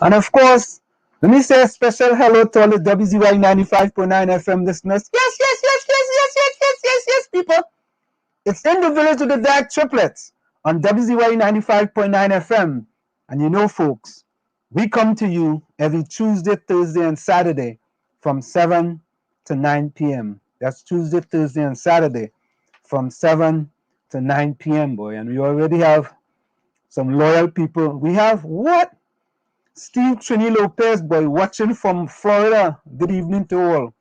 And of course, let me say a special hello to all the WZYE 95.9 FM listeners. Yes, people. It's in the village of the DAG Triplets on WZYE 95.9 FM. And you know, folks, we come to you every Tuesday, Thursday, and Saturday from 7 to 9 p.m. That's Tuesday, Thursday, and Saturday from 7 to 9 p.m., boy. And we already have some loyal people. We have what? Steve Trini Lopez, boy, watching from Florida. Good evening to all.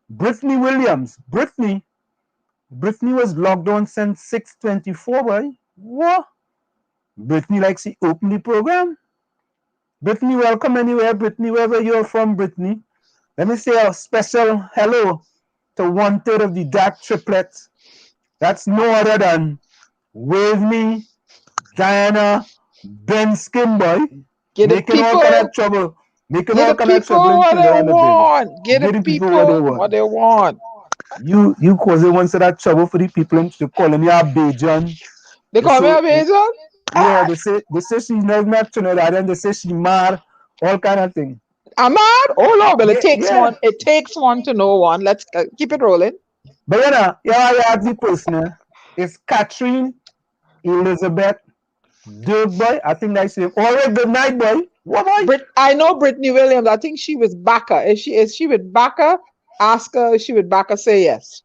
Brittany Williams. Brittany was logged on since 6:24, boy. What? Brittany likes to open the program. Brittany, welcome anywhere, Brittany, wherever you're from, Brittany. Let me say a special hello to 1/3 of the DAG Triplets. That's no other than Wave Diana, Ben Skin, boy. Get the Making people, all kind of trouble. Making all get the kind of people trouble. what they want. Get the people what they want. You causing one set of trouble for the people and to calling you a Bajan. They call me a Bajan? Yeah, they say she's not met Trinidad and they say she mad, all kind of thing. I'm mad? Oh no, but it takes one. It takes one to know one. Let's keep it rolling. But you know, I have the person. It's Catherine Elizabeth Dirk, boy. I think that's it. All right, good night, boy. What boy? I know Brittany Williams. I think she was Baca. Is she with Baca? Ask her if she with Baca. Say yes.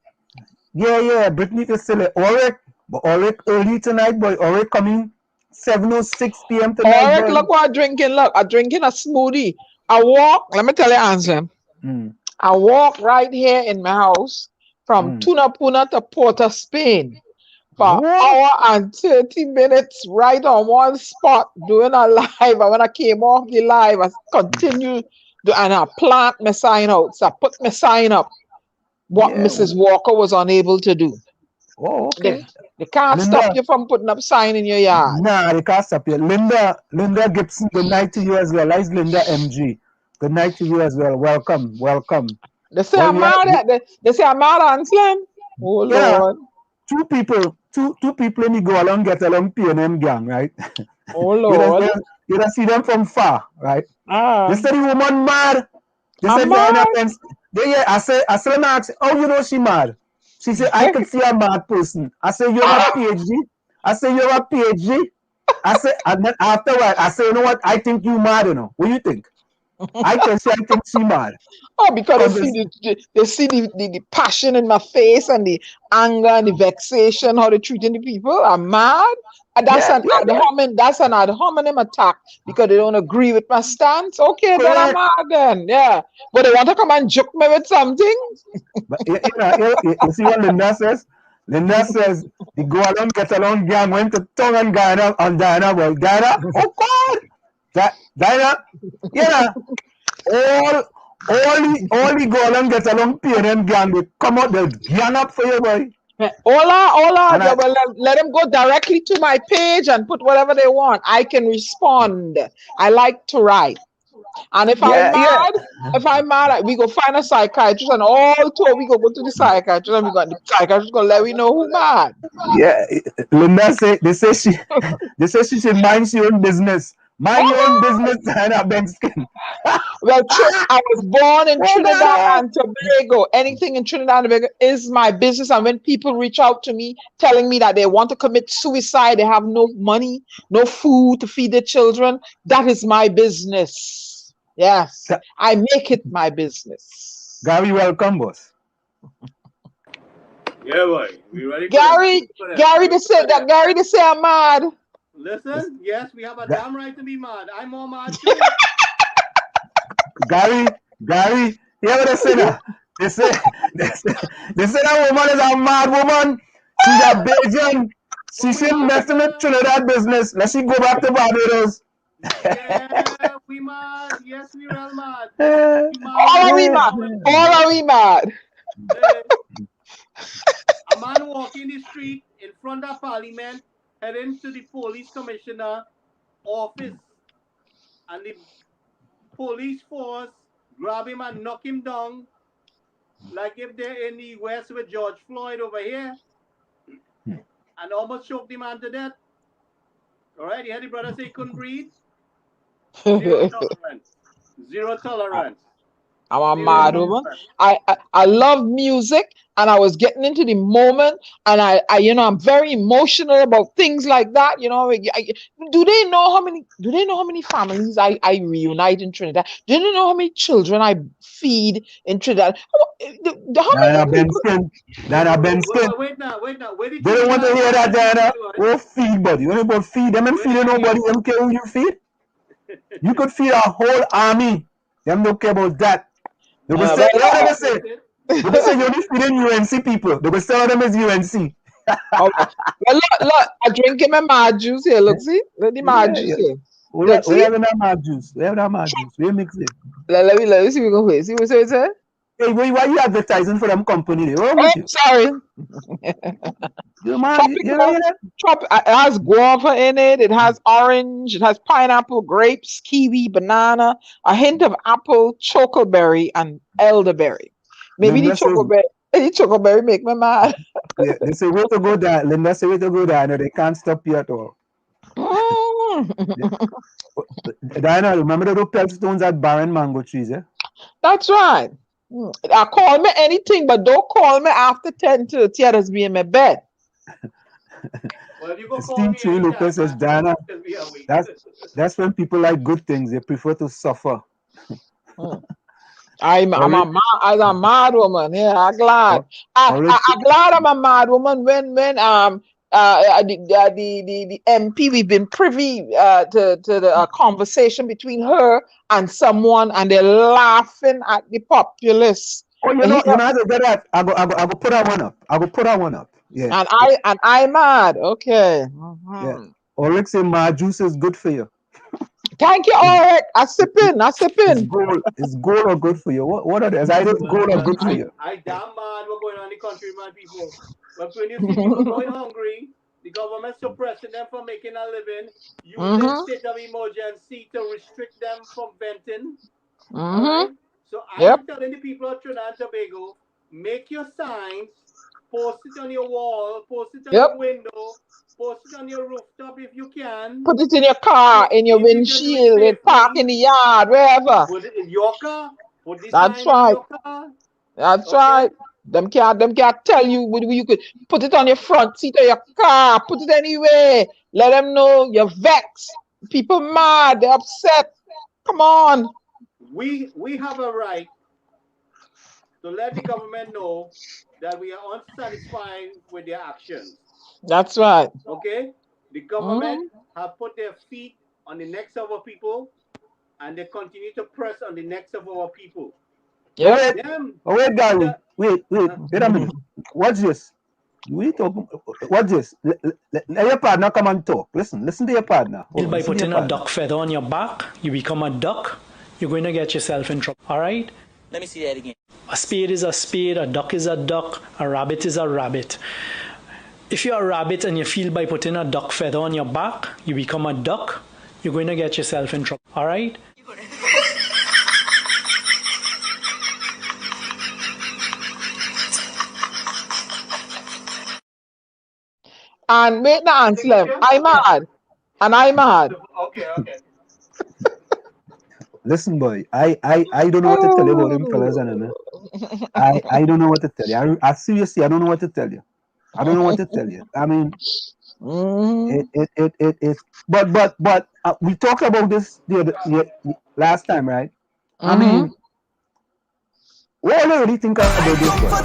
Yeah. Brittany is still Ulrich. But Ulrich early tonight, boy. Ulrich coming 7:06 p.m. tonight. Ulrich, look what I'm drinking. Look, I'm drinking a smoothie. I walk. Let me tell you, Anselm. I walk right here in my house from Tunapuna to Port of Spain for an hour and 30 minutes right on one spot doing a live. And when I came off the live, I continued and I plant my sign out. So I put my sign up what Mrs. Walker was unable to do. Oh, okay. They can't stop you from putting up sign in your yard. Nah, they can't stop you. Linda Gibson, good night to you as well. That's Linda MG. Good night to you as well. Welcome. They say I'm mad. They say I'm mad, Anselm. Oh Lord. Two people in the go along get along PNM gang, right? Oh Lord. You don't see them from far, right? They say the woman mad. They say mad. I say oh, you know she mad. She said, I could see a mad person. I say, you're a PhD. I say, you're a PhD. I say, and then afterward, I say, you know what? I think you mad, you know. What do you think? I think she mad. Oh, because they see the passion in my face and the anger and the vexation, how they're treating the people. I'm mad. And that's an ad hominem attack because they don't agree with my stance. Okay, then I'm mad then. Yeah. But they want to come and joke me with something. But you see what Linda says? Linda says the go along, get along gang went to tongue and Diana on Diana, boy. Diana, oh God! Diana, all the go along, get along PNM gang, they come out, they gang up for you, boy. Hola. Let them go directly to my page and put whatever they want. I can respond. I like to write. And if I'm mad, we go find a psychiatrist and all two we go to the psychiatrist and the psychiatrist gonna let we know who mad. Yeah, Linda they say she should mind your own business. Mind your own business and a big skin. Well, I was born in Trinidad and Tobago. Anything in Trinidad and Tobago is my business. And when people reach out to me telling me that they want to commit suicide, they have no money, no food to feed their children, that is my business. Yes, I make it my business. Gary, welcome, boss. Yeah, boy. We ready? Gary, they say I'm mad. Listen, yes, we have a damn right to be mad. I'm more mad too. Gary, hear what they say now? They say that woman is a mad woman. She's a Bajan. She shouldn't mess with Trinidad business. Let she go back to Barbados. Yeah, we mad. Yes, we real mad. All are we mad? A man walking the street in front of Parliament heading to the police commissioner office, and the police force grab him and knock him down like if they're in the West with George Floyd over here, and almost choked the man to death. All right, you heard the brother say he couldn't breathe. Zero tolerance. Zero tolerance. I'm a mad woman. I love music, and I was getting into the moment, and I I'm very emotional about things like that. Do they know how many families I reunite in Trinidad? Do they know how many children I feed in Trinidad? How Diana many people? Benskin. Diana Benskin. Wait now. Where did They don't want to hear that, Diana. Go feed, buddy. You about feed them and feeding nobody. Them care who you feed. You could feed a whole army. Them don't care about that. They will say, they will say you're only feeding UNC people. They will say them as UNC. Well, look, I'm drinking my mad juice here. Look, see? Let the mad juice here. We have that mad juice. We have that mad juice. We mix it. Let me see if we can wait. See what it says? Hey, why you advertising for them company? Sorry. It has guava in it. It has orange. It has pineapple, grapes, kiwi, banana, a hint of apple, chocolberry, and elderberry. Maybe the chocolberry make me mad. Yeah, they say way to go down. Linda say way to go down. No, they can't stop you at all. Diana, remember the little stones at barren mango trees, yeah? That's right. Call me anything, but don't call me after 10:30. I just be in my bed. Well, you go Steve Tree Lucas says, Diana, that's when people like good things. They prefer to suffer. I'm a mad woman. Yeah, I'm glad. I'm glad I'm a mad woman when the MP, we've been privy to the conversation between her and someone, and they're laughing at the populace. Oh, you know how to get that? I go put that one up. I go put that one up. Yeah. And I mad. Okay. Yeah. Ulrich say my juice is good for you. Thank you, Ulrich. I sip in. It's gold or good for you? What are they? Is either gold or good for you? I damn mad what's going on in the country, man, people. But when you see people going hungry, the government suppressing them from making a living, using state of emergency to restrict them from venting. Right? So I'm telling the people of Trinidad and Tobago, make your signs, post it on your wall, post it on your window, post it on your rooftop if you can. Put it in your car, in your windshield, park in the yard, wherever. Put it in your car. Put this That's sign right. in your car. That's right. Them can't tell you. You could put it on your front seat of your car. Put it anywhere. Let them know you're vexed. People mad. They're upset. Come on. We have a right to let the government know that we are unsatisfied with their actions. That's right. Okay? The government have put their feet on the necks of our people, and they continue to press on the necks of our people. Yeah. Wait, Gary. Wait a minute. What's this? What's this? Let your partner come and talk. Listen to your partner. By putting a duck feather on your back, you become a duck. You're going to get yourself in trouble. All right? Let me see that again. A spade is a spade, a duck is a duck, a rabbit is a rabbit. If you're a rabbit and you feel by putting a duck feather on your back, you become a duck, you're going to get yourself in trouble. All right? And wait the answer. I'm mad. Okay. Listen, boy, I don't know what to tell you about them fellas, and I don't know what to tell you. I seriously, I don't know what to tell you. I don't know what to tell you. I mean, but we talked about this the last time, right? I mean, what do you really think about this one?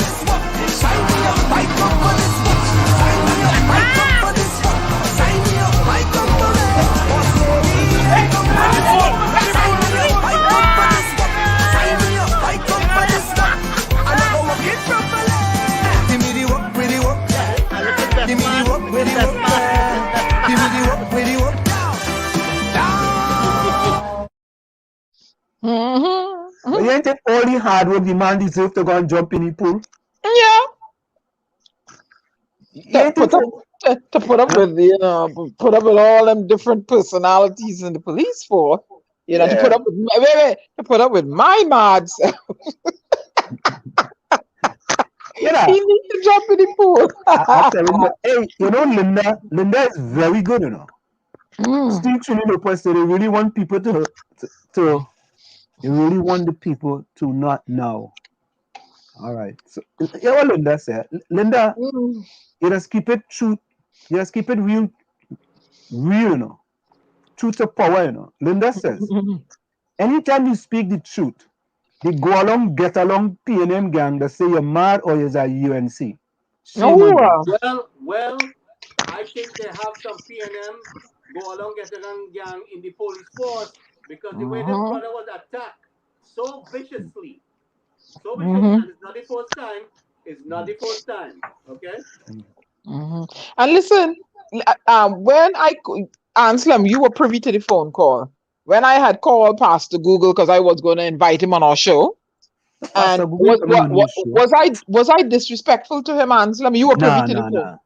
But you ain't take all the hard work the man deserve to go and jump in the pool? Yeah. To put up with all them different personalities in the police force. To put up with my mad self. He needs to jump in the pool. I tell you, hey, Linda is very good, Steve Trini said they really want people to they really want the people to not know. All right. So yeah, what Linda said. Linda, you just keep it true. You just keep it real, you know. Truth to power, you know. Linda says, anytime you speak the truth, they go along, get along PNM gang that say you're mad or you're a UNC. Shame on you. Well, I think they have some PNM go along get along gang in the police force because the way this brother was attacked so viciously, and it's not the first time. It's not the first time. Okay. And listen, when Anselm, you were privy to the phone call when I had called Pastor Google because I was going to invite him on our show. And was I disrespectful to him, Anselm? You were privy to the phone.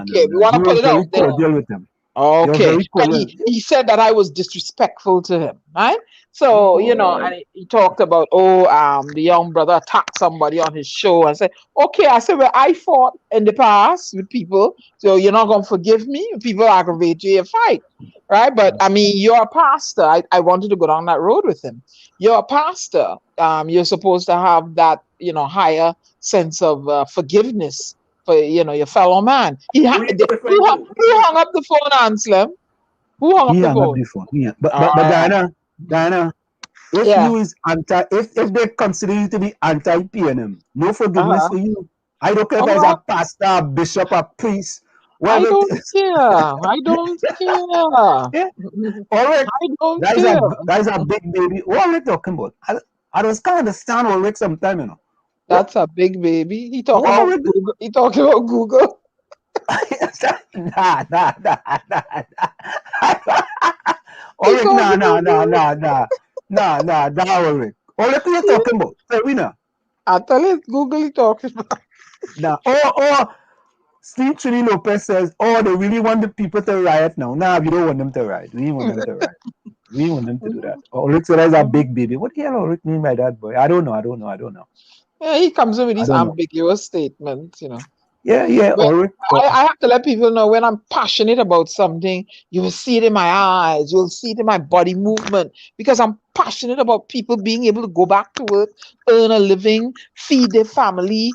Okay, we want to put it out there. With him. Okay, and he said that I was disrespectful to him, right? So you know, and he talked about the young brother attacked somebody on his show and said, okay, I said, well, I fought in the past with people, so you're not gonna forgive me. People aggravate you, you fight, right? But I mean, you're a pastor. I wanted to go down that road with him. You're a pastor. You're supposed to have that, you know, higher sense of forgiveness for, you know, your fellow man. Who hung up the phone, Anselm? Who hung up the phone? But Diana, if you is if they consider you to be anti-PNM, no forgiveness for you. I don't care if it's a pastor, a bishop, a priest. I don't care. I don't care. Ulrich, guys are big baby. What are we talking about? I just can't understand Ulrich sometimes, you know. That's a big baby. He talking about Google. He talking about Google. Nah. Ulrich, nah, Ulrich. Ulrich, what you talking about? Serena. I tell you, Google he talking about. Nah, Steve Trini Lopez says, they really want the people to riot now. Nah, we don't want them to riot. We want them to riot. We want them to do that. Ulrich said that's a big baby. What the hell Ulrich mean by that, boy? I don't know. Yeah, he comes in with these ambiguous statements, you know. Yeah. Ulrich. I have to let people know when I'm passionate about something, you will see it in my eyes, you'll see it in my body movement, because I'm passionate about people being able to go back to work, earn a living, feed their family,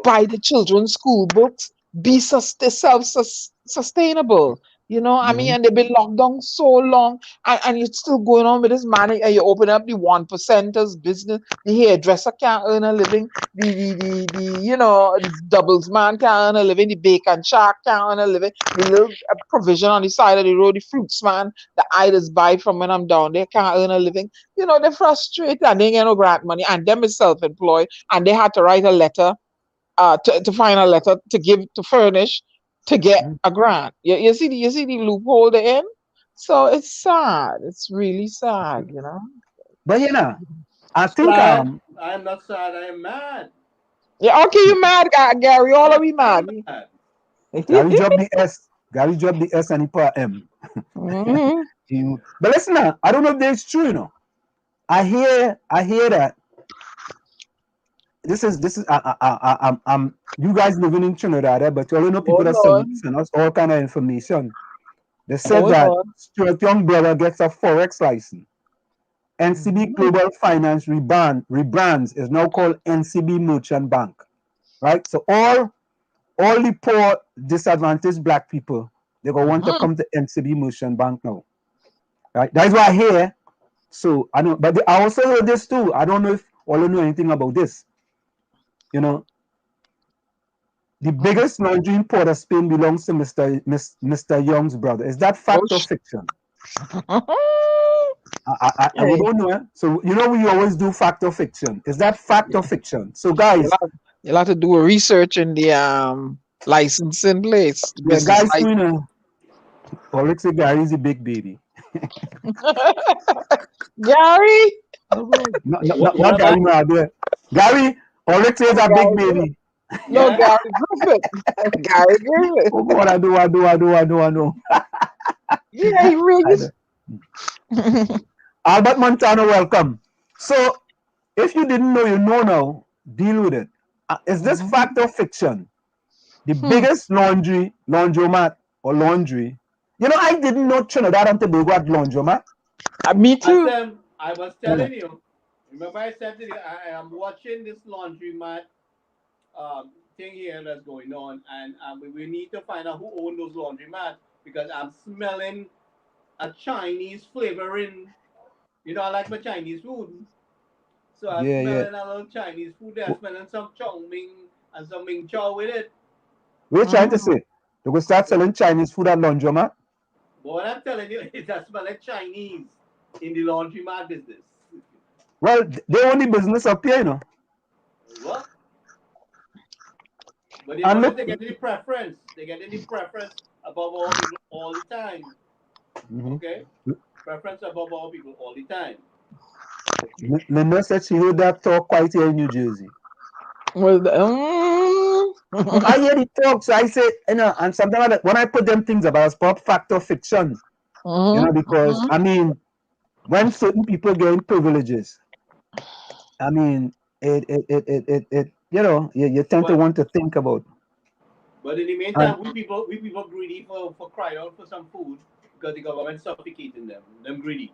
buy the children's school books, be self-sustainable. You know, I mean, and they've been locked down so long, and you're still going on with this money, and you open up the 1%ers business. The hairdresser can't earn a living. The you know, the doubles man can't earn a living. The bacon shark can't earn a living. The little provision on the side of the road, the fruits man that I just buy from when I'm down there can't earn a living. You know, they're frustrated and they ain't get no grant money, and them is self-employed, and they had to write a letter, to find a letter to furnish to get a grant. You see the loophole they're in? So it's sad. It's really sad, you know. But you know, I think I'm not sad, I am mad. Yeah, okay, you mad, Gary. All of we mad. Gary dropped the S and he put M. But listen now, I don't know if that's true, you know. I hear that this is you guys living in Trinidad, but you all know people that send us all kind of information. They said that Stuart Young brother gets a Forex license. NCB Global Finance rebrands is now called NCB Merchant Bank. Right? So all the poor, disadvantaged black people, they're gonna want to come to NCB Merchant Bank now. Right? That's what I hear. So I know, but I also heard this too. I don't know if all you know anything about this. You know, the biggest laundry in Port of Spain belongs to Mr. Young's brother. Is that fact or fiction? I don't know. So you know we always do fact or fiction. Is that fact or fiction? So guys, you'll have to do a research in the licensing place. Yeah, guys, you know, Ulrich said Gary's a big baby. Gary? Not Gary Marder. Gary, Ulrich says a big baby. No, Gary Griffith. Gary Griffith. Oh God, I know. Yeah, he really. Albert Montano, welcome. So, if you didn't know, you know now. Deal with it. Is this fact or fiction? The biggest laundromat or laundry You know, I didn't know Trinidad and Tobago had laundromat. Me too. I was telling you. Remember, I said to you, I am watching this laundromat thing here that's going on, and we need to find out who owns those laundromats because I'm smelling a Chinese flavoring. You know, I like my Chinese food. So I'm smelling a little Chinese food there. I'm smelling some Chong Ming and some Ming Chow with it. What are you trying to say? They will start selling Chinese food at laundromat? But what I'm telling you is I smell like Chinese in the laundromat business. Well, they own the business up here, you know. What? But they get the preference. They get the preference above all people all the time. Okay? Preference above all people all the time. Linda said she heard that talk quite here in New Jersey. Well, I hear the talk, so I say, you know, and sometimes when I put them things about as pop factor fiction, you know, because I mean, when certain people gain privileges, I mean, it you know, you tend to want to think about. But in the meantime, we people greedy for cry out for some food because the government suffocating them. Them greedy.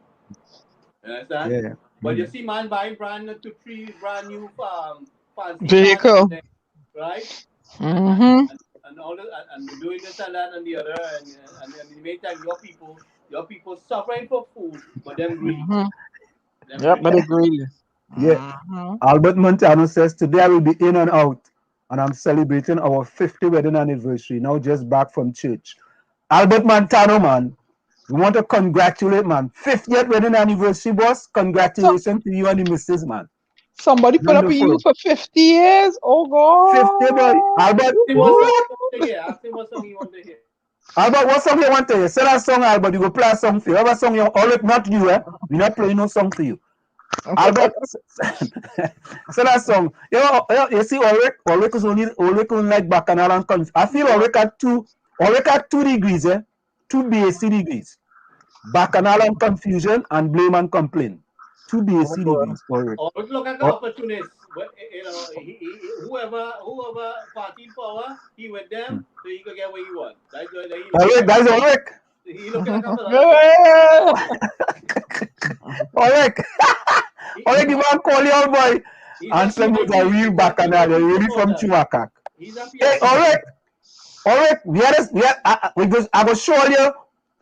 You understand? Yeah. But you see, man buying brand new fancy vehicle, cars, right? Mm-hmm. And all the, and doing this and that and the other, and in the meantime, your people suffering for food, but them greedy. Yep, but they're greedy. Yeah. Albert Montano says, today I will be in and out, and I'm celebrating our 50th wedding anniversary, now just back from church. Albert Montano, man, we want to congratulate, man. 50th wedding anniversary, boss. Congratulations to you and the missus, man. Somebody put up with you for 50 years? Oh, God. 50, boy. Albert, what song you want to hear? Albert, what song you want to hear? Say that song, Albert. You go play a song for you. Whatever song you want. Not you, eh? We're not playing no song for you. Albert, say that song. You see, Ulrich is only like Bacchanal and Confusion. I feel Ulrich had 2 degrees, eh? 2 BAC degrees. Bacchanal and Confusion and Blame and Complain. 2 BAC degrees, Ulrich. Ulrich look at the opportunist. But, you know, whoever party power, he with them, so he could get what he want. That's Ulrich. He looking like a Ulrich. Ulrich, you want to call you out, boy. Anselm was a real Bacchanal. You're really from Chumacacla. Hey, Ulrich, I will show you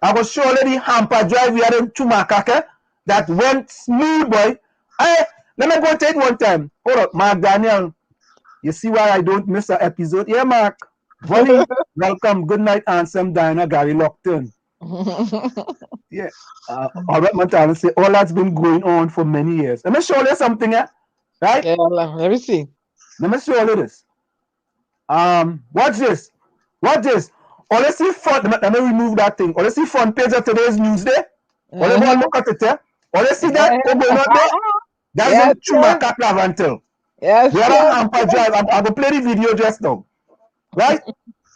the Hamper drive we had in Chumacacla that went smooth, boy. Hey, let me go take one time. Hold up, Mark Daniel. You see why I don't miss an episode? Yeah, Mark. Bonnie, welcome. Good night, Anselm, Diana, Gary Lockton. Yeah. Albert Montano say all that's been going on for many years. Let me show you something, right? Yeah, let me see. Let me show you this. Watch this. Oh, let's see front. Let me remove that thing. Oh, let's see front page of today's Newsday. Oh, let's go look at it there. Oh, let's see that. Oh, going on there. That's in Chumacacla, Laventille. Yes. We have a Hamper drive. I'm gonna play the video just now. Right?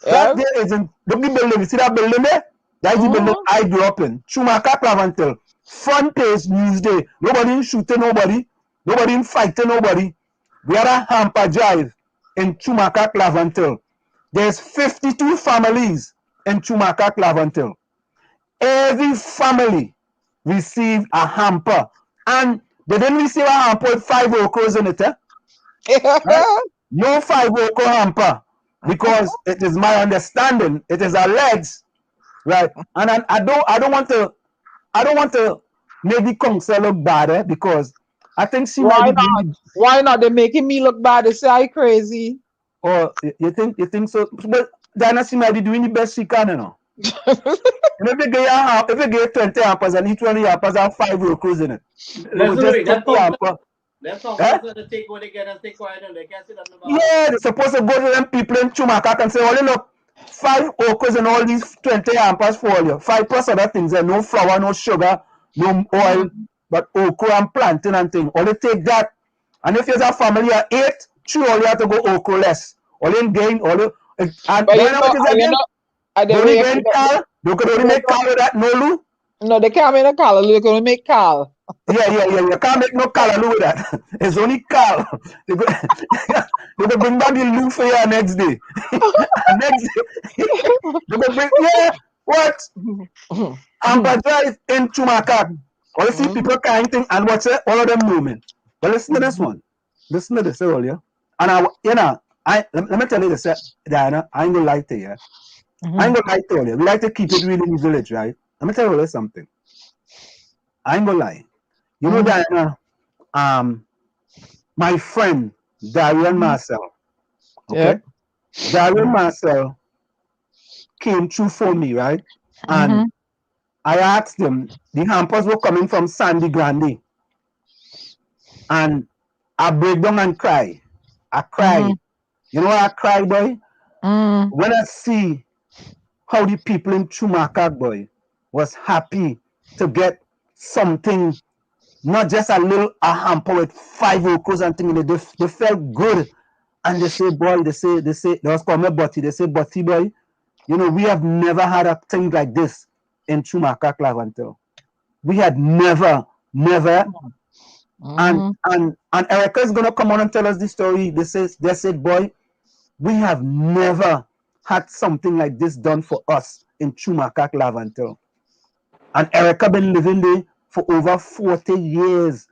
That there is in look the building. You see that building there? That's the building I grew up in. Chumacacla, Laventille. Front page Newsday. Nobody shooting nobody. Nobody fighting nobody. We had a Hamper drive in Chumacacla, Laventille. There's 52 families in Chumacacla, Laventille. Every family received a hamper. And they didn't receive a hamper with 5 okros in it. Right? No 5 okro hamper. Because it is my understanding, it is alleged, right? And I don't want to make the council look bad, because I think she Why might be not? Why not? They're making me look bad. They say I crazy. Or you think so? But Diana, she might be doing the best she can, you know. If you get 20 hampers and each one of the hampers have 5 okros in it. Let's to take what they get and stay quiet and they can't sit on the bar. Yeah, they're supposed to go to them people in Chumacacla and say, oh, look, 5 okros and all these 20 hampers for you. 5 plus other things there. No flour, no sugar, no oil, but okra and plantain and thing. Only take that. And if you're a family of 8, 3 all you have to go okra less. All in gain, all you, and but you they could only make Carl with that, no Lou? No, they can't make a Carl. They can only make Carl. Yeah. You can't make no Carl with that. It's only Carl. They could bring back the Lou for you next day. Next day. They could bring, What? Hamper Drive in Chumacacla. Or you see people carrying things and what's it? All of them moving. But listen to this one. Listen to this earlier. And let me tell you this, Diana, I ain't gonna lie to you. I ain't gonna lie to you. We like to keep it real in the village, right? Let me tell you something. I ain't gonna lie. You know, Diana, my friend, Darian Marcel, okay? Darian Marcel came through for me, right? And I asked him, the hampers were coming from Sandy Grande. And I break down and cry. I cried. You know why I cry, boy? When I see how the people in Chumacacla, boy, was happy to get something, not just a hamper with 5 okras and things. They felt good. And they say, boy, they was called me Butty. They say, Butty, boy, you know, we have never had a thing like this in Chumacacla, Laventille. We had never. And Erica is gonna come on and tell us the story. They said, boy, we have never had something like this done for us in Chumacacla, Laventille. And Erica been living there for over 40 years.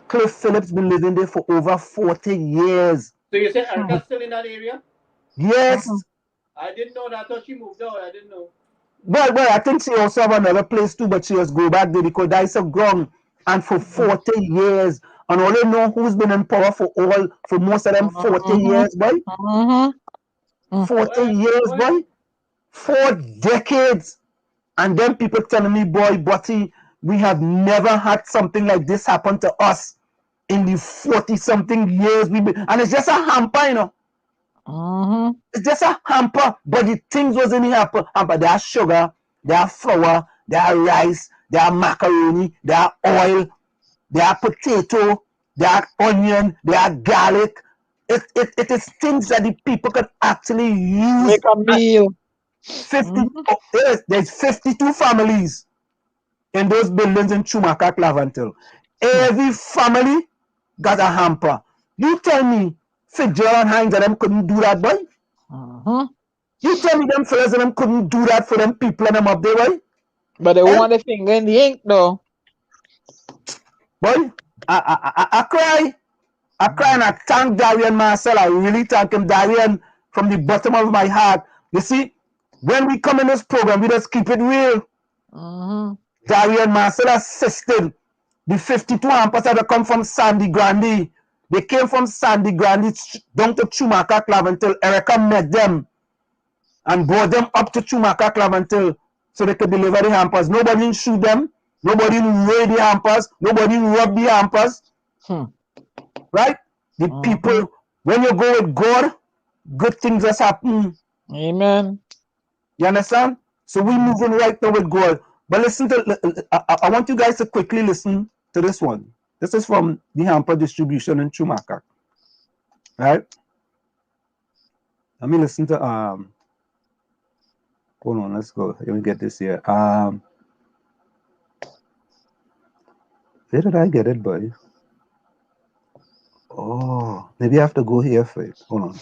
Cliff Phillips been living there for over 40 years. So you say Erica's still in that area? Yes. I didn't know that. I thought she moved out. I didn't know. Well, I think she also have another place too, but she just go back there because that's a ground. And for 40 years, and all you know who's been in power for most of them 40 years, boy. 40 years, boy. 4 decades. And then people telling me, boy, Butty, we have never had something like this happen to us in the 40-something years we've been. And it's just a hamper, you know. It's just a hamper, but the things was in the hamper. There are sugar, there are flour, there are rice, there are macaroni, there are oil, there are potato, there are onion, there are garlic. It is things that the people can actually use. Make a meal. There's 52 families in those buildings in Chumacacla, Laventille. Every family got a hamper. You tell me, Fitzgerald and Hines and them couldn't do that, boy? You tell me them fellas and them couldn't do that for them people and them up there, boy? But they want a finger in the ink, though. Boy, I cry. I cry and I thank Darian Marcel. I really thank him, Darian, from the bottom of my heart. You see, when we come in this program, we just keep it real. Darian Marcel assisted the 52 hampers that come from Sandy Grande. They came from Sandy Grande down to Chumacacla, Laventille. Erica met them and brought them up to Chumacacla, Laventille so they could deliver the hampers. Nobody shoot them. Nobody raid the hampers. Nobody rob the hampers. Right? The people, when you go with God, good things just happen. Amen. You understand? So we're moving right now with God. But listen to, I want you guys to quickly listen to this one. This is from the hamper distribution in Chumacacla. Right? Let me listen to, hold on, let's go. Let me get this here. Where did I get it, buddy? Oh, maybe I have to go here for it. Hold on.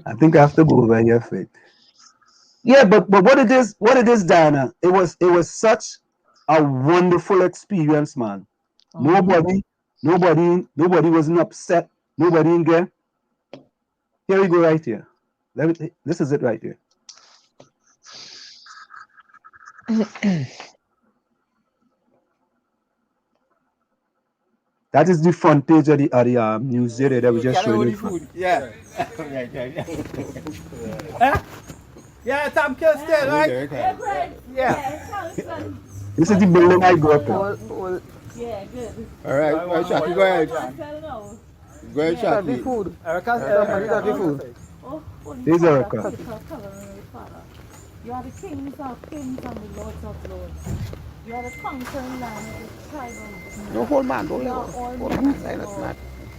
I think I have to go over here for it. Yeah, but what it is, Diana, it was such a wonderful experience, man. Nobody wasn't upset. Nobody in there. Here we go right here. This is it right here. That is the front page of the news there that we just showed you. Yeah. Yeah, Tom Kilstead, right? Yeah. This is the building I grew up in. Yeah, good. All right, Shaki, go ahead. Go ahead, Shaki. Food. Here's Erica. You are the kings of kings and the lords of lords. You are the conquering land of the tribe of No, hold man, don't You let are us. all Hold knowing, on, silence, Lord. man.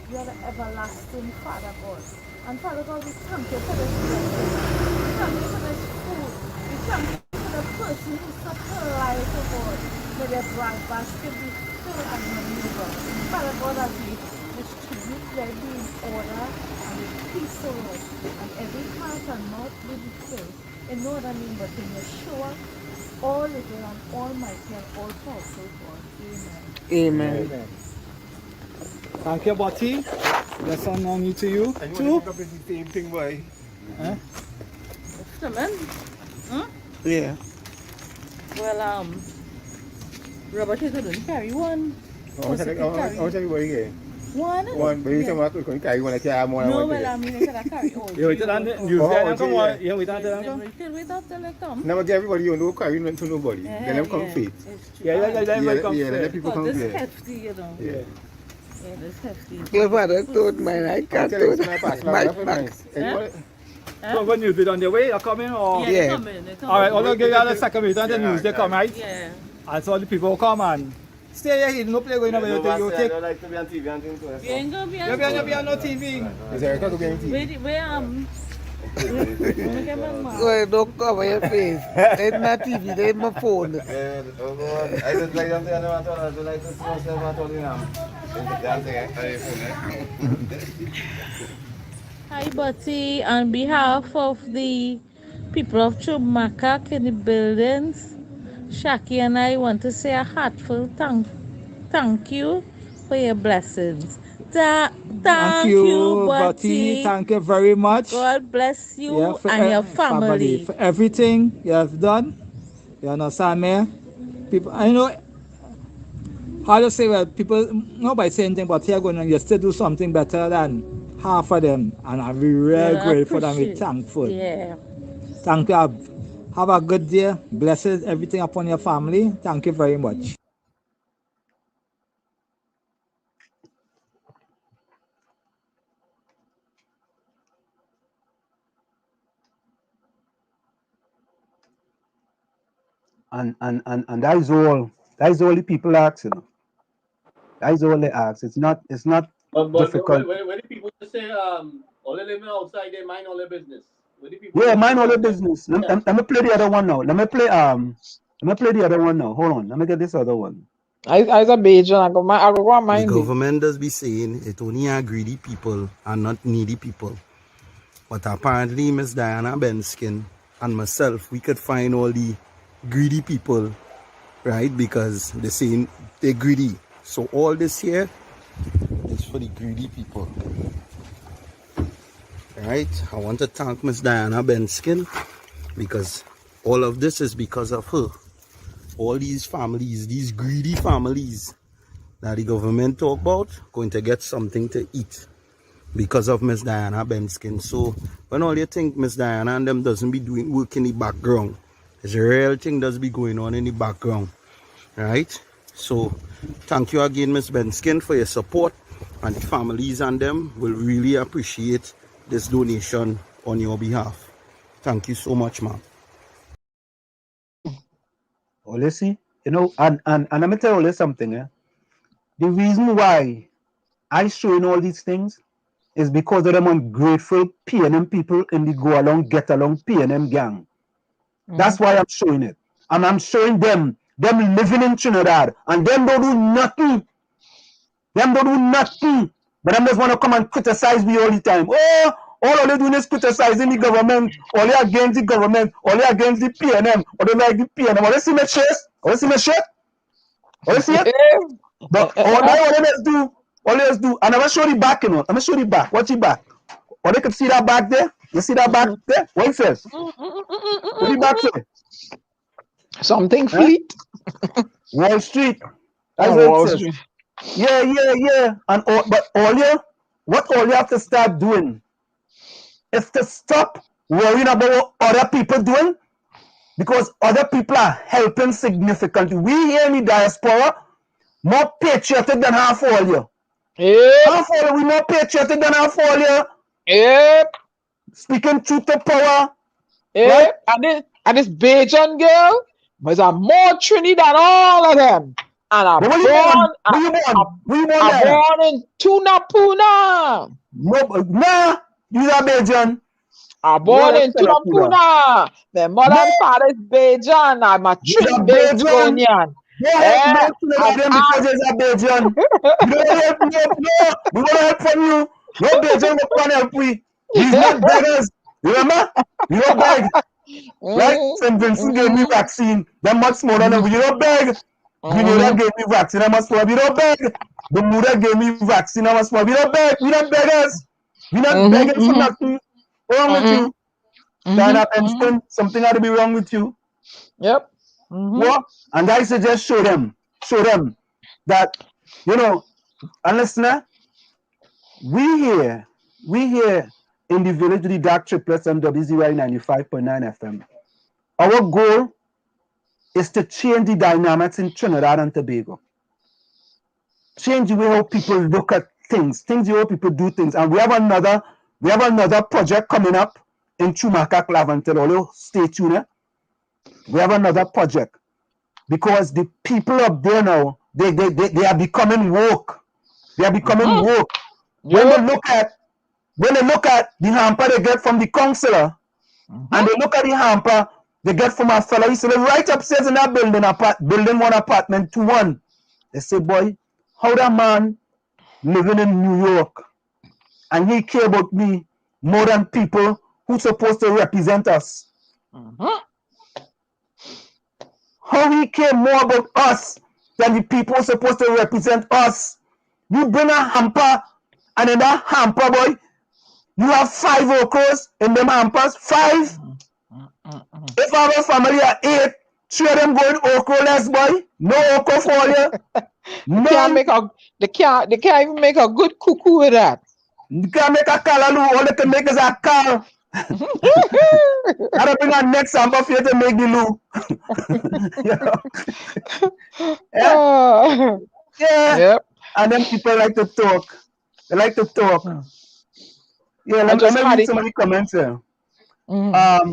You are the everlasting Father God. And Father God, we thank you for this blessing. We thank you for this food. We thank you for the person who supplies the God. May their bread basket be filled and maneuver. Father God, as we distribute, let it be in order and with peace, O Lord. And every heart and mouth will be filled. in no other name but in Yeshua, all little and almighty and all powerful God. Amen. Amen. Thank you, Bati. That's all known to you too. The same thing, boy. Huh? Yeah. Well, Robert is going to carry one. I want to tell you what you get. One? But you say I could carry one, I can't have more than No, one. well, I mean, I said I carry all. You wait on the news there, come on. You wait on them come. Wait till they come. Never get everybody, you know, carry to nobody. Let them come fit. Yeah, everybody come. Let people come This here. hefty, you know. Yeah. Yeah, this hefty. Your father told mine, I can't do my back. So what news is on the way? You're coming or? Yeah, they come in. They come All right, in. I'll give you a second minute on the news. They come, right? Yeah. And so the people come and stay here. No play going over. You take. like to be on TV and things like We ain't gonna be on You be on no TV. Is Erica to be on TV? Look at my mom. Go don't cover your face. There's my TV, there's my phone. I just like them there, I like to see myself at all in them. Hi, Bati. On behalf of the people of Chumacacla in the buildings, Shaki and I want to say a heartfelt thank you for your blessings. Thank you, Bati. Thank you very much. God bless you and your family. For everything you have done. You understand me? People, I know how to say, well, people, nobody say anything, but you're going to still do something better than half of them. And I'm really grateful and I'm thankful. Yeah. Thank you. Have a good day. Blessings everything upon your family. Thank you very much. And that is all the people ask, you know. That is all they ask. It's not difficult. When the people just say all they living outside, they mind all their business. Yeah, mind all their business. Let me play the other one now. Let me play the other one now. Hold on. Let me get this other one. I a Bajan. I go go mind. The government does be saying it only are greedy people and not needy people. But apparently Miss Diana Benskin and myself, we could find all the greedy people, right? Because they're saying they're greedy. So all this here is for the greedy people. Right? I want to thank Miss Diana Benskin because all of this is because of her. All these families, these greedy families that the government talk about, going to get something to eat because of Miss Diana Benskin. So when all you think Miss Diana and them doesn't be doing work in the background, there's a real thing does be going on in the background. Right? So thank you again, Miss Benskin, for your support, and the families and them will really appreciate this donation on your behalf. Thank you so much, ma'am. Oh, let's see. You know, and let me tell you something. The reason why I showing all these things is because of them ungrateful PNM people in the go along, get along PNM gang. That's why I'm showing it. And I'm showing them living in Trinidad, and them don't do nothing. Them don't do nothing. But them just want to come and criticize me all the time. Oh, all they're doing is criticizing the government. All they against the government. All they against the PNM. Or they like the PNM. Or they see my shirt. Or they see my shirt. Or they see it. But all they just do. And I'm going to show the back, you know. I'm going to show the back. Watch the back. Or they can see that back there. You see that back there? What it says? What the back say? Something fleet. Wall Street. That's what it says. Yeah. And what all you have to start doing is to stop worrying about what other people doing, because other people are helping significantly. We here in the diaspora more patriotic than half all you. Yep. Half all you, we more patriotic than half all you. Yep. Speaking truth to power. Yep. Right? And this Bajan girl was a more Trini than all of them. And I'm born in Tunapuna. Nah, you are Bajan. I'm born in Tunapuna. My mother and father is Bajan. I'm a Trinidadian. Yeah, because there's a Bajan. We want to help from you. No Bajan will come help we. These not beggars. Remember? You don't beg. Right? St. Vincent gave me vaccine. Them much smaller than we don't beg. Grenada gave me vaccine. I must smaller. We don't beg. Bermuda gave me vaccine. I must smaller. We don't beg. We don't beggars. We not begging for nothing. What's wrong with you? Diana Benston, something had to be wrong with you. Yep. What? And I suggest show them that, you know, and listener, we here in the village with the DAG Triplets and WZYE 95.9 FM. Our goal is to change the dynamics in Trinidad and Tobago. Change the way how people look at things, the way people do things. And we have another project coming up in Chumacacla, Laventille. Although stay tuned. We have another project because the people up there now, they are becoming woke. They are becoming woke. When they look at the hamper they get from the councillor, and they look at the hamper they get from our fellow, so they right upstairs in that building 1 apartment 2-1. They say, boy, how that man living in New York and he care about me more than people who supposed to represent us. How he care more about us than the people who supposed to represent us. You bring a hamper, and in that hamper, boy, you have 5 okros in them hampers. 5. If our family are 8, 3 of them going okro-less, boy. No okro for you. They can't even make a good cuckoo with that. You can't make a callaloo. All they can make is a cal. I don't bring our next hamper for you to make the loo. Yeah. Yep. And then people like to talk. They like to talk. Yeah, let me read some of the comments here. Let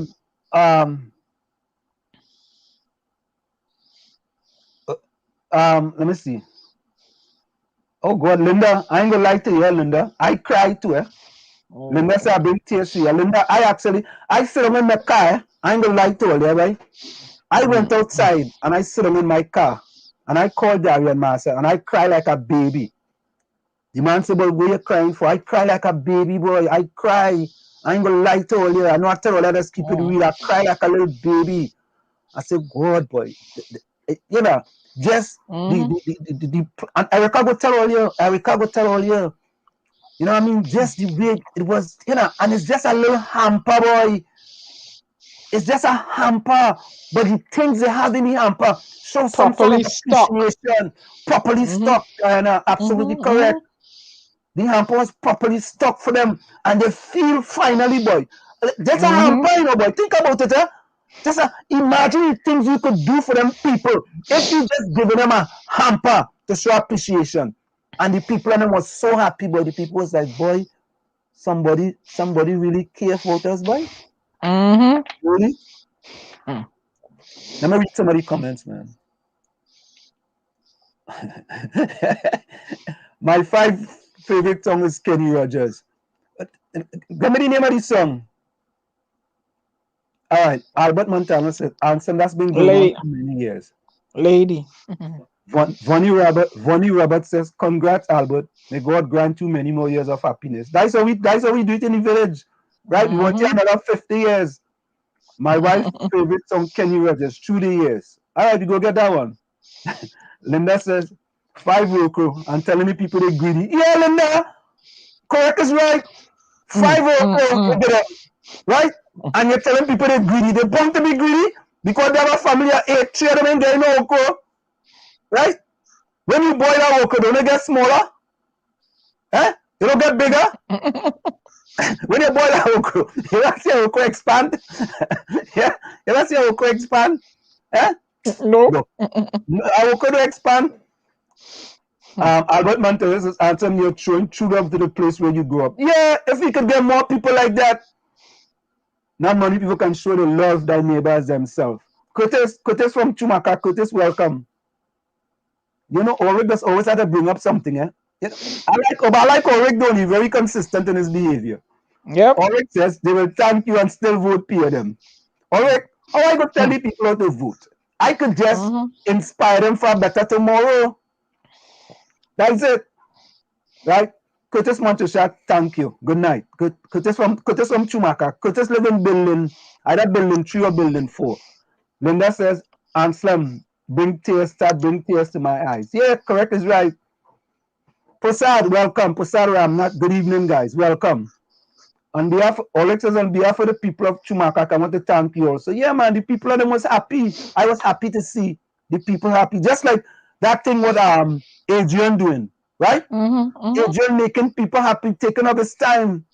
me see. Oh God, Linda, I ain't gonna lie to you, Linda. I cried too, Linda said I bring tears to you. Linda, I sit down in my car. I ain't gonna lie to you, right? I went outside and I sit down in my car and I called Darian Master and I cry like a baby. The man said, "But what are you crying for?" I cry like a baby, boy. I cry. I ain't gonna lie to you. I know I tell you, let us keep it real. I cry like a little baby. I said, God, boy, you know, just and Erica go tell all you. You know what I mean? Just the way it was, you know, and it's just a little hamper, boy. It's just a hamper, but the things they have in the hamper show some sort of appreciation. Properly stocked, and absolutely correct. The hamper was properly stocked for them, and they feel finally, boy. Just a hamper, you know, boy. Think about it, imagine the things you could do for them people if you just giving them a hamper to show appreciation. And the people and them was so happy, boy. The people was like, boy, somebody really care for us, boy. Really? Let me read some of the comments, man. My 5 favorite song is Kenny Rogers. Give me the name of the song. All right, Albert Montana said, "Answer that's been going on for many years." Lady. Vonnie Roberts says, "Congrats, Albert. May God grant you many more years of happiness." That's how we do it in the village, right? We want you another 50 years. My wife's favorite song, Kenny Rogers, Through the Years. All right, you go get that one. Linda says, 5 okro. I'm telling the people they're greedy. Yeah, Linda, correct is right. 5 okro, right? And you're telling people they're greedy. They want to be greedy because they have a family of 8, 3 of them ain't getting no okro. Right? When you boil that okra, don't it get smaller? You don't get bigger? When you boil that okra, you don't see okra expand? Yeah? You don't see okra expand? No. Okra don't expand? Albert Monteros is answering, you're showing true love to the place where you grew up. Yeah, if we could get more people like that, not many people can show the love their neighbors themselves. Curtis from Chumacacla. Curtis, welcome. You know, Ulrich does always have to bring up something, You know, I like Ulrich, though. He's very consistent in his behavior. Yep. Ulrich says they will thank you and still vote for them. Ulrich, how I could tell the people how to vote? I could just inspire them for a better tomorrow. That's it. Right? Curtis Montesha, thank you. Good night. Curtis from Chumacacla. Curtis live in building, either building 3 or building 4. Linda says, Anselm, bring tears to my eyes. Yeah, correct is right. Prasad, welcome. Prasad Ramnath, good evening, guys. Welcome. On behalf, Oleg says, on behalf of the people of Chumacacla, I want to thank you also. Yeah, man, the people of them was happy. I was happy to see the people happy. Just like that thing what Adrian doing, right? Adrian making people happy, taking up his time.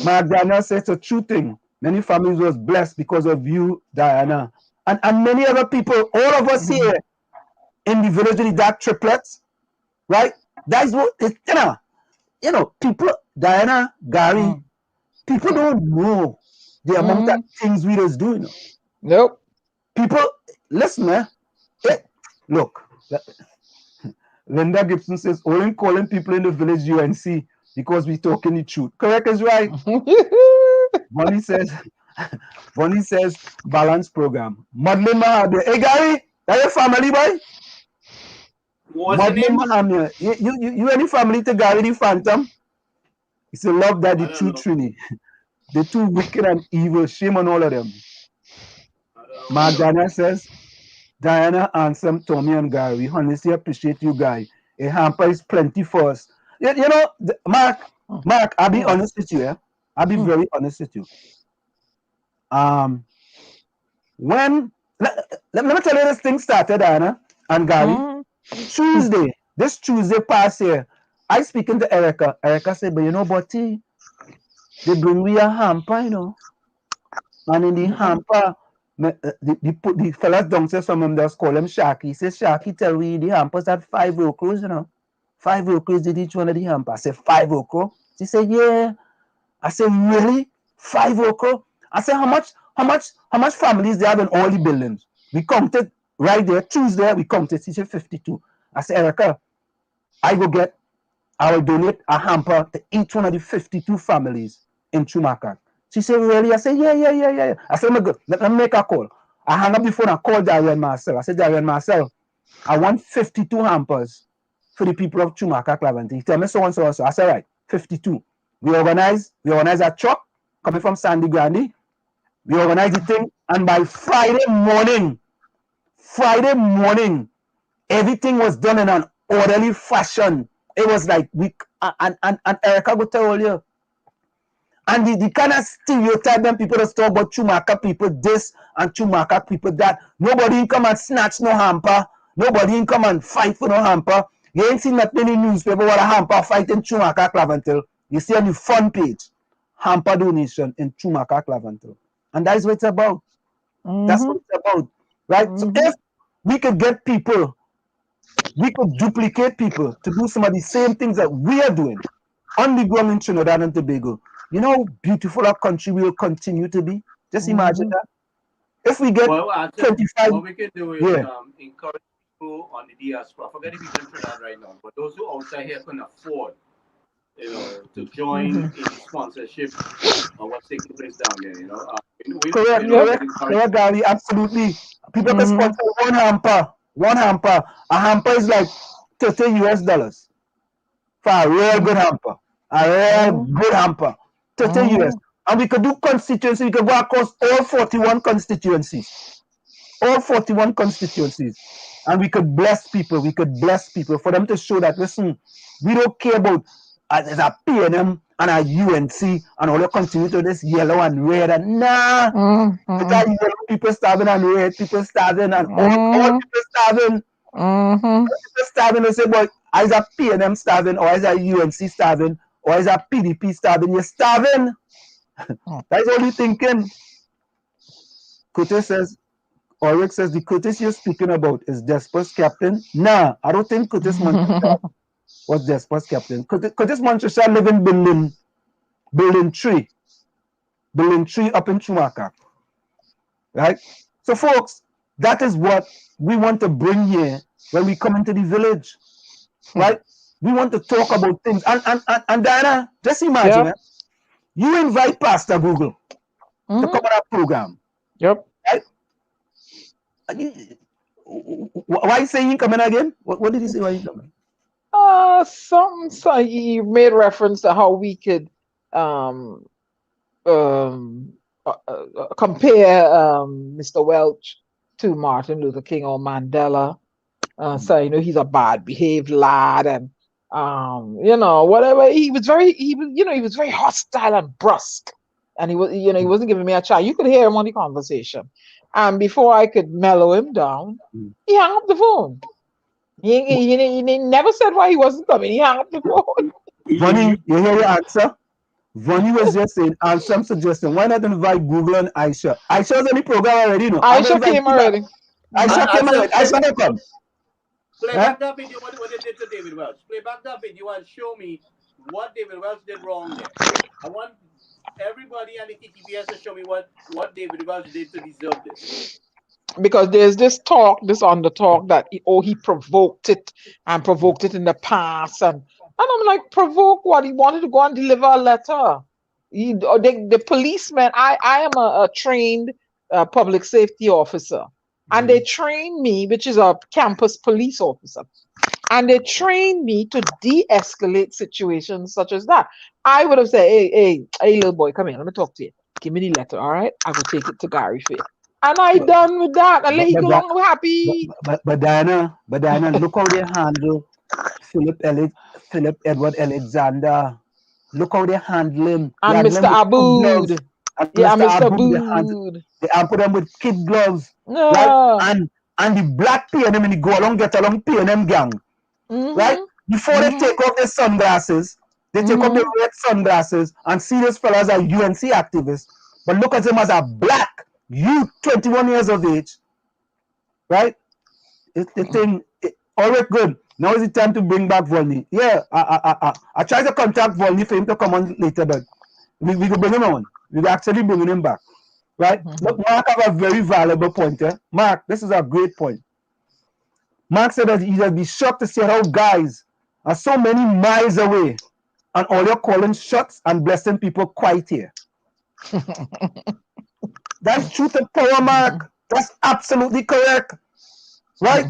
Mark Daniel says it's a true thing. Many families was blessed because of you, Diana. And many other people, all of us here in the village of the DAG Triplets, right? That's what it's, you know, people, Diana, Gary, people don't know the amount of things we just do, you know. Nope. People, listen, man. Look, Linda Gibson says, only calling people in the village UNC because we talking the truth. Correct is right. Bonnie says, balance program. Madeline Mahabir. Hey, Gary, that your family, boy? Madeline Mahabir. You any family to Gary the Phantom? He said, love that the truth, Trini. They're too wicked and evil. Shame on all of them. Magdana says, Diana, Ansem, Tommy, and Gary, we honestly appreciate you guys. A hamper is plenty for us. You know, Mark, I'll be honest with you. I'll be very honest with you. When let me tell you, this thing started, Diana and Gary. This Tuesday past here, I speaking to Erica. Erica said, but you know, Butty, they bring me a hamper, you know. And in the hamper, the fellas downstairs from him just call him Sharky. He says, Sharky, tell me the hampers had 5 okros, you know. 5 okros did each one of the hampers. I said, 5 okro? She said, yeah. I said, really? 5 okro? I said, how much families they have in all the buildings? We counted right there, Tuesday, we counted. She said 52. I said, Erica, I will donate a hamper to each one of the 52 families in Chumacacla. She said, really? I said, yeah. I said, let me make a call. I hung up the phone and called Darian Marcel. I said, Darian Marcel, I want 52 hampers for the people of Chumacacla, Laventille. He tell me so and so and so. I said, right, 52. We organize a truck coming from Sandy Grande. We organize the thing, and by Friday morning, everything was done in an orderly fashion. It was like and Erica will tell you. And the kind of stereotype them people just talk about Chumacacla people this and Chumacacla people that. Nobody come and snatch no hamper. Nobody come and fight for no hamper. You ain't seen that many newspaper what a hamper fight in Chumacacla, Laventille. You see on the front page, hamper donation in Chumacacla, Laventille. And that's what it's about. That's what it's about. Right? So if we could get people, we could duplicate people to do some of the same things that we are doing on the ground in Trinidad and Tobago. You know how beautiful our country will continue to be? Just imagine that. If we get 25... What we can do is encourage people on the diaspora. Forget if you can Trinidad right now, but those who outside here can afford, you know, to join in the sponsorship of what's taking place down there, you know. Correct, Gary, absolutely. People can sponsor one hamper. A hamper is like $30 for a real good hamper. A real good hamper. $30. And we could do constituency. We could go across all 41 constituencies. And we could bless people. For them to show that, listen, we don't care about there's a PNM and a UNC and all the continue to this yellow and red and it's a yellow people starving and red people starving and all people starving. People starving, they say, boy, is a PNM starving or is a UNC starving or is a PDP starving? You're starving. That's all you're thinking. Curtis says, Ulrich says, the Curtis you're speaking about is Diaspora's captain. Nah, I don't think Curtis was Diaspora's captain. Curtis Montesha live in building 3 up in Chumacacla. Right? So folks, that is what we want to bring here when we come into the village. Right? We want to talk about things. And Diana, just imagine you invite Pastor Google to come on our program. Yep. Right? Why say you coming again? What did he say? Why you coming? So you made reference to how we could compare Mr. Welch to Martin Luther King or Mandela. So he's a bad behaved lad, and whatever. He was very hostile and brusque, and he wasn't giving me a chance. You could hear him on the conversation, and before I could mellow him down, he hung up the phone. He never said why he wasn't coming. He hung up the phone. Vonnie, you hear your answer? Vonnie was just saying, and some suggestion. Why not invite Google and Aisha? Aisha's on the program already, no? Aisha came already. Aisha came already. Aisha don't come. Play back that video, what they did to David Welch. Play back that video and show me what David Welch did wrong there. I want everybody and the TTPS to show me what David Welch did to deserve this. Because there's this under talk that he provoked it in the past, and I'm like, provoke what? He wanted to go and deliver a letter. The policeman. I am a trained public safety officer, and they train me, which is a campus police officer, and they train me to de-escalate situations such as that. I would have said, hey, little boy, come here, let me talk to you. Give me the letter, all right? I will take it to Gary Fair. And I done with that. And let him go along happy. But Diana, look how they handle Philip Edward Alexander. Look how they handle him. And Mr. Aboud. Yeah, Mr. Aboud. They put them with kid gloves. No. Right? And the black PNM and the go along, get along PNM gang. Right? Before they take off their sunglasses, they take off their red sunglasses and see these fellas are UNC activists. But look at them as a black youth, 21 years of age, right? All right, good. Now is the time to bring back Volney. Yeah, I tried to contact Volney for him to come on later, but we could bring him on. We're actually bringing him back, right? Look, Mark have a very valuable point here. Mark, this is a great point. Mark said that he'd be shocked to see how guys are so many miles away and all you're calling shots and blessing people quiet here. That's truth and power, Mark. That's absolutely correct. Right?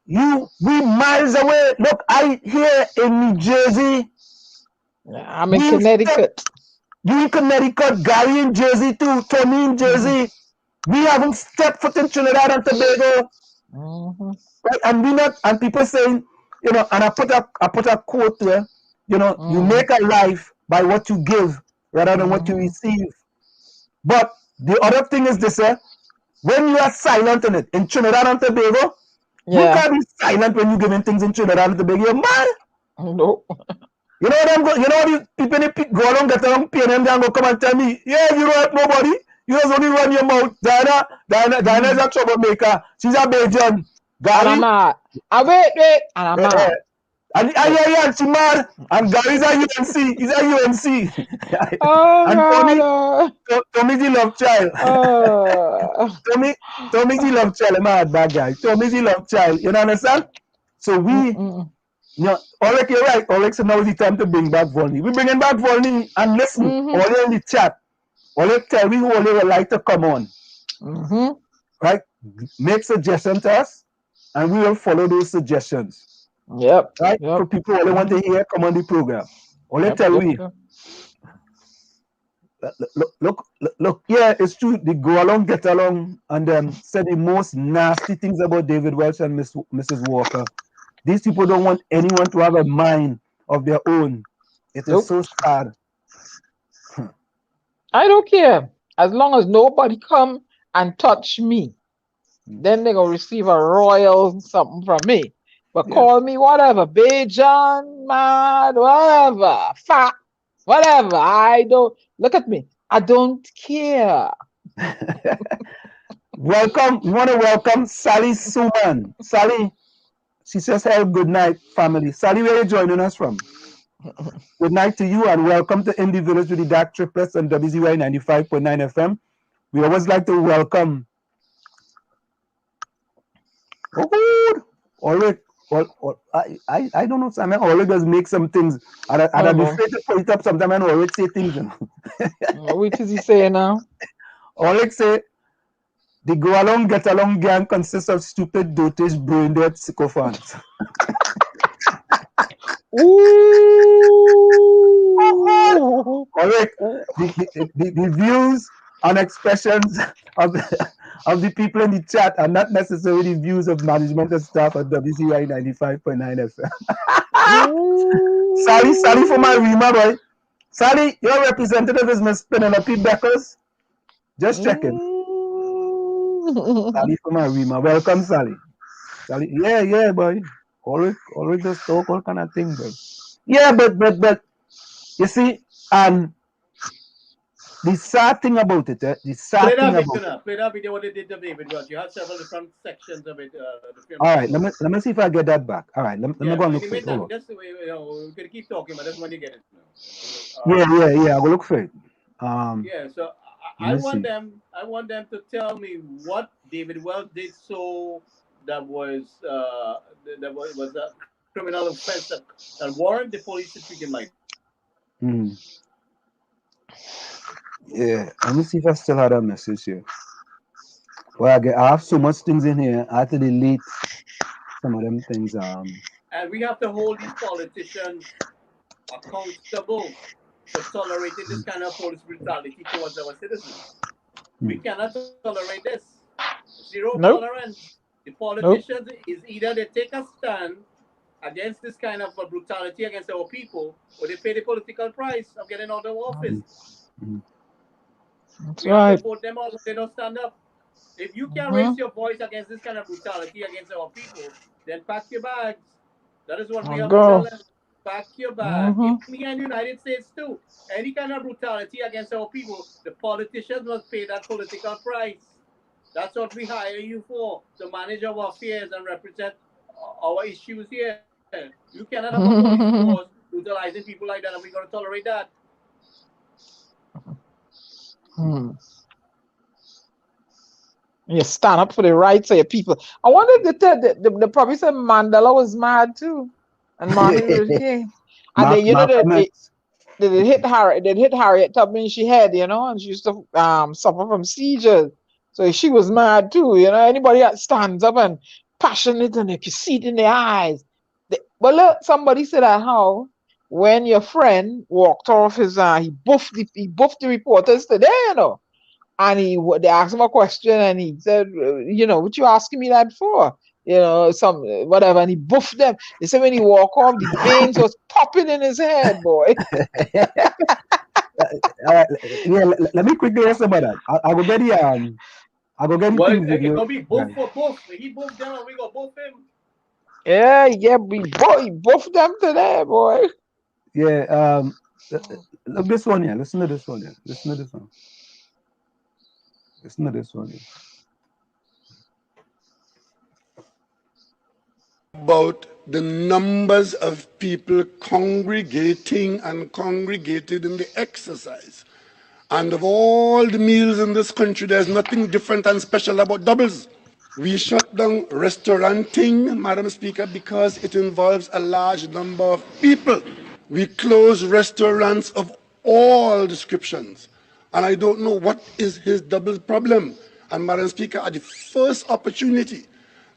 We miles away. Look, I here in New Jersey. I'm in Connecticut. You in Connecticut, Gary in Jersey too, Tommy in Jersey. We haven't stepped foot in Trinidad and Tobago. Right? And people saying, and I put a quote there, you make a life by what you give rather than what you receive. But the other thing is this, when you are silent in it, in Trinidad and Tobago, you can't be silent when you're giving things in Trinidad and Tobago. You're mad. No. You know these people go along, get along, pay them, and go come and tell me, yeah, you don't help nobody. You just only run your mouth. Diana is a troublemaker. She's a Belgian. Gary. And I'm not. Wait. And I'm not. And she mad. And Gary's a UNC. He's a UNC. Oh, and Tommy's the love child. Tommy's the love child. I'm a bad guy. Tommy's the love child. You understand? So Oleg, you're right. Oleg, so now is the time to bring back Volney. We're bringing back Volney and listen. Oleg in the chat. Oleg, tell me who Oleg would like to come on. Right? Make suggestions to us, and we will follow those suggestions. Yep. Right? For people who want to hear, come on the program. Oleg, tell me. Look, yeah, it's true. They go along, get along, and say the most nasty things about David Welch and Mrs. Walker. These people don't want anyone to have a mind of their own. It is so sad. I don't care. As long as nobody come and touch me, then they're going to receive a royal something from me. But call me whatever, Bajan, mad, whatever, fat, whatever. I don't, look at me. I don't care. Welcome. We want to welcome Sally Suman. Sally, she says, hey, good night, family. Sally, where are you joining us from? Good night to you and welcome to Indie Village with the DAG Triplets on WZYE 95.9 FM. We always like to welcome Ulrich. I don't know, Sam. Ulrich does make some things. I'd be afraid to put it up sometime and Ulrich say things. What is he saying now? Ulrich say, the go along, get along gang consists of stupid, dotage, brain dead sycophants. Ooh. Correct. The views and expressions of the people in the chat are not necessarily the views of management and staff at WZYE 95.9 FM. Sally for my Rima, boy. Sally, your representative is Miss Penelope Beckers. Just checking. Sally for my Rima. Welcome, Sally. Sally, yeah, boy. Always just talk all kind of thing, boy. Yeah, but you see, the sad thing about it, the sad thing about it. Play that video what they did to David Wells. You had several different sections of it. All right, let me see if I get that back. All right, let me go and look for it. Just we can keep talking, but that's when you get it. Yeah. I will look for it. Yeah, so I want them to tell me what David Wells did so that was a criminal offense that warrant the police to treat him like. Yeah, let me see if I still have that message here. Well, I have so much things in here. I had to delete some of them things. And we have to hold these politicians accountable for tolerating this kind of police brutality towards our citizens. We cannot tolerate this. Zero tolerance. The politicians is either they take a stand against this kind of brutality against our people, or they pay the political price of getting out of office. That's we have to vote them out if they don't stand up. If you can raise your voice against this kind of brutality against our people, then pack your bags. That is what we have to tell them. Pack your bags. Even here in the United States too. Any kind of brutality against our people, the politicians must pay that political price. That's what we hire you for, to manage our affairs and represent our issues here. You cannot have a police force brutalizing people like that, and we're going to tolerate that. You stand up for the rights of your people. I wonder if the probably said Mandela was mad too, and Martin Luther King. And they, they hit Harriet Tubman. She had, and she used to suffer from seizures. So she was mad too. Anybody that stands up and passionate and you see it in their eyes. But look, somebody said that how when your friend walked off his he buffed the reporters today, and they asked him a question and he said, what you asking me that for? Some whatever, and he buffed them. They said when he walked off, the veins was popping in his head, boy. Let me quickly answer about that. I will get the I go get the things with you. It's gonna be buff for buff. He buffed them and we go buff him. Yeah, we buffed them today, boy. Yeah, look this one here. Listen to this one here. Listen to this one. Listen to this one here. About the numbers of people congregating and congregated in the exercise. And of all the meals in this country, there's nothing different and special about doubles. We shut down restauranting, Madam Speaker, because it involves a large number of people. We close restaurants of all descriptions. And I don't know what is his double problem. And Madam Speaker, at the first opportunity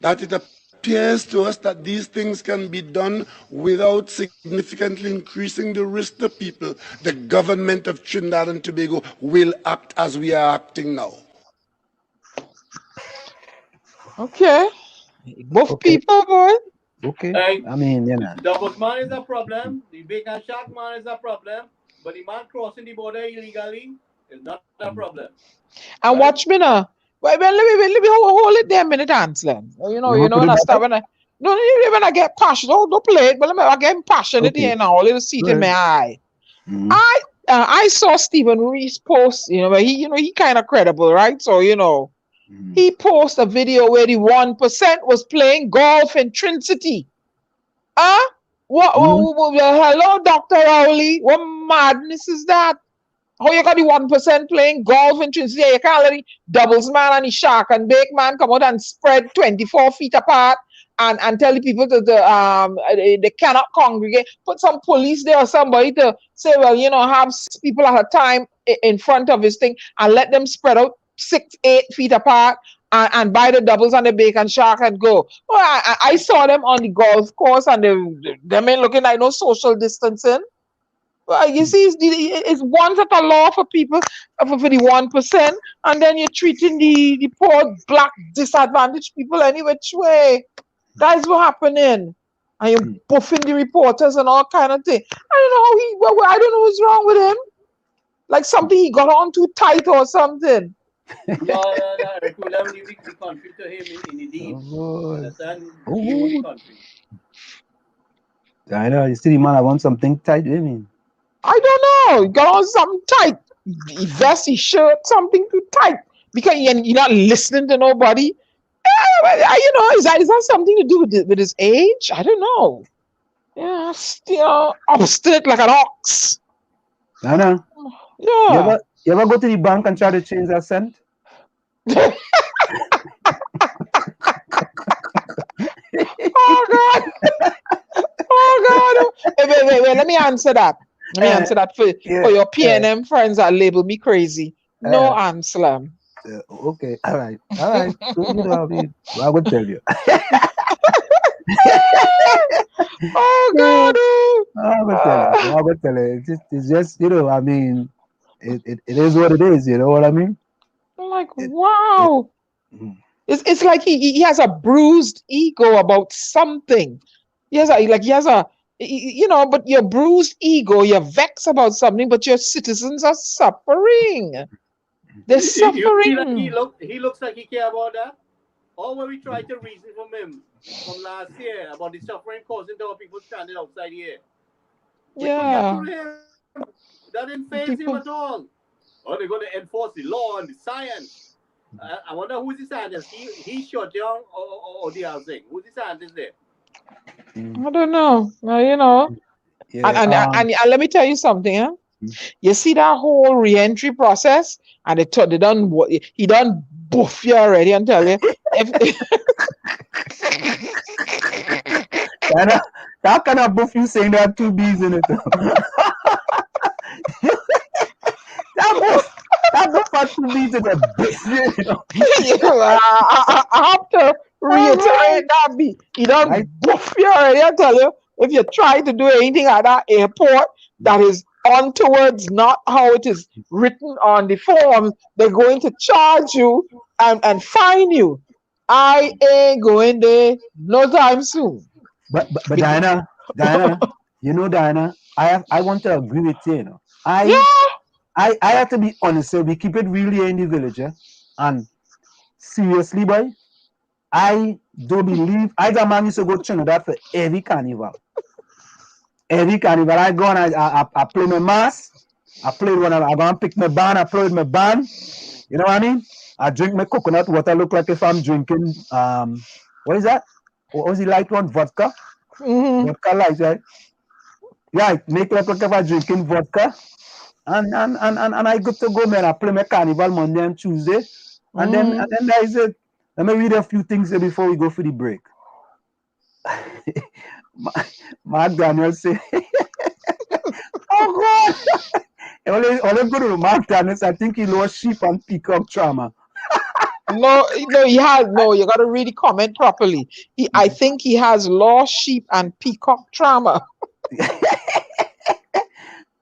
that it appears to us that these things can be done without significantly increasing the risk to people, the government of Trinidad and Tobago will act as we are acting now. Okay. Both people, boy. Okay. I mean, Doubles man is a problem. The big and shark man is a problem. But the man crossing the border illegally is not a problem. And right? Watch me now. Wait, let me hold it there a minute, Anslan. When I start when I get passionate, don't play it, but I get passionate here now, a little seat in my eye. I saw Stephen Reese post, but he kind of credible, right? So he posted a video where the 1% was playing golf in Trinity. Hello, Dr. Rowley. What madness is that? How you got the 1% playing golf in Trinity? You can't let the doubles man and the shark and bake man come out and spread 24 feet apart and tell the people that they cannot congregate. Put some police there or somebody to say, well, have 6 people at a time in front of his thing and let them spread out 6-8 feet apart and buy the doubles and the bacon shack and go. Well, I saw them on the golf course and them ain't looking like no social distancing. Well, you see, it's one set of law for people, for the 1%, and then you're treating the poor black disadvantaged people any which way. That's what happening. And you're buffing the reporters and all kind of thing. I don't know what's wrong with him. Like something he got on too tight or something. No, Recruiter leave the country to him in the deed. Understand? He country. I know, you see the man, I want something tight, you mean? I don't know. He got on something tight. He vest, his shirt, something too tight. Because you're not listening to nobody. Is that something to do with his age? I don't know. Yeah, still obstinate like an ox. I know. Yeah. You ever go to the bank and try to change that cent? Oh God! Oh God! Wait! Let me answer that. For your PNM friends that label me crazy. No answer. Okay, all right. So, I will tell you. Oh God! I will tell you. It's just it is what it is. You know what I mean? Like wow. It's like he has a bruised ego about something. But your bruised ego, you're vexed about something, but your citizens are suffering. They're suffering. He looks like he care about that. Or when we try to reason from him from last year about the suffering causing to our people standing outside here. Yeah. That didn't faze him at all. Oh, they're going to enforce the law and the science. I wonder who's the scientist. He shut down or the other thing. Who's the scientist there? I don't know. Yeah, and let me tell you something. Huh? You see that whole re-entry process, and he done buff you already and tell you. That kind of buff you saying there are two B's in it. That buff has two B's in it. I have to reiterate that B. He done buff you already and tell you. If you try to do anything at that airport that is untowards not how it is written on the form, they're going to charge you and fine you. I ain't going there no time soon. But Diana, Diana, I want to agree with you. I have to be honest. So we keep it really in the village, and seriously, boy, I don't believe I man used to go to Trinidad for every carnival. Every carnival I go and I play my mass. I play when I go and pick my band. I play with my band. You know what I mean? I drink my coconut water. Look like if I'm drinking what is that? What was the light one? Vodka. Vodka light, right? Yeah, make like if I'm drinking vodka. And I good to go, man. I play my carnival Monday and Tuesday. And then that is it. Let me read a few things here before we go for the break. Mark Daniel say, oh God. Only good to Mark Daniel, I think he lost sheep and peacock trauma. No, he has no. You got to read the comment properly. I think he has lost sheep and peacock trauma.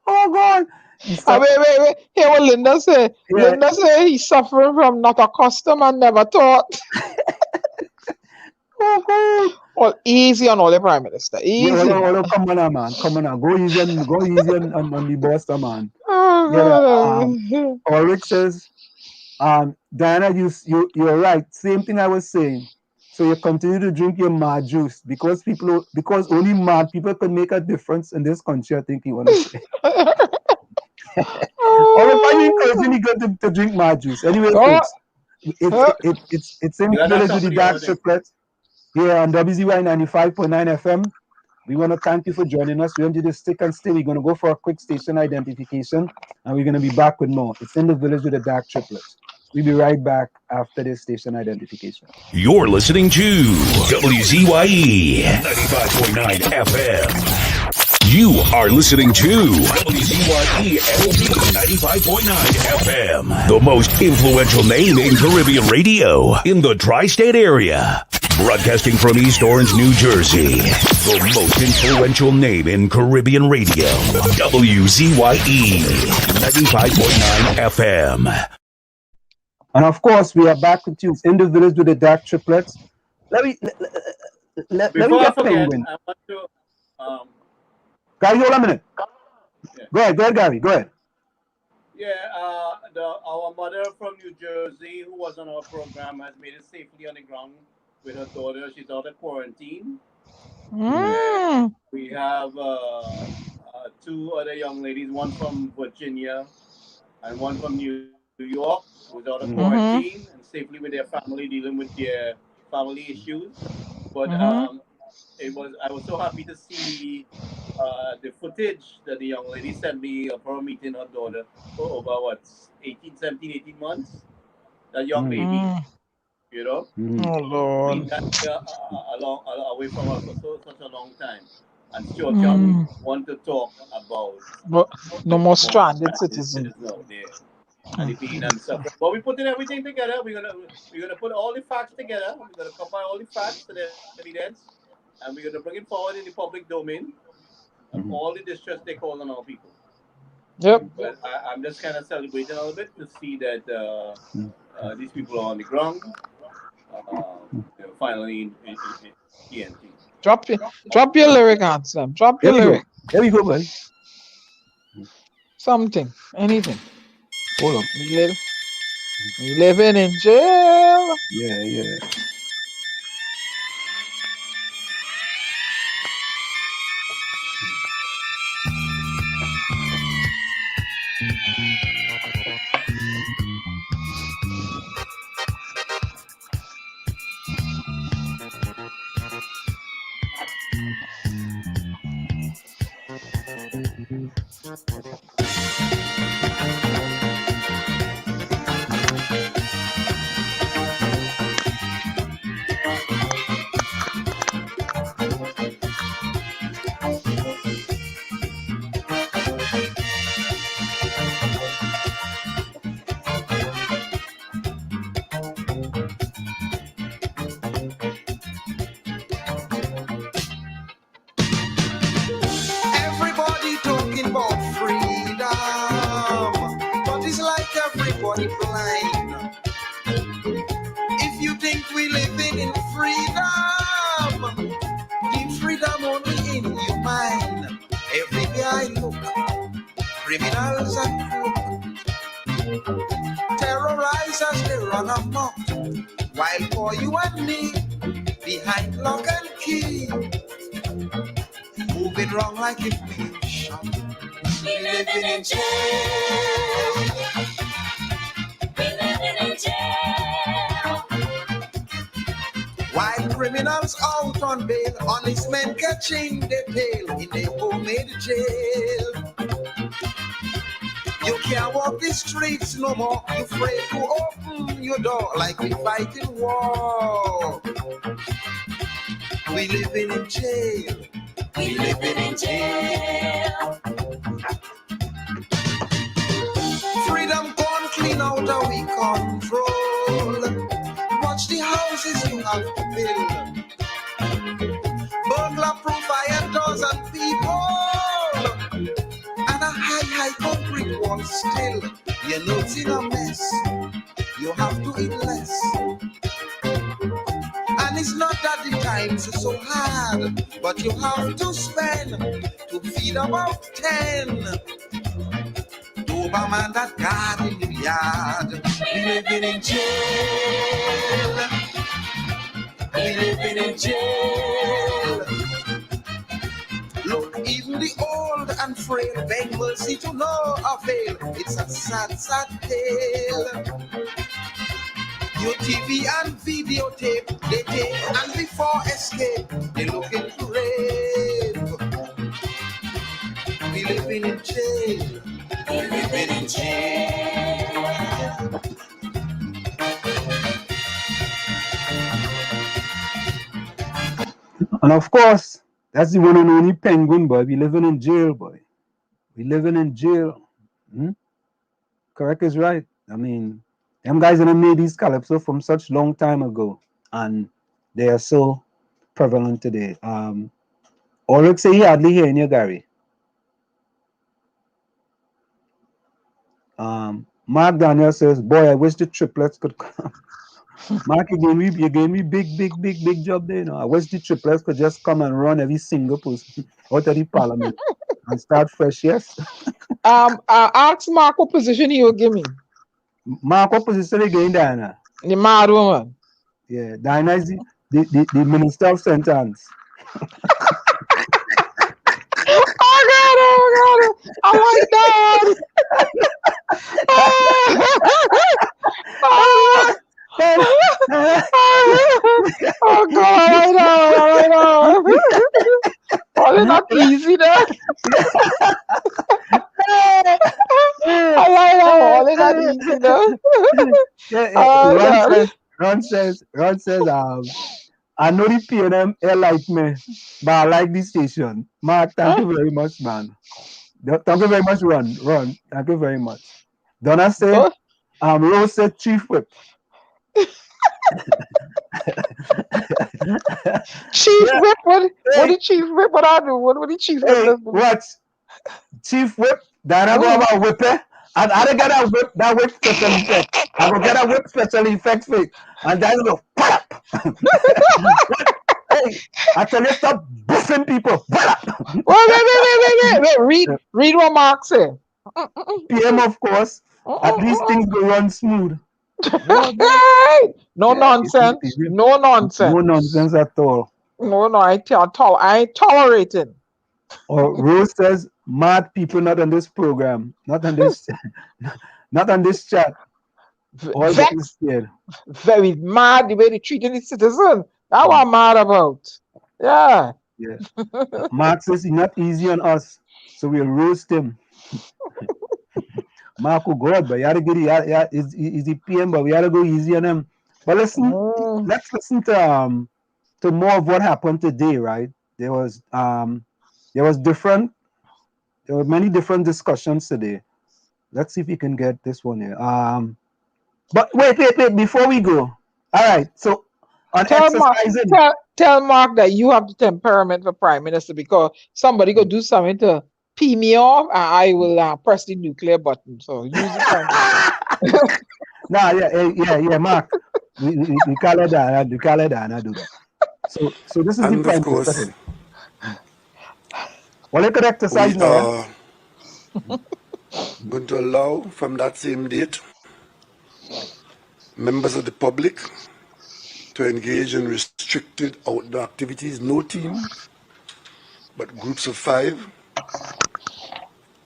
Oh God! Wait. Hear what Linda say. Yeah. Linda say he's suffering from not a custom and never taught. Oh God! Well, easy on all the Prime Minister. Easy. Come on, man. Come on, go easy on the boss, man. Oh, Ulrich says, Diana, you're right. Same thing I was saying. So you continue to drink your mad juice because only mad people can make a difference in this country. I think you want to say. Or if I encouraging you to drink mad juice. Anyway, folks, it's in the village with the DAG Triplets here on WZYE 95.9 FM. We want to thank you for joining us. We want you to stick and stay. We're going to go for a quick station identification, and we're going to be back with more. It's in the village with the DAG Triplets. We'll be right back after this station identification. You're listening to WZYE 95.9 FM. You are listening to WZYE 95.9 FM, the most influential name in Caribbean radio in the tri-state area. Broadcasting from East Orange, New Jersey, the most influential name in Caribbean radio, WZYE 95.9 FM. And of course, we are back with you in the village with the DAG Triplets. Let me get Penguin. I want to, Gary, hold a minute. Yeah. Go ahead, Gary. Go ahead. Yeah, our mother from New Jersey, who was on our program, has made it safely on the ground with her daughter. She's out of quarantine. We have two other young ladies, one from Virginia and one from New York, who's out of quarantine and safely with their family, dealing with their family issues. But I was so happy to see the footage that the young lady sent me of her meeting her daughter for over 18 months. That young lady, you know, Oh Lord. away from her for such a long time. And still want to talk about But no more stranded citizens. And the pain and suffering. But we're putting everything together. We're gonna put all the facts together. We're gonna compile all the facts to the evidence, and we're gonna bring it forward in the public domain of all the distress they call on our people. Yep. But I'm just kind of celebrating a little bit to see that these people are on the ground. Finally in TNT. Drop your lyric, Ansem. Drop your lyric. There we go, man. Something, anything. Hold on. You living in jail. Yeah. blind. If you think we living in freedom, keep freedom only in your mind. Everywhere I look, criminals and crooks, terrorizers, they run amok, while for you and me, behind lock and key, moving wrong like if we shot. We living in jail. We living in jail. While criminals out on bail, honest men catching their tail in their homemade jail. You can't walk the streets no more. You're afraid to open your door like we fighting war. We living in jail. We living in jail. Freedom gone clean out of we control. Watch the houses you have to build. Burglar proof iron doors and people. And a high concrete wall still. You're not in a mess. You have to eat less. And it's not that the times are so hard, but you have to spend to feed about 10. Doberman that guard in the yard. We living in jail. We living in jail. Look, even the old and frail beg mercy to no avail. It's a sad, sad tale. Your TV and videotape, they take, and before escape, they looking to rape. We living in jail. We living in jail. And of course, That's the one and only penguin, boy. We living in jail, boy. We living in jail. Correct is right. I mean, them guys that made these calypso from such long time ago, and they are so prevalent today. Ulrich say he hardly hear in you, Gary. Mark Daniel says, boy, I wish the triplets could come. Mark, you gave me big job there. You know, I wish the triplets could just come and run every single person out of the parliament and start fresh. Yes. Ask Mark what position he will give me. Mark, what position again, Diana? The mad woman. Yeah, Diana is the minister of sentence. Oh God! I like that. Oh God! I know. Oh, it's not easy there. I like that. Oh, it's not easy there. Ron says, I know the PNM air like me, but I like the station. Mark, thank you very much, man. Thank you very much, Ron. Thank you very much. Donna said, Rose said Chief Whip. Chief Whip? What did Chief Whip? What I do? What did Chief Whip do? What? Chief Whip? Diana go about whip it. And I don't get that whip special effect. I will get a whip special effect for it. And Diana go, pop! Hey, I tell you, stop buffing people. Wait. Read what Mark said. PM, of course. At least things go run smooth. No nonsense. No nonsense. No nonsense at all. No, I ain't tolerating. Or Rose says, mad people not on this program, not on this, not on this chat. All scared. Very mad the way they treating the citizen. That's what I'm mad about. Yeah. Mark says he's not easy on us, so we'll roast him. Mark, oh God, but you gotta get he's the PM, but we gotta go easy on him. But listen, let's listen to more of what happened today, right? There were many different discussions today. Let's see if we can get this one here. But wait, before we go. All right, so on exercising. Tell Mark that you have the temperament for Prime Minister, because somebody go do something to pee me off, and I will press the nuclear button. So use it. Yeah, Mark. We call it that. We call it that. I do that. So this is and the of course. Well, you could exercise now. Going to allow from that same date members of the public to engage in restricted outdoor activities, no team, but groups of 5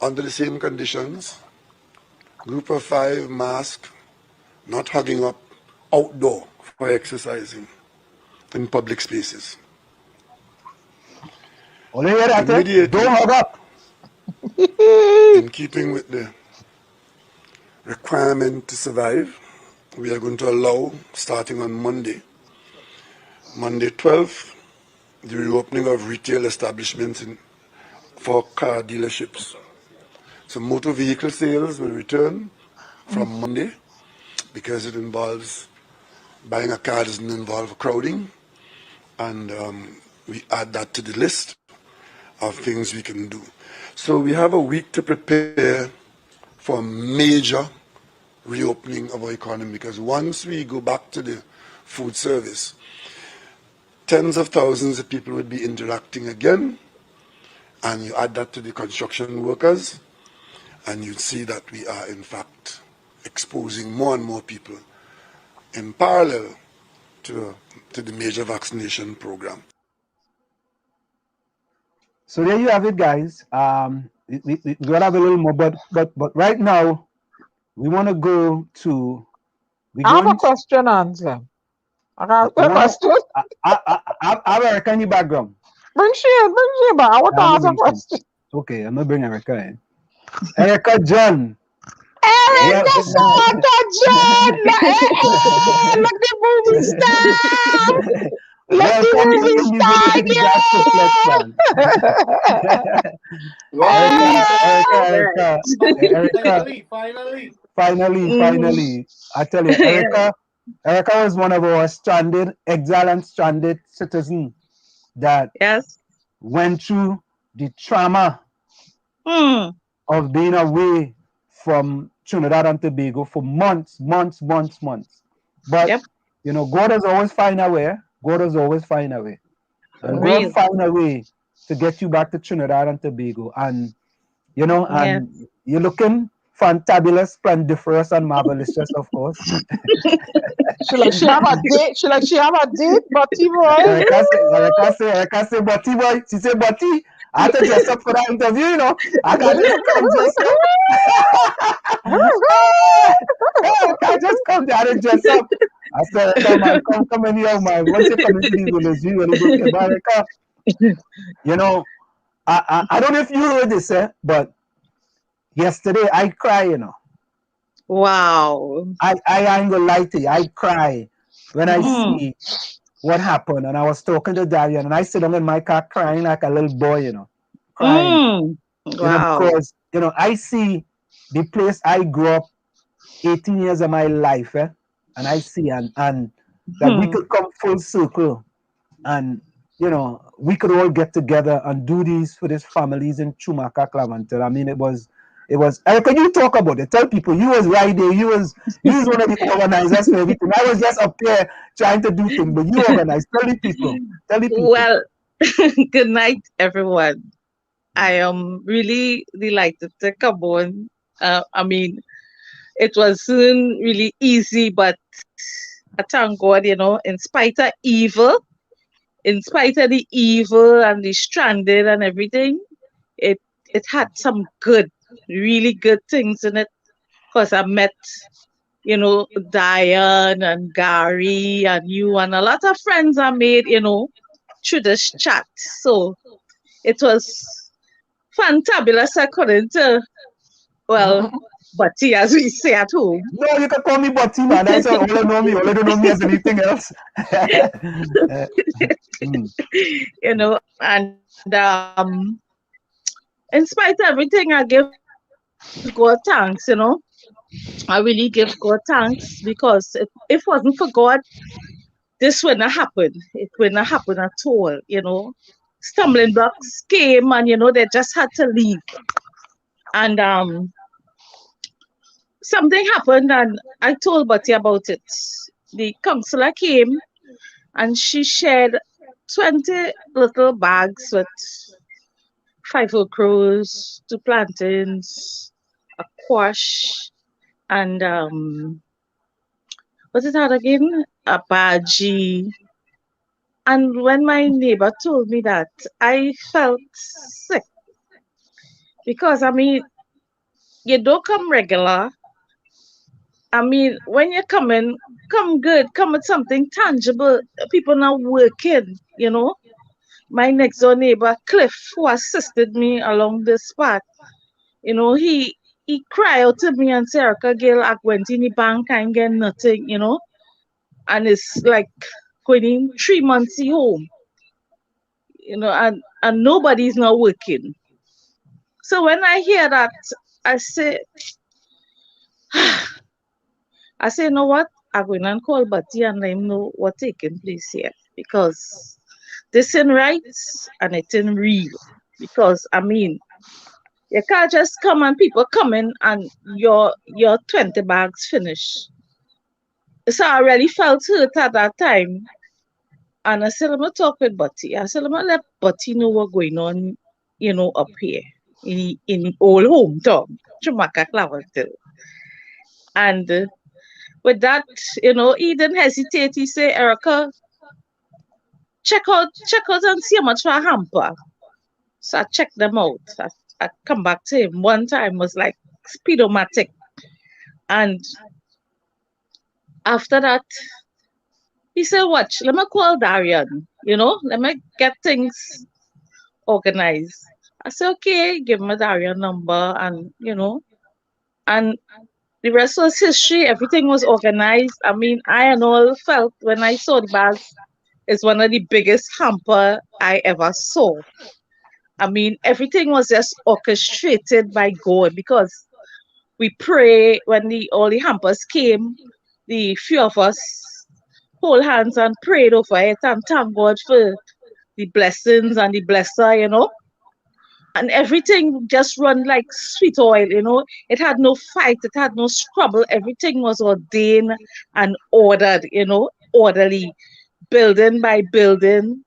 under the same conditions. Group of 5 mask, not hugging up, outdoor for exercising in public spaces. Don't hug up. In keeping with the requirement to survive, we are going to allow, starting on Monday 12th, the reopening of retail establishments for car dealerships. So motor vehicle sales will return from Monday, because it involves buying a car doesn't involve crowding, and we add that to the list of things we can do. So we have a week to prepare for a major reopening of our economy, because once we go back to the food service, tens of thousands of people would be interacting again, and you add that to the construction workers, and you'd see that we are in fact exposing more and more people in parallel to the major vaccination program. So there you have it, guys. We're gonna have a little more, but right now we want to go to. I have a question, answer. I got a question. I reckon your background. Bring she in, but I want to ask a question. Okay, I'm gonna bring Erica in. Erica John. Erica John. Look the movie star. Welcome to Indie Village with the DAG Triplets, man. Finally. I tell you, Erica was one of our exiled and stranded citizens that went through the trauma of being away from Trinidad and Tobago for months. But, you know, God has always find a way. And God find a way to get you back to Trinidad and Tobago. And, you know, and you're looking fantabulous, splendiferous, and marvelous, just of course. she have a date. She have a date, Butty boy. Erica say, Butty boy. She say, Butty, I had to dress up for that interview, you know. I can't just come there and dress up. I said, come in here, man. Once you come into the village, you really go to America. You know, I don't know if you heard this, but yesterday I cry, you know. Wow. I ain't gonna lie to you. I cry when I see what happened. And I was talking to Darian, and I sit down in my car crying like a little boy, you know. Crying. Wow. You know, because, you know, I see the place I grew up 18 years of my life, and I see and that we could come full circle, and you know, we could all get together and do these for these families in Chumacacla, Laventille. I mean, it was Erica, you talk about it. Tell people you was right there, you was one of the organizers for everything. I was just up there trying to do things, but you organized. Tell the people. Well, good night, everyone. I am really delighted to come on. I mean, it wasn't really easy, but I thank God, you know, in spite of the evil and the stranded and everything, it had some really good things in it. Because I met, you know, Diane and Gary and you, and a lot of friends I made, you know, through this chat. So it was fantabulous. I couldn't, Butty, as we say at home. No, you can call me Butty, man. That's all you know me. All you don't know me as anything else. You know, and in spite of everything, I give God thanks, you know. I really give God thanks, because if it wasn't for God, this wouldn't have happened. It wouldn't have happened at all, you know. Stumbling blocks came, and, you know, they just had to leave. And something happened, and I told Butty about it. The counselor came, and she shared 20 little bags with 5 okras, 2 plantains, a quash, and what is that again? A bhaji. And when my neighbor told me that, I felt sick. Because, I mean, you don't come regular. I mean, when you come in, come good, come with something tangible. People now working, you know. My next door neighbor, Cliff, who assisted me along this path, you know, he cried out to me and said, Erica Gill, I went in the bank and get nothing, you know. And it's like going in 3 months home, you know, and nobody's now working. So when I hear that, I say, you know what? I'm going to call Butty and let him know what's taking place here. Because this ain't right and it ain't real. Because, I mean, you can't just come and people come in and your 20 bags finish. So I really felt hurt at that time. And I said, I'm going to talk with Butty. I said, I'm going to let Butty know what's going on, you know, up here in old hometown, Chumacacla, Laventille. And with that, you know, he didn't hesitate. He said, Erica, check out and see how much for a hamper. So I checked them out. I come back to him. One time was like speedomatic. And after that, he said, watch, let me call Darian, you know, let me get things organized. I said, okay, give me Darian number, and, you know, and the rest was history. Everything was organized. I mean, I and all felt when I saw the bags, is one of the biggest hamper I ever saw. I mean, everything was just orchestrated by God, because we pray when all the hampers came, the few of us hold hands and prayed over it and thank God for the blessings and the blesser, and everything just run like sweet oil. It had no fight, it had no scrabble, everything was ordained and ordered, orderly, building by building.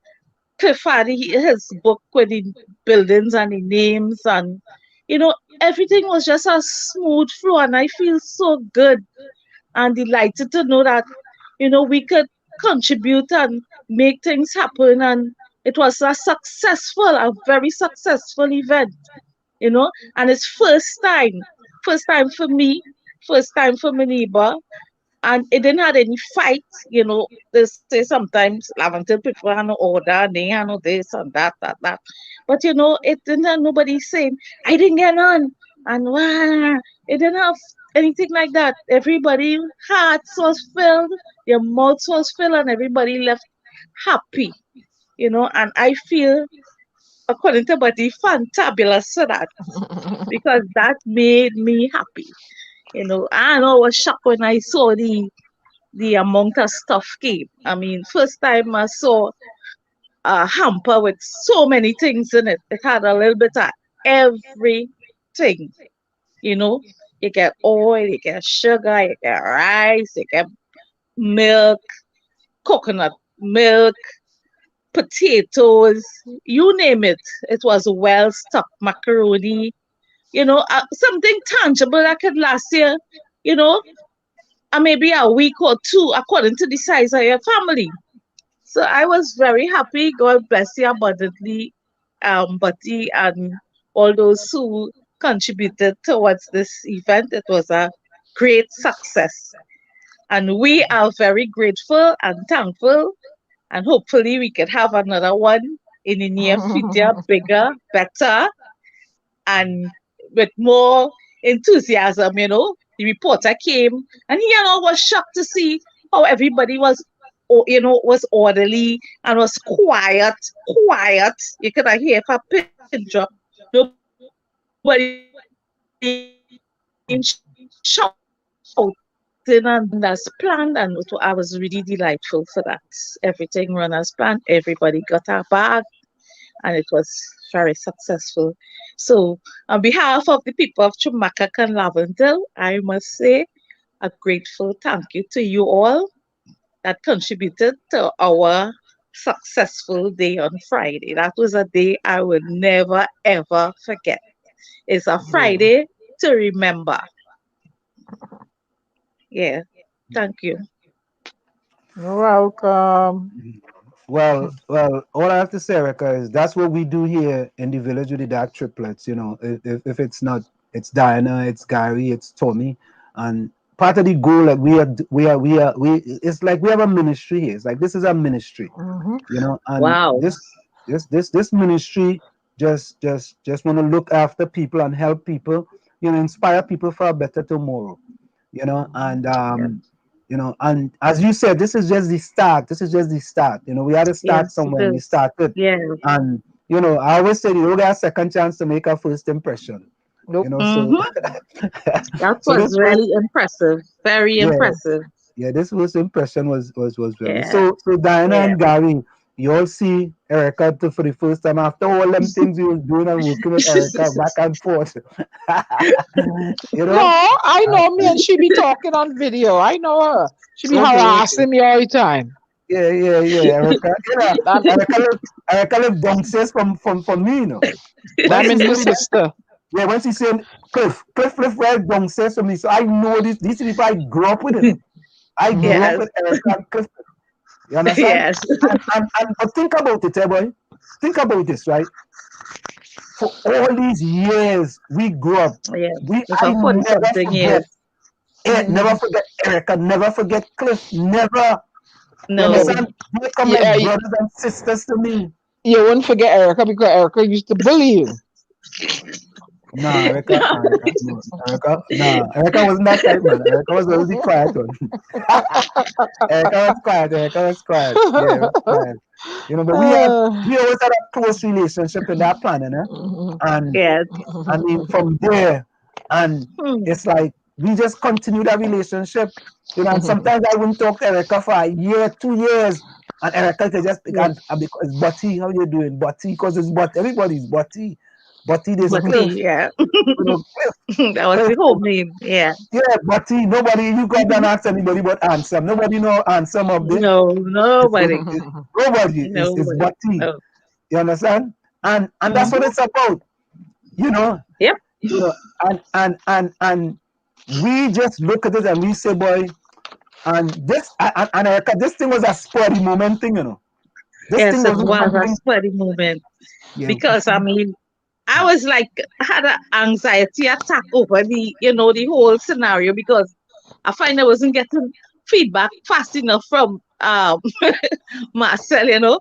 Cliff had his book with the buildings and the names, and everything was just a smooth flow, and I feel so good and delighted to know that we could contribute and make things happen, and it was a very successful event, and it's first time for me, first time for my neighbor, and it didn't have any fight. They say sometimes Laventille people have no order, and they have no this and that. But it didn't have nobody saying, I didn't get none, and wow, it didn't have anything like that. Everybody hearts was filled, their mouths was filled, and everybody left happy, and I feel, according to Buddy, fantabulous for that, because that made me happy. I was shocked when I saw the amount of stuff came. I mean, first time I saw a hamper with so many things in it. It had a little bit of everything. You get oil, you get sugar, you get rice, you get milk, coconut milk, potatoes, you name it. It was well stocked, macaroni, something tangible that could last you, maybe a week or two, according to the size of your family. So I was very happy. God bless you abundantly, Buddy, and all those who contributed towards this event. It was a great success. And we are very grateful and thankful. And hopefully we could have another one in the near future, bigger, better, and with more enthusiasm. The reporter came, and he was shocked to see how everybody was orderly and was quiet. You could hear if a pin drop. Nobody shouting, and as planned, and I was really delightful for that. Everything ran as planned. Everybody got our bag, and it was very successful. So, on behalf of the people of Chumacacla and Laventille, I must say a grateful thank you to you all that contributed to our successful day on Friday. That was a day I will never, ever forget. It's a Friday to remember. Yeah, thank you. You're welcome. Well, all I have to say, Erica, is that's what we do here in the village with the DAG Triplets. If it's not, it's Diana, it's Gary, it's Tommy, and part of the goal, like it's like we have a ministry here. It's like this is a ministry, and wow. This ministry just want to look after people and help people, inspire people for a better tomorrow, and and as you said, this is just the start. We had to start somewhere. We started. Yeah. And I always say you don't get a second chance to make a first impression. Nope. So that was really impressive. Very impressive. Yeah, this first impression was very. So Diana and Gary, you all see Erica for the first time after all them things you were doing and working with Erica back and forth. No, I know me, and she be talking on video. I know her. She be harassing me all the time. Yeah. Erica, Erica live downstairs from me, I'm in your sister. Yeah, when she said Cliff right downstairs from me, so I know these people. I grew up with it. I grew up with Erica and Cliff. You understand? Yes. But think about it, boy. Think about this, right? For all these years we grew up, never forget Erica, never forget Cliff, never. No. They come like brothers and sisters to me. You won't forget Erica because Erica used to bully you. Nah, Erica wasn't that type, man. Erica was really quiet one. Erica was quiet. Yeah, was quiet. You know, but we always had a close relationship in that plan, you know? And yes. I mean, from there, and it's like we just continue that relationship, you know. And sometimes I wouldn't talk to Erica for a year, 2 years, and Erica could just pick and because Butty, how you doing, Butty? Because it's Butty, everybody's Butty. Butty, there's Cliff. Yeah. You know, Cliff. That was the whole name, yeah. Yeah, Butty, nobody, you can't ask anybody but Ansem. Nobody know Ansem up there. No, nobody. Nobody. It's Butty. No. You understand? And that's what it's about. You know? Yep. You know, and we just look at it and we say, boy, and this this thing was a sporty moment thing, you know. This thing was a sporty moment. Yeah. Because I mean, I was like had an anxiety attack over the the whole scenario because I find I wasn't getting feedback fast enough from Marcel, you know.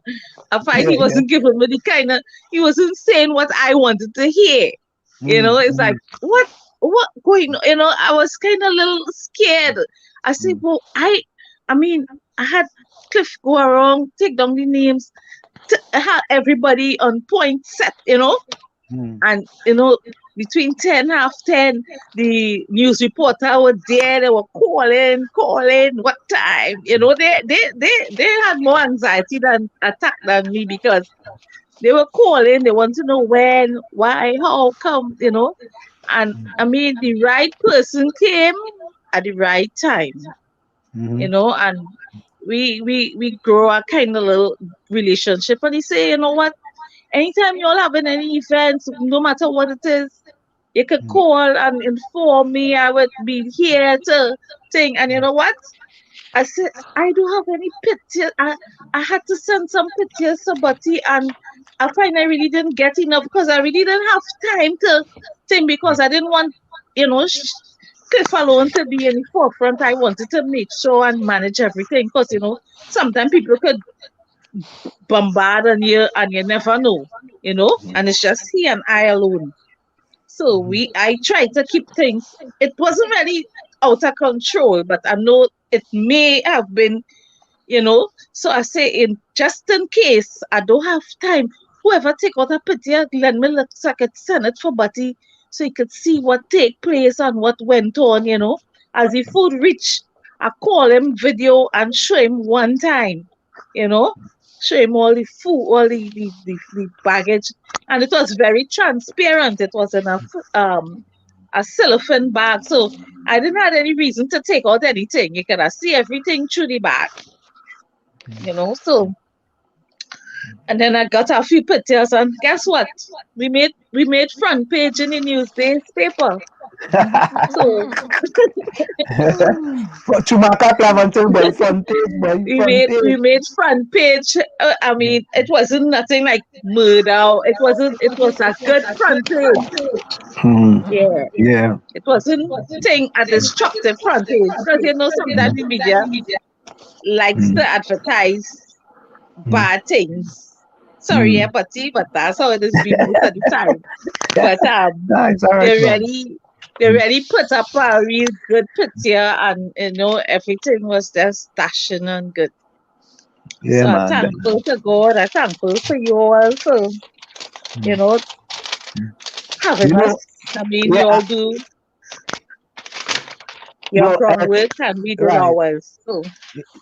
I find he wasn't giving me the kind of, he wasn't saying what I wanted to hear. You know, it's like what going on? You know, I was kind of a little scared. I said, well, I mean, I had Cliff go around, take down the names, have everybody on point set, you know. And you know, between 10, half 10, the news reporter were there. They were calling. What time? You know, they had more anxiety than attack than me because they were calling. They want to know when, why, how come, you know. And I mean, the right person came at the right time, you know. And we grow a kind of little relationship. And he say, you know what? Anytime you're having any events, no matter what it is, you could call and inform me. I would be here to think. And you know what? I said, I don't have any pictures. I had to send some pictures to Butty, and I find I really didn't get enough because I really didn't have time to think because I didn't want, you know, Cliff alone to be in the forefront. I wanted to make sure and manage everything because, you know, sometimes people could bombard on you and you never know, you know, and it's just he and I alone. So I tried to keep things. It wasn't really out of control, but I know it may have been, you know. So I say, just in case I don't have time, whoever take out a picture, let me look so I could send it for Butty so he could see what take place and what went on, you know. As the food reached, I call him video and show him one time, you know. Show him all the food, all the baggage, and it was very transparent. It was in a cellophane bag, so I didn't have any reason to take out anything. You can see everything through the bag, you know. So, and then I got a few pictures, and guess what? We made front page in the newspaper. So Chumacacla Laventille by front page, boy. We made front page. I mean, it wasn't nothing like murder. It was a good front page. Yeah. It wasn't thing a destructive front page because you know sometimes the media likes to advertise bad things. Sorry, Butty, but that's how it is being most of the time. But they really put up a real good picture, and you know everything was just dashing and good. Yeah, so man. I'm thankful to God. I'm thankful for you all for you know having us. I mean, you all do your groundwork and we do ours. So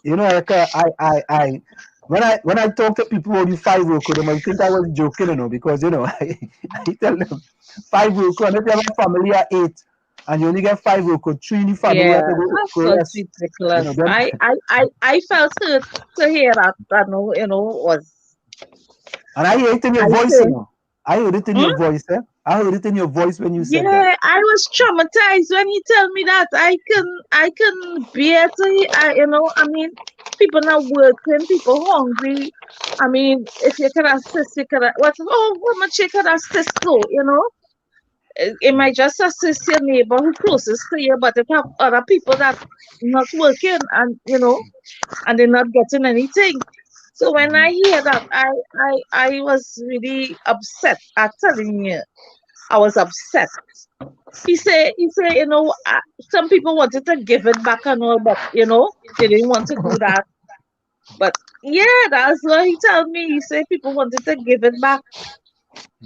you know, Erica, I when I talk to people about the 5 worker, they might think I was joking, you know, because you know I tell them 5 worker, and if you have a family of 8 and you only get 5 worker, 3 in the family. Yeah, that's so ridiculous. You know, I felt hurt to hear that. I know, you know, was. And I hear it in your voice, you know. I heard it in your voice, eh? I heard it in your voice when you said that. Yeah, I was traumatized when he told me that. I can bear to, you know, I mean, people not working, people hungry. I mean, if you can assist, you can, how much you can assist though, you know? It might just assist your neighbor who closest to you, but if you have other people that not working and, you know, and they're not getting anything. So when I hear that, I was really upset, I'm telling you. I was upset. He said, you know, some people wanted to give it back and all, but you know, they didn't want to do that. But yeah, that's what he told me. He said people wanted to give it back.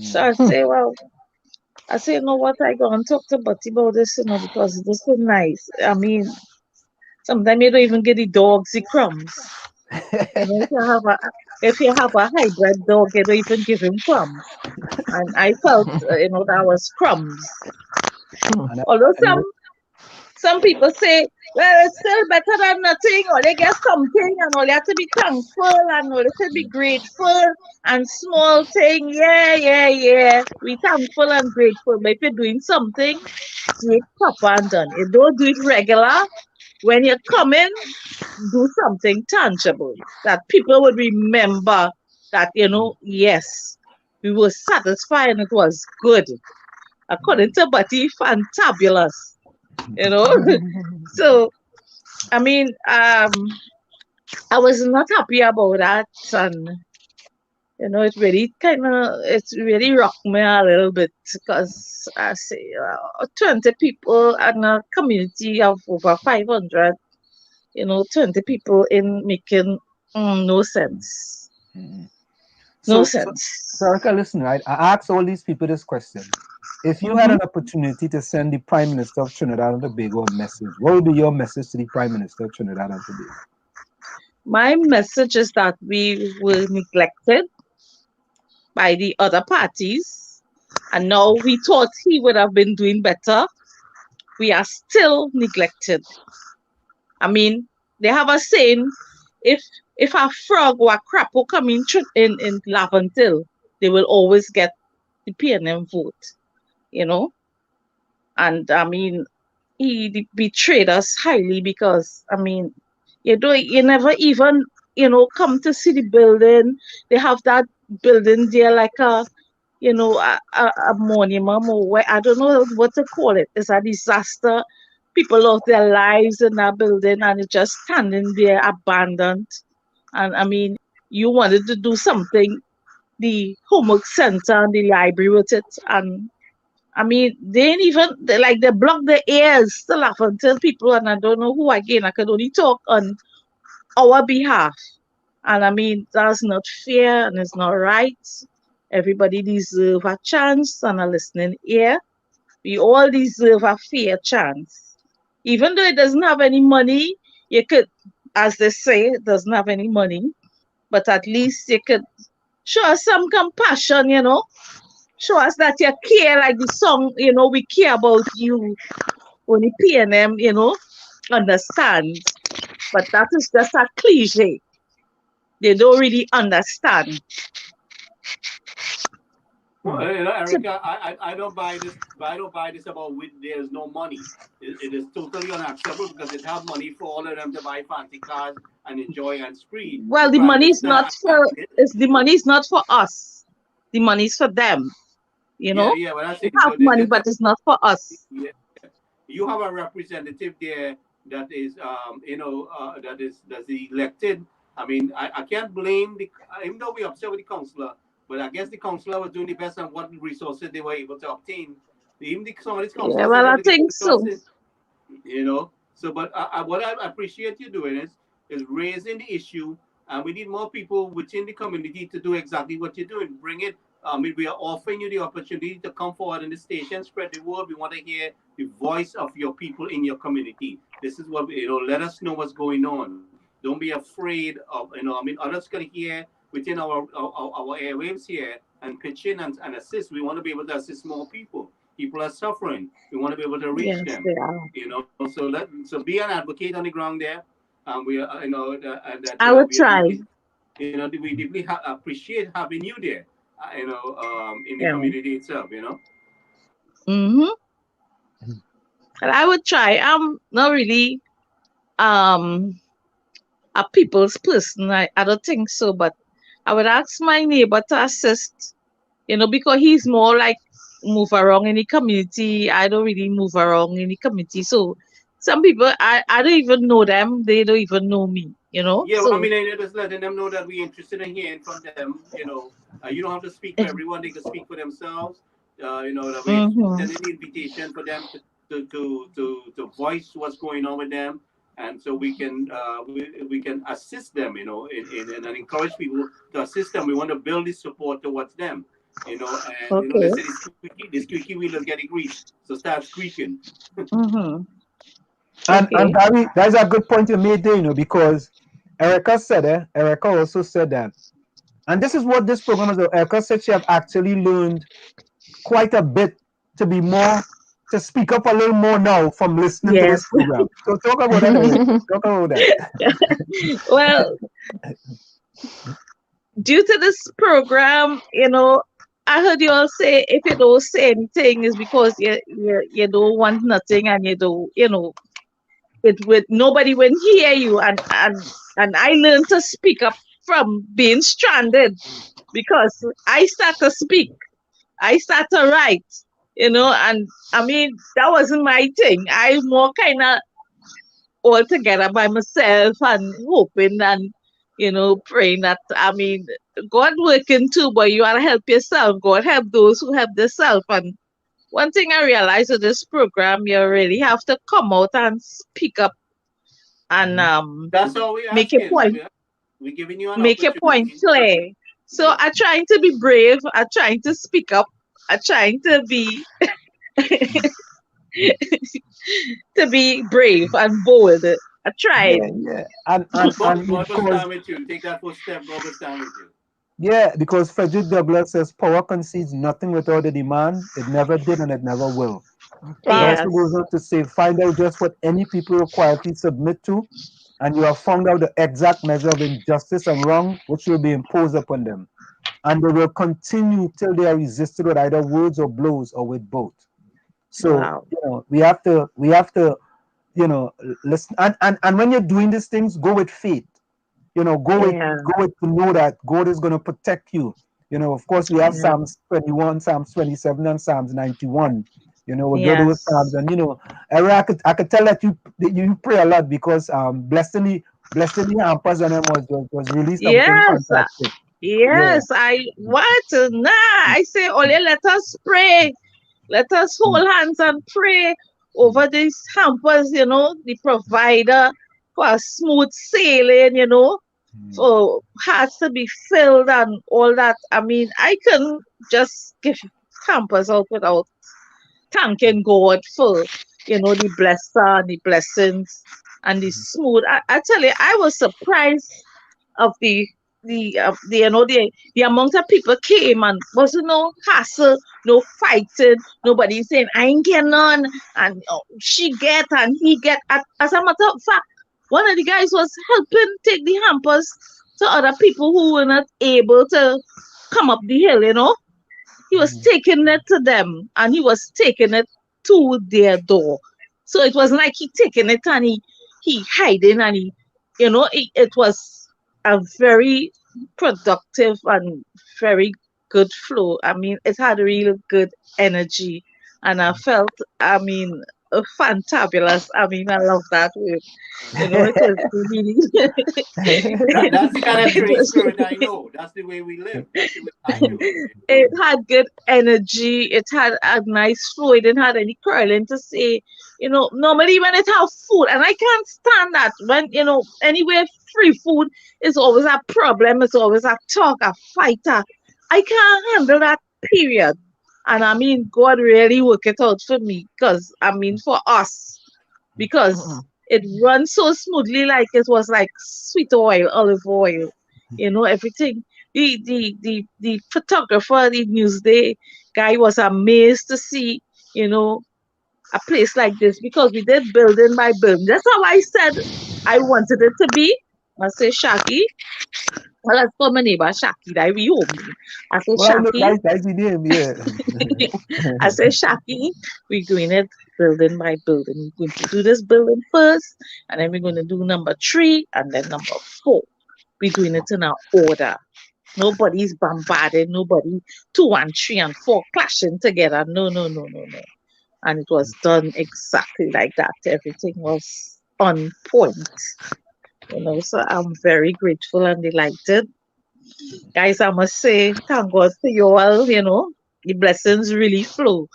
So I say, well, you know what, I go and talk to Betty about this, you know, because this is nice. I mean, sometimes you don't even get the dogs the crumbs. You know, if you have a hybrid dog, you don't even give him crumbs. And I felt, you know, that was crumbs. Although some people say, well, it's still better than nothing, or they get something, and all you have to be thankful, and all you have to be grateful, and small thing, yeah. We thankful and grateful, but if you're doing something, do it proper and done. You don't do it regular. When you come in, do something tangible that people would remember that, you know, yes, we were satisfied and it was good. According to Betty, fantabulous. You know, so I mean, I was not happy about that, and you know, it really rocked me a little bit because I say 20 people and a community of over 500, you know, 20 people in making no sense. No sense. So, Erica, listen, right? I asked all these people this question. If you had an opportunity to send the Prime Minister of Trinidad and Tobago a message, what would be your message to the Prime Minister of Trinidad and Tobago? My message is that we were neglected by the other parties, and now we thought he would have been doing better. We are still neglected. I mean, they have a saying, if a frog or a crap will come in Laventille, they will always get the PNM vote, you know. And I mean, he betrayed us highly because I mean, you never even, you know, come to see the building. They have that building there like a, you know, a monument, or where I don't know what to call it. It's a disaster. People lost their lives in that building and it's just standing there abandoned. And I mean, you wanted to do something, the homework center and the library with it, and I mean, they block their ears to laugh and tell people, and I don't know who again. I can only talk on our behalf. And I mean, that's not fair and it's not right. Everybody deserves a chance and a listening ear. We all deserve a fair chance. Even though it doesn't have any money, you could, as they say, it doesn't have any money, but at least you could show us some compassion, you know. Show us that you care, like the song, you know, we care about you. Only PNM, you know, understands. But that is just a cliche. They don't really understand. Well, you know, Erica, I don't buy this. I don't buy this about there's no money. It is totally unacceptable because they have money for all of them to buy fancy cars and enjoy and spree. Well, the money is not for. The money is not for us. The money is for them. You know, yeah. But I they have money, but it's not for us. Yeah. You have a representative there that is, that's elected. I mean, I can't blame even though we upset with the councillor. But I guess the councillor was doing the best on what resources they were able to obtain. Even some of these councillors. Yeah, well, I think so. You know, so but what I appreciate you doing is raising the issue, and we need more people within the community to do exactly what you're doing. Bring it. We are offering you the opportunity to come forward in the station, spread the word. We want to hear the voice of your people in your community. This is what let us know what's going on. Don't be afraid of others can hear within our airwaves here and pitch in and assist. We want to be able to assist more people. People are suffering. We want to be able to reach them. So be an advocate on the ground there. We are, I will try. We deeply appreciate having you there. In the community itself. And I would try. I'm not really a people's person. I don't think so, but I would ask my neighbor to assist, because he's more like move around in the community. I don't really move around in the community. So some people, I don't even know them. They don't even know me, Yeah, so, I'm just letting them know that we're interested in hearing from them. You don't have to speak for everyone. They can speak for themselves. You know, that we send an invitation for them to voice what's going on with them, and so we can assist them, you know, and encourage people to assist them. We want to build this support towards them, you know, and you know they say this squeaky wheel is getting greased, so start squeaking. And Gary, that's a good point you made there, you know, because Erica also said that, and this is what this program is. Erica said she have actually learned quite a bit to speak up a little more now from listening to this program. So talk about that, Erica. Talk about that. Well, due to this program, you know, I heard you all say if you don't say anything is because you don't want nothing, and you don't, you know, nobody will hear you, and I learned to speak up from being stranded, because I start to speak, I start to write, you know, and I mean that wasn't my thing. I more kind of all together by myself and hoping and, you know, praying that, I mean, God working too, but you gotta help yourself. God help those who help themselves. And one thing I realized with this program, you really have to come out and speak up and that's all we make your point. We're giving you make your point clear. So I'm trying to be brave. I'm trying to speak up. I'm trying to be to be brave and bold. I tried. Yeah. And God will stand with you. Take that first step. God will stand with you. Yeah, because Frederick Douglass says power concedes nothing without a demand. It never did and it never will. It also goes on to say, find out just what any people will quietly submit to, and you have found out the exact measure of injustice and wrong which will be imposed upon them. And they will continue till they are resisted with either words or blows or with both. So, you know, we have to, you know, listen. And when you're doing these things, go with faith. You know, go with to know that God is going to protect you. You know, of course, we have Psalms 21, Psalms 27, and Psalms 91. You know, we go to those Psalms, and you know, I could tell that you pray a lot, because blessing the Hampers and them was really something fantastic. I say, only let us pray. Let us hold hands and pray over these Hampers, you know, the provider for a smooth sailing, you know, for hearts to be filled and all that. I mean, I can just give Hampers out without thanking God for, you know, the blessing, the blessings, and the smooth. I tell you, I was surprised of the you know, the amount of people came, and wasn't no hassle, no fighting, nobody saying I ain't getting none, and she get and he get. As a matter of fact, one of the guys was helping take the hampers to other people who were not able to come up the hill, you know. He was taking it to them, and he was taking it to their door. So it wasn't like he taking it and he hiding, and he, you know, it was a very productive and very good flow. I mean, it had a real good energy, and I felt, I mean, fantabulous. I mean, I love that word. You know, it was really that's the kind of trade spirit I know. That's the way we live. That's the way I do. It had good energy. It had a nice flow. It didn't have any curling to say. You know, normally when it have food, and I can't stand that. When, you know, anywhere free food is always a problem. It's always a talk, a fighter. I can't handle that, period. And I mean, God really work it out for me, because I mean, for us, because it runs so smoothly, like it was like sweet oil, olive oil, you know, everything. The photographer, the Newsday guy was amazed to see, you know, a place like this, because we did building by building. That's how I said I wanted it to be. I say, Shaki. Well, that's for my neighbor, Shaki. That we home. I say, Shaki. That's the name, yeah. I say, Shaki, we're doing it building by building. We're going to do this building first, and then we're going to do number 3, and then number 4. We're doing it in our order. Nobody's bombarded. Nobody 2 and 3 and 4 clashing together. No. And it was done exactly like that. Everything was on point. You know, so I'm very grateful and delighted. Guys, I must say, thank God for you all, you know. the blessings really flow.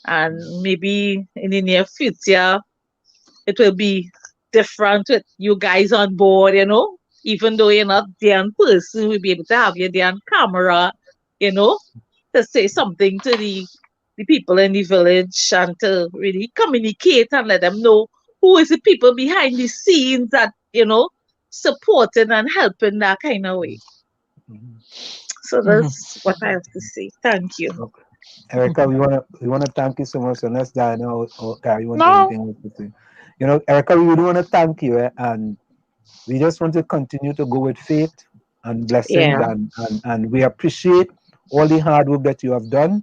And maybe in the near future, it will be different with you guys on board, you know. Even though you're not there in person, we'll be able to have you there on camera, you know, to say something to the people in the village and to really communicate and let them know who is the people behind the scenes that, you know, supporting and helping that kind of way. So that's what I have to say. Thank you. Okay. Erica, we wanna thank you so much. Unless Diana or Carrie want No. anything else to say. You know, Erica, we really want to thank you, and we just want to continue to go with faith and blessings, Yeah. and we appreciate all the hard work that you have done,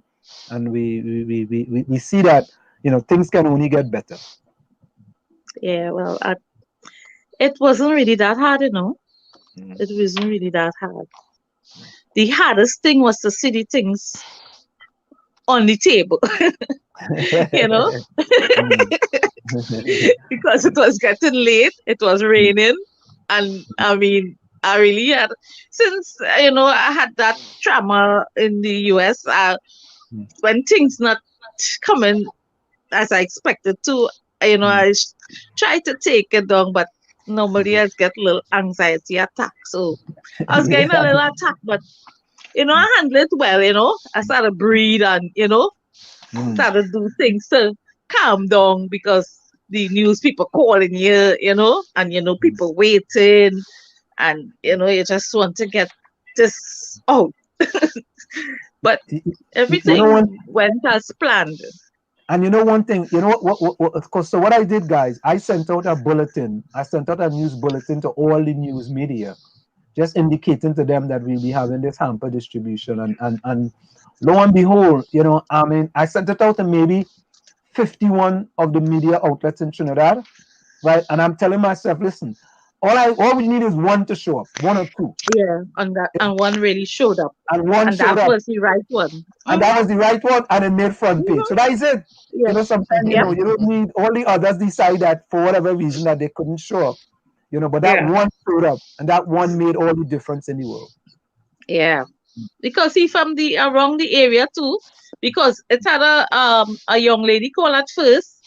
and we see that, you know, things can only get better. Yeah, well, it wasn't really that hard, you know. It wasn't really that hard. The hardest thing was to see the things on the table, you know, because it was getting late, it was raining, and I mean, I really had, since, you know, I had that trauma in the US, when things not coming as I expected to, you know, I tried to take it down, but normally I get a little anxiety attack. So I was getting a little attack, but, you know, I handled it well, you know. I started to breathe and, you know, started to do things to calm down because the news people calling you, you know, and, you know, people waiting and, you know, you just want to get this out. But everything went as planned. And you know one thing, you know what, of course, so what I did, guys, I sent out a bulletin. I sent out a news bulletin to all the news media, just indicating to them that we'll be having this hamper distribution. And lo and behold, you know, I mean, I sent it out to maybe 51 of the media outlets in Trinidad, right? And I'm telling myself, listen, all we need is one to show up, one or two. Yeah, and one really showed up. And one showed that up. was the right one. And that was the right one, and it made front page. So that is it. Yes. You know, sometimes, you know, you don't need all the others decide that for whatever reason that they couldn't show up. You know, but that one showed up, and that one made all the difference in the world. Yeah. Because he from around the area too. Because it had a young lady call at first,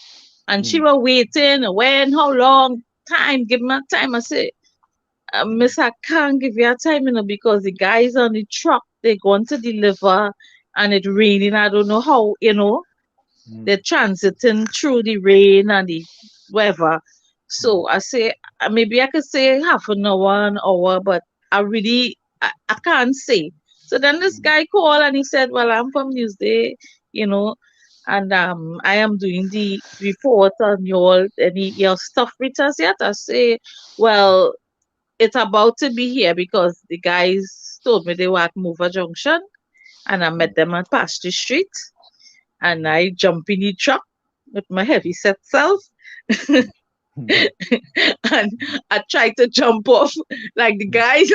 and she was waiting, how long, time, give me time. I said, Miss, I can't give you a time, you know, because the guys on the truck, they're going to deliver and it's raining. I don't know how, you know, they're transiting through the rain and the whatever. So I say, maybe I could say half an hour, but I can't say. So then this guy called and he said, well, I'm from Newsday, you know, and I am doing the report on your stuff with us yet. I say, well, it's about to be here because the guys told me they were at Mover Junction and I met them at Pasture Street and I jump in the truck with my heavy set self and I tried to jump off like the guys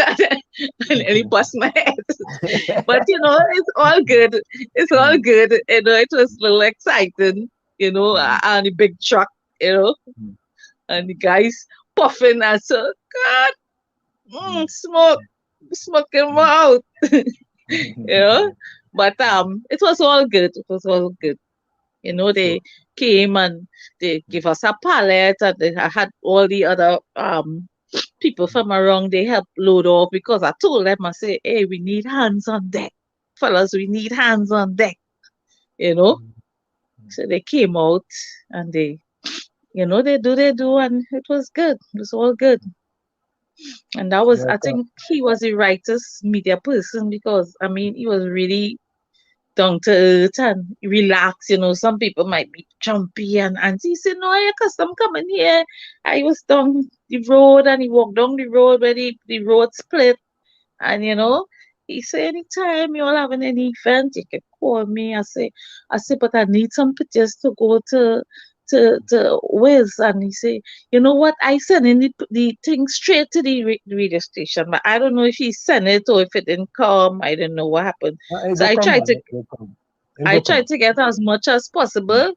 and he bust my head. But you know, it's all good. It's all good. You know, it was a little exciting, you know, on the big truck, you know, and the guys puffing. I said, God, smoke him out. You know, but it was all good. It was all good. You know, they came and they gave us a pallet, and they had all the other people from around. They helped load off because I told them, I say, hey, we need hands on deck, fellas. We need hands on deck. You know, so they came out and they, you know, they do, and it was good. It was all good. And that was, I think he was the rightest media person because, I mean, he was really down to earth and relaxed. You know, some people might be jumpy and he said, no, I custom coming here. I was down the road and he walked down the road where the road split. And, you know, he said, anytime you all having any event, you can call me. I say, but I need some pictures to go to Wiz, and he say, you know what, I sent in the thing straight to the radio station, but I don't know if he sent it or if it didn't come. I don't know what happened. So I tried to get as much as possible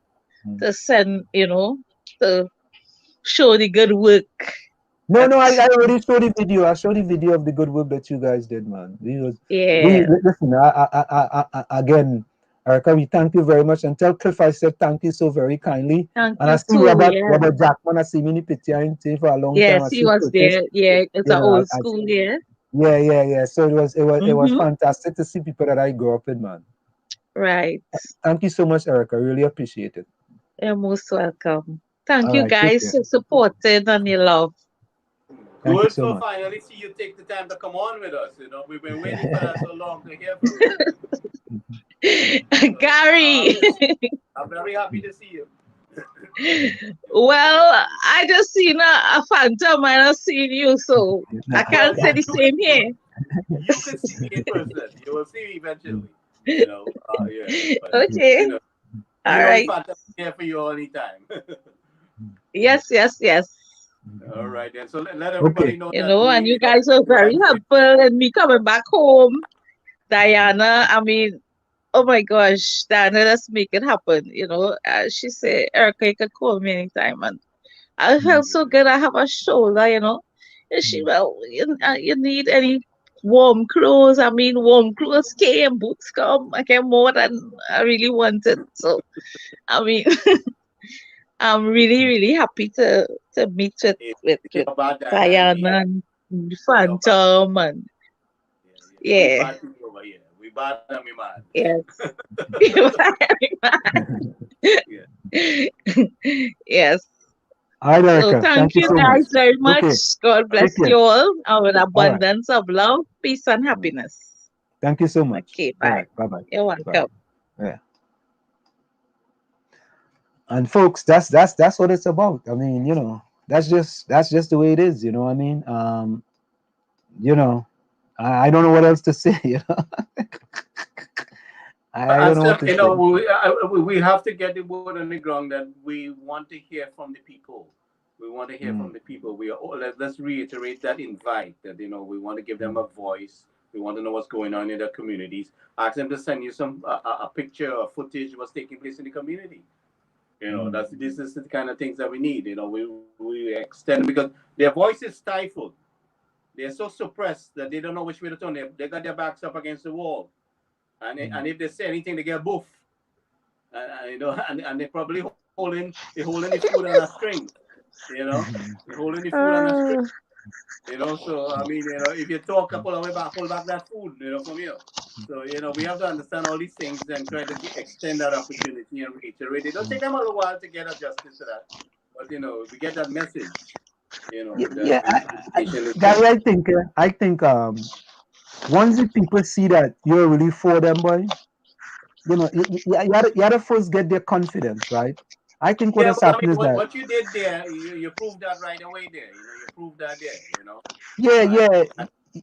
to send, you know, to show the good work. No, I already showed the video. I showed the video of the good work that you guys did, man. Listen, again, Erica, we thank you very much. And tell Cliff I said thank you so very kindly. Thank And I you see too. Robert Jackman, I see mini picture in for a long time. Yes, I he see was Curtis. there. Yeah, it's an old school here. Yeah. So it was fantastic to see people that I grew up with, man. Right. Thank you so much, Erica. Really appreciate it. You're most welcome. Thank All you right, guys for supporting and your love. Thank you Good so to much. finally see you take the time to come on with us. You know, we've been waiting for that so long to hear from you. Gary. I'm very happy to see you. Well, I just seen a phantom and I seen you, so I can't say the same here. You can see me in person. You will see me eventually. You know, yeah. But, Okay. you know, All right. Phantom here for you anytime. Yes. All right, then. So let everybody know You that know, and you guys were very helpful in me coming back home. Diana, I mean, oh my gosh, Diana, let's make it happen. You know, she said, Erica, you can call me anytime. And I felt so good. I have a shoulder, you know. And she, well, you need any warm clothes. I mean, warm clothes came, boots come. I came more than I really wanted. So, I mean, I'm really happy to meet with Diana and Phantom and yeah. We bad and we mad. Yes. Yes. All right, So Erica. thank you so guys much. very much. Okay. God bless Take care. you all. Our All right. abundance of love, peace, and happiness. Thank you so much. Okay, All bye. right, bye-bye. You're welcome. Bye. Yeah. And folks, that's what it's about. I mean, you know, that's just the way it is. You know what I mean? You know, I don't know what else to say. You know, I don't know what to say. You know, we have to get the word on the ground that we want to hear from the people. We want to hear from the people. Let's reiterate that invite that, you know, we want to give them a voice. We want to know what's going on in their communities. Ask them to send you some a picture or footage of what's taking place in the community. You know, this is the kind of things that we need. You know, we extend because their voice is stifled. They're so suppressed that they don't know which way to turn. They got their backs up against the wall, and if they say anything, they get boof. You know, and they're probably holding the food on a string. You know, they're holding the food on a string. You know, so I mean, you know, if you talk a pull back that food, you know, from you. So, you know, we have to understand all these things and try to extend that opportunity and reiterate it. It'll take them a little while to get adjusted to that, but you know, we get that message. You know, Gary, I think once the people see that you're really for them, boy, you know, you had to first get their confidence, right? I think what has happened is that what you did there, you proved that right away there. You know, you proved that there. You know.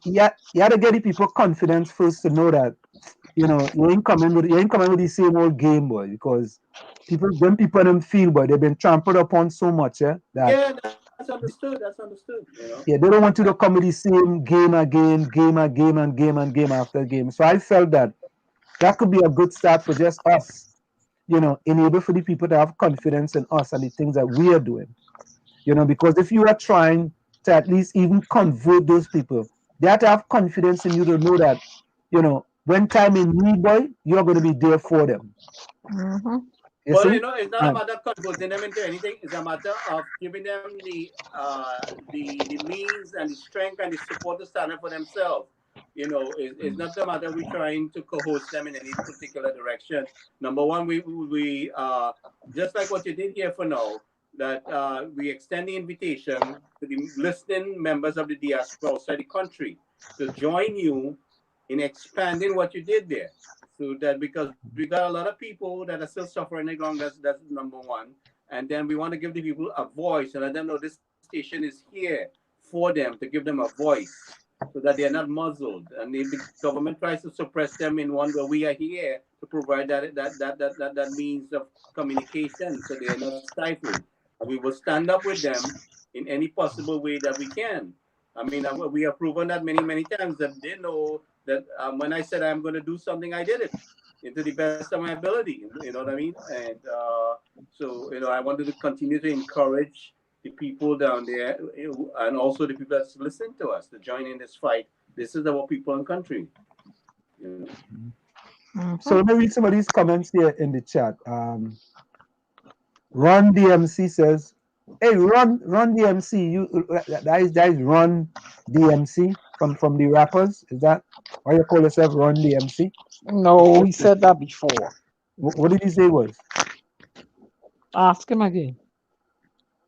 You had to get the people confidence first to know that, you know, you ain't coming with the same old game, boy, because people feel, boy, they've been trampled upon so much, that that's understood. You know. Yeah, they don't want you to come with the same game after game. So I felt that could be a good start for just us, you know, enable for the people to have confidence in us and the things that we are doing. You know, because if you are trying to at least even convert those people, they have to have confidence in you to know that, you know, when time in need, boy, you're going to be there for them. Well, you know, it's not a matter of converting them into anything. It's a matter of giving them the means and the strength and the support to stand up for themselves. You know, it's not a matter we trying to coerce them in any particular direction. Number one, we just like what you did here for now, that we extend the invitation to the listening members of the diaspora outside the country to join you in expanding what you did there. So that because we got a lot of people that are still suffering the ground, that's number one. And then we want to give the people a voice and let them know this station is here for them, to give them a voice so that they're not muzzled. And if the government tries to suppress them in one way, we are here to provide that means of communication so they are not stifled. And we will stand up with them in any possible way that we can. I mean, we have proven that many times that they know that when I said I'm going to do something, I did it to the best of my ability. You know what I mean? And so, you know, I wanted to continue to encourage the people down there and also the people that's listening to us to join in this fight. This is our people and country. You know? So let me read some of these comments here in the chat. Ron DMC says, "Hey, Ron DMC, that is Ron DMC from the rappers. Is that why you call yourself Ron DMC?" No, he said that before. What did he say was? Ask him again.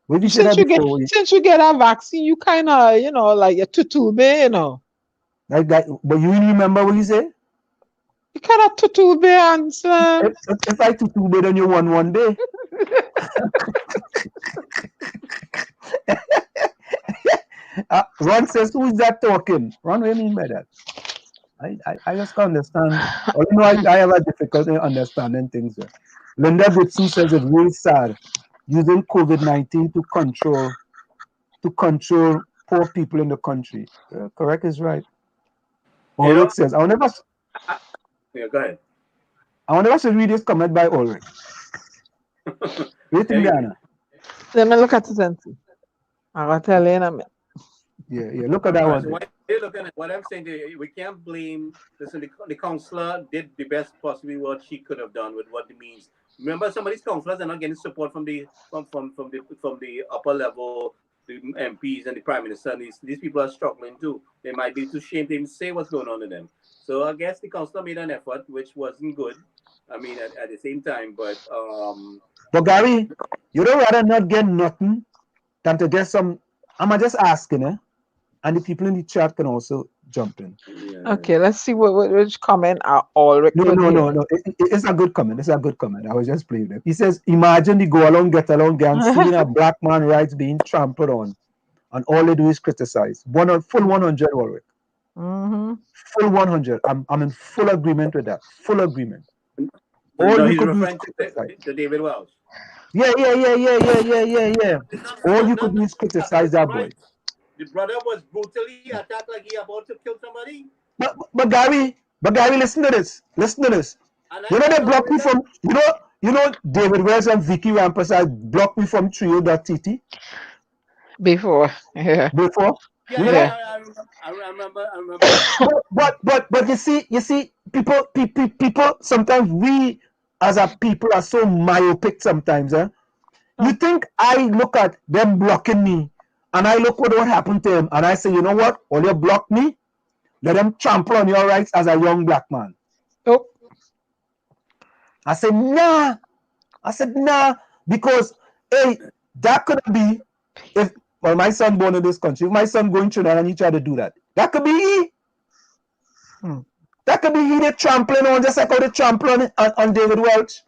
What did you say that before? Since you get a vaccine, you kind of, like a tutube, Like that, but you really remember what you said? You kind of tutube answer. If I tutube, then you won one day. Ron says, "Who is that talking?" Ron, what do you mean by that? I just can't understand. I have a difficulty understanding things. Linda Gutsu says it's really sad using COVID-19 to control poor people in the country. Correct is right. Ulrich says, "I never." Yeah, go ahead. I wonder if I should read this comment by Ulrich. What do you think, Diana? Let me look at it and see. I'm going to tell you in a minute. Yeah, look at that one. So what I'm saying, we can't blame. Listen, the counselor did the best possibly what she could have done with what it means. Remember, some of these counselors are not getting support from the upper level, the MPs and the Prime Minister. And these people are struggling too. They might be too ashamed to even say what's going on to them. So I guess the counselor made an effort, which wasn't good. I mean, at the same time, but Gary, you don't rather not get nothing than to get some. I'm just asking, and the people in the chat can also jump in. Yeah. Okay, let's see which comment are all recorded. No. It's a good comment. It's a good comment. I was just playing it. He says, "Imagine the go along, get along gang seeing a black man rights being trampled on, and all they do is criticize." Full 100, Ulrich. Full 100. I'm in full agreement with that. Full agreement. All you could do is criticize. To David Wells. Yeah. All you could do is criticize that boy. The brother was brutally attacked like he about to kill somebody. But Gary, listen to this. You know they blocked me from. You know David Wells and Vicky Rampersad blocked me from trio.tt. Before. Yeah. I remember. But you see, people. Sometimes we, as a people, are so myopic. Sometimes, You think I look at them blocking me, and I look what happened to him, and I say, you know what? All you block me, let them trample on your rights as a young black man. Oh. I said nah, because that could be if my son born in this country, if my son going through that and he try to do that, that could be he. That could be he trampling on just like how they trample on David Welch.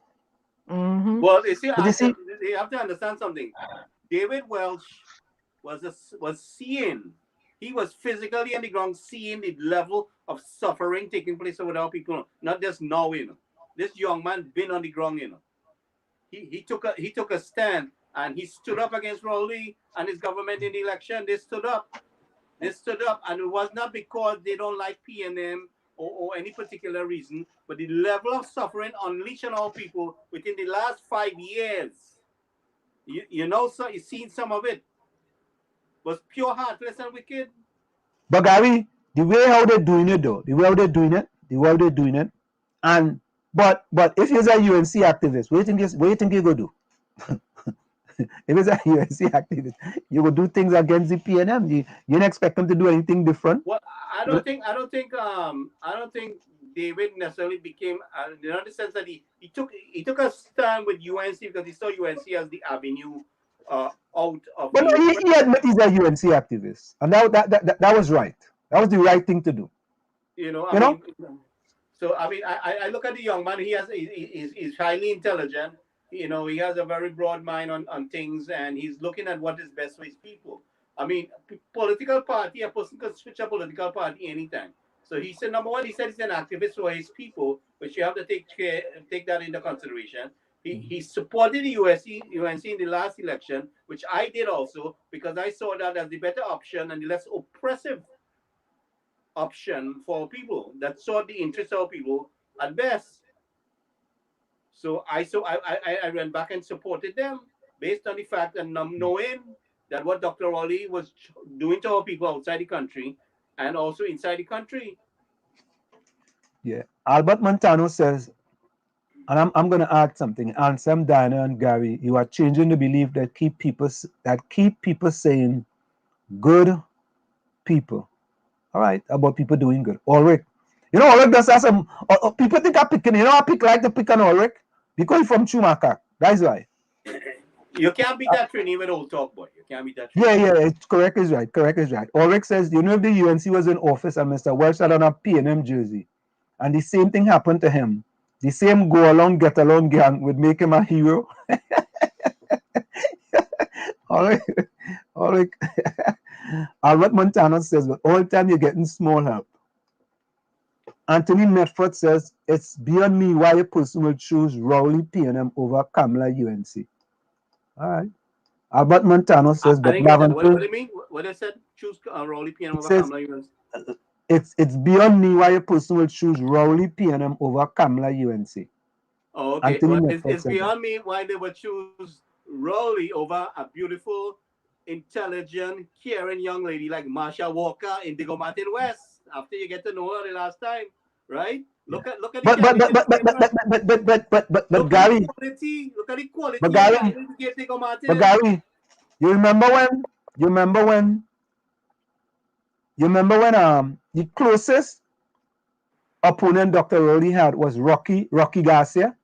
Well, you see, you have to understand something. David Welch was seeing. He was physically on the ground seeing the level of suffering taking place with our people. Not just now, This young man been on the ground, He took a stand and he stood up against Rowley and his government in the election. They stood up, and it was not because they don't like PNM or any particular reason, but the level of suffering unleashed on our people within the last 5 years. So you've seen some of it. Was pure heartless and wicked. But Gary, the way how they're doing it, and but if you're a UNC activist, what do you think you're gonna do? If it's a UNC activist, you will do things against the PNM. You don't expect them to do anything different. Well, I don't think David necessarily became, in the sense that he took a stand with UNC because he saw UNC as the avenue out of. But he admit he's a UNC activist, and that was right. That was the right thing to do. So I look at the young man. He's highly intelligent. He has a very broad mind on things, and he's looking at what is best for his people. Political party, a person can switch a political party anytime. So he said, number one, he said he's an activist for his people, which you have to take that into consideration. He supported the UNC in the last election, which I did also, because I saw that as the better option and the less oppressive option for people that saw the interests of people at best. So I went back and supported them based on the fact that knowing that what Dr. Rowley was doing to our people outside the country and also inside the country. Yeah. Albert Montano says, and I'm going to add something. Ansem, Diana, and Gary, you are changing the belief that keep people saying good people. All right, about people doing good. Ulrich, Ulrich does have some. People think I'm picking. I like to pick on Ulrich because he's from Chumacacla. That's why. You can't beat that trainee with old talk, boy. You can't beat that trainee. Yeah, it's correct is right. Correct is right. Ulrich says, if the UNC was in office and Mr. Welsh had on a P&M jersey, and the same thing happened to him, the same go along, get along gang would make him a hero. Ulrich. Albert Montano says, but all the time you're getting small help. Anthony Medford says, it's beyond me why a person will choose Rowley P&M over Kamala UNC. All right. Albert Montano says, but Laventille. What do you mean? What I said? Choose Rowley P&M over Kamala UNC. It's beyond me why a person will choose Rowley P&M over Kamala UNC. Oh, okay. Well, it's beyond me why they would choose Rowley over a beautiful, intelligent, caring young lady like Marsha Walker in Diego Martin West. After you get to know her the last time, right? Look at but Gary. Look at the quality. But Gary, you remember when the closest opponent Dr. Rowley had was Rocky Garcia.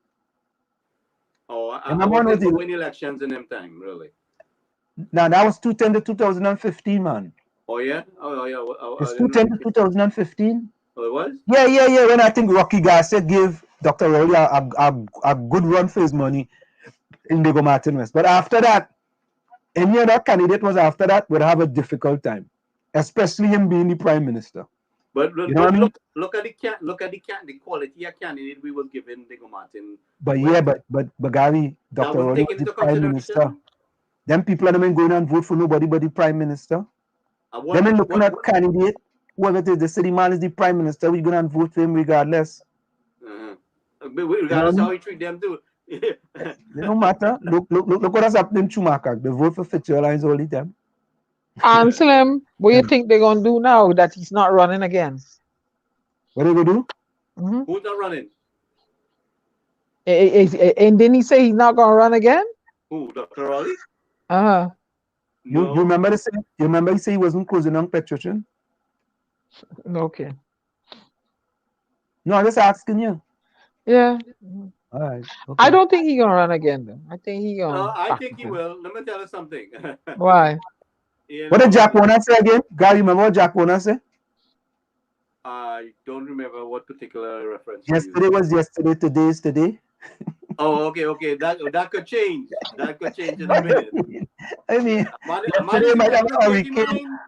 Oh, I wasn't to win elections in them time, really. Now that was 2010 to 2015, man. Oh yeah. It's 2010 to 2015. Oh, it was. Yeah. When I think Rocky Garcia gave Dr. Rowley a good run for his money in Diego Martin West, but after that, any other candidate would have a difficult time, especially him being the prime minister. But look at the quality of candidate we were given Diego Martin. But Gary, Dr. Rowley was the prime minister. Them people are going and vote for nobody but the prime minister. Them looking at candidate, whoever it is, the city man is the prime minister. We're going to vote for him regardless. Regardless how we treat them too. It don't matter. Look what has happened in Chumacacla. They vote for Fitzgerald all the time. Anselm, what do you think they're going to do now that he's not running again? What are they going to do? Who's not running? And didn't he say he's not going to run again? Who, Dr. Rowley? Uh-huh. You remember the same? You remember he said he wasn't closing on patrician? Okay. No, I'm just asking you. Yeah. All right. Okay. I don't think he's gonna run again though. I think he gonna. No, I think he will. Let me tell you something. Why? What did Jack Warner say again? Guy, you remember what Jack Warner said? I don't remember what particular reference. Yesterday was yesterday. Today is today. Oh, okay. That could change. That could change in a minute. I mean, yesterday might have a hurricane,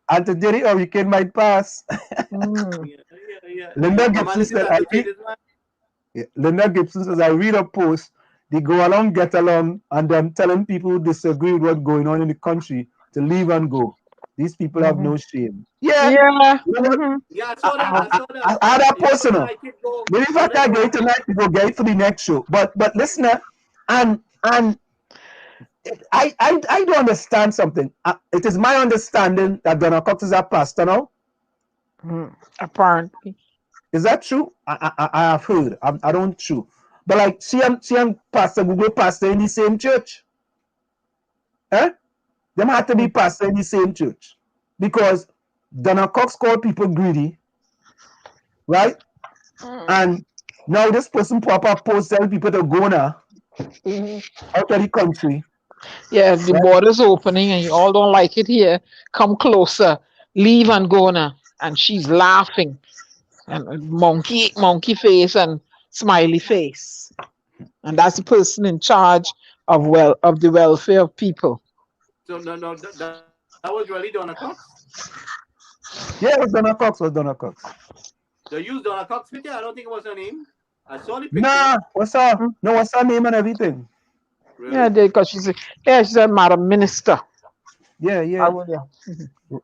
and today the hurricane might pass. Yeah. Linda Gibson says, I read a post, they go along, get along, and then telling people who disagree with what's going on in the country to leave and go. These people have no shame. Yeah. I saw that. I had that post, Maybe if I can't get it tonight, we go get it for the next show. But listen, and I don't understand something. It is my understanding that Donald Cox is a pastor now. Apparently. Is that true? I have heard. I don't true. But like, see, I'm pastor, Google pastor in the same church. Them have to be pastor in the same church. Because Donald Cox called people greedy. Right? And now this person pop up post telling people to go now out of the country. Yeah, the border's opening and you all don't like it here. Come closer. Leave and go now. And she's laughing. And monkey face and smiley face. And that's the person in charge of the welfare of people. So no, that was really Donald Cox? Yeah, it was Donald Cox. They used Donald Cox with you? I don't think it was her name. I saw the picture. Nah, what's her name and everything? Really? Yeah, because she's a Madam Minister. Yeah.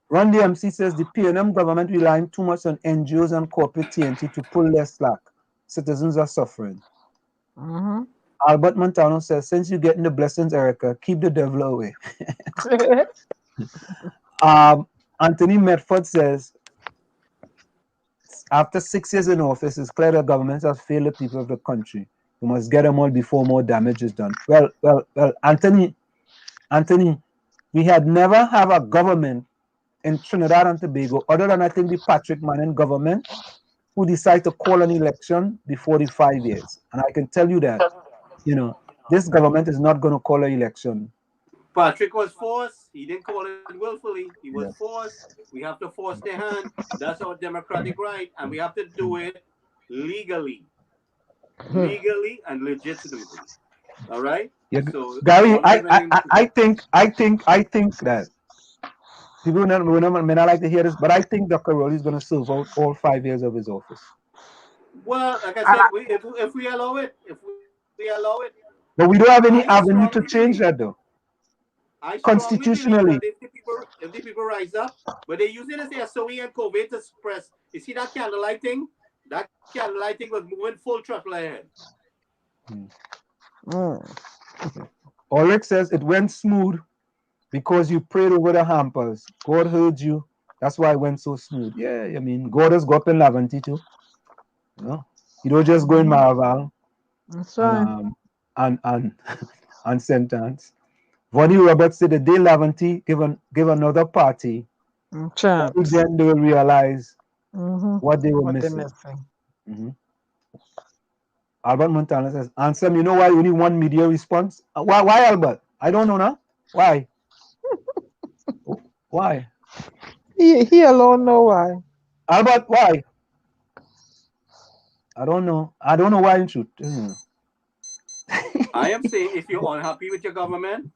Ron DMC says the P&M government relying too much on NGOs and corporate TNT to pull their slack. Citizens are suffering. Albert Montano says, since you're getting the blessings, Erica, keep the devil away. Anthony Medford says, after 6 years in office, it's clear that government has failed the people of the country. We must get them all before more damage is done. Well, Anthony, we had never have a government in Trinidad and Tobago, other than I think the Patrick Manning government, who decide to call an election before the 5 years. And I can tell you that, this government is not going to call an election. Patrick was forced. He didn't call it willfully. He was forced. We have to force their hand. That's our democratic right, and we have to do it legally and legitimately. All right. Yeah, so Gary, I think that people may not like to hear this, but I think Dr. Rowley is going to serve out all 5 years of his office. Well, like I said, if we allow it, But we don't have any avenue to change that, though. Constitutionally. If the people rise up, but they use it as the SOE and COVID to suppress. You see that candlelight thing? That candlelight thing was moving full throttle ahead. Ulrich says it went smooth because you prayed over the hampers. God heard you. That's why it went so smooth. Yeah, I mean, God has got in Laventille too. You don't just go in Maraval. That's right. And sentence. Vonnie Roberts said the day Laventille give another party, then they will realize what they were missing. Albert Montana says, Ansem, you know why you need one media response? Why Albert? I don't know now. Why? Why? He alone know why. Albert, why? I don't know. I don't know why you should. I am saying if you're unhappy with your government,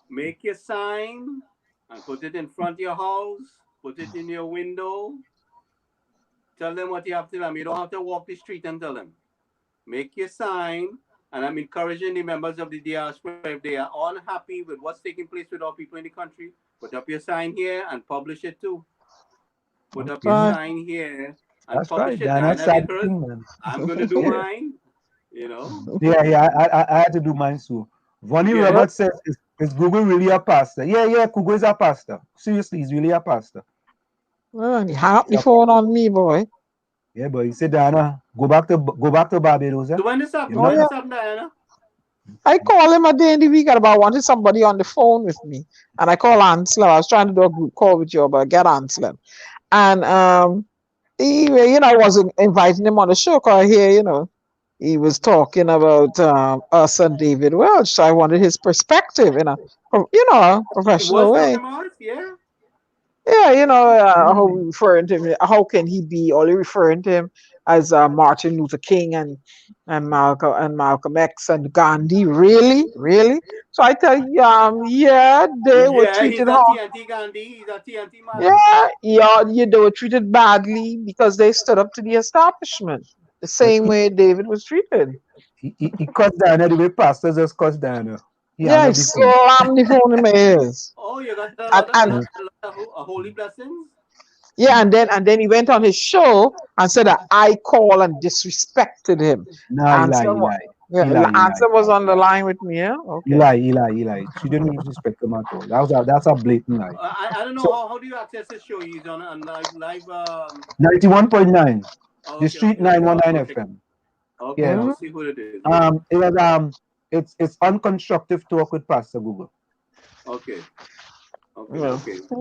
make your sign and put it in front of your house, put it in your window. Tell them what you have to tell them. You don't have to walk the street and tell them. Make your sign, and I'm encouraging the members of the diaspora, if they are unhappy with what's taking place with our people in the country, put up your sign here and publish it too. Put up your sign here and publish it. I'm going to do mine, Yeah, I had to do mine too. Vonnie Roberts says, is Google really a pastor? Yeah, Google is a pastor. Seriously, he's really a pastor. Well, he hung up the phone on me, boy. Yeah, but he said, Diana, go back to Barbados. So when this happened, Diana? I call him a day in the week about wanting somebody on the phone with me. And I call Ansel. I was trying to do a group call with you, but I get Ansel. And he, I wasn't inviting him on the show because here, he was talking about us and David Welch. So I wanted his perspective in a professional way. Yeah, how we referring to him, how can he be only referring to him as Martin Luther King and Malcolm X and Gandhi? Really? So I tell you, they were treated hard. He's a TNT man. They were treated badly because they stood up to the establishment the same way David was treated. He cussed Diana the way pastors just cussed Diana. He slammed the phone in my ears. Oh, you got a holy blessings? Yeah, and then he went on his show and said that I called and disrespected him. No, Ansem was on the line with me, yeah? Okay. He lied. She didn't disrespect him at all. That's a blatant lie. I don't know, how do you access this show? He's on live 91.9. The Street 919 FM. Okay, yeah. I'll see what it is. It was it's unconstructive talk with Pastor Google. Okay.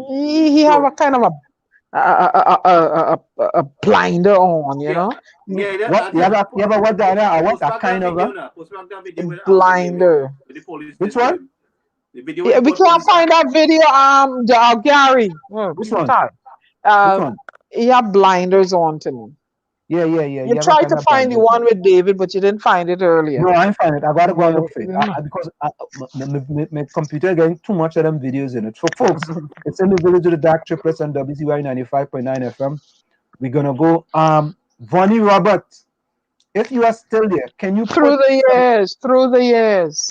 He have a kind of a blinder on, Yeah, what Diana? What a kind of a blinder. Which one? Yeah, we can't find that video. Gary. Which one? Which one? He had blinders on to me. Yeah. You tried to find the one with David, but you didn't find it earlier. No, I didn't find it. I gotta go and look for it because my computer getting too much of them videos in it. So, folks, it's in the village of the DAG Triplets on WZYE 95.9 FM. We're gonna go. Vonnie Roberts, if you are still there, can you through the years?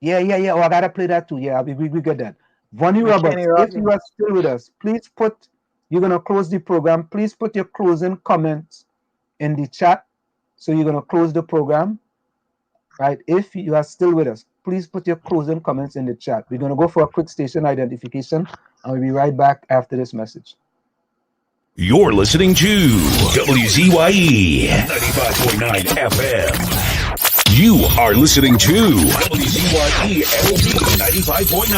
Yeah. Oh, I gotta play that too. Yeah, we get that. Vonnie Roberts, if you are still with us, please put. You're going to close the program. Please put your closing comments in the chat. So you're going to close the program, right? If you are still with us, please put your closing comments in the chat. We're going to go for a quick station identification, and we'll be right back after this message. You're listening to WZYE 95.9 FM. You are listening to WZYE 95.9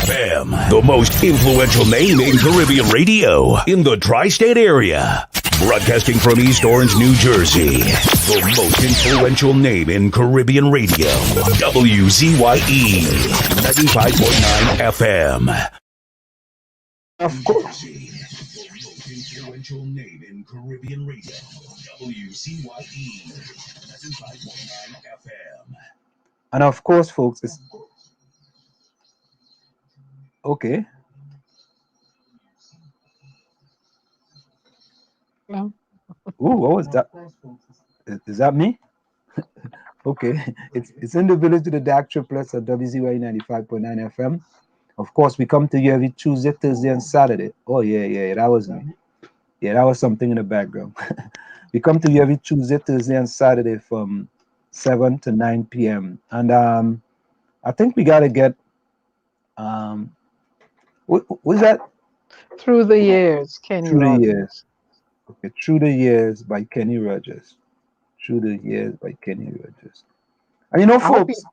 FM, the most influential name in Caribbean radio in the tri-state area. Broadcasting from East Orange, New Jersey, the most influential name in Caribbean radio, WZYE 95.9 FM. Of course. Influential name in Caribbean radio, WZYE 95.9 FM. And of course, folks, it's okay. No. Ooh, what was that? Is that me? Okay, it's in the village to the DAG Triplets at WZYE 95.9 FM. Of course, we come to you every Tuesday, Thursday, and Saturday. Oh yeah, that was me. Yeah, that was something in the background. We come to you every Tuesday, Thursday, and Saturday from 7 to 9 p.m. And I think we gotta get what's that? Through the Years, Kenny Through Rogers. the Years. Okay, Through the Years by Kenny Rogers. Through the Years by Kenny Rogers. And you know, folks,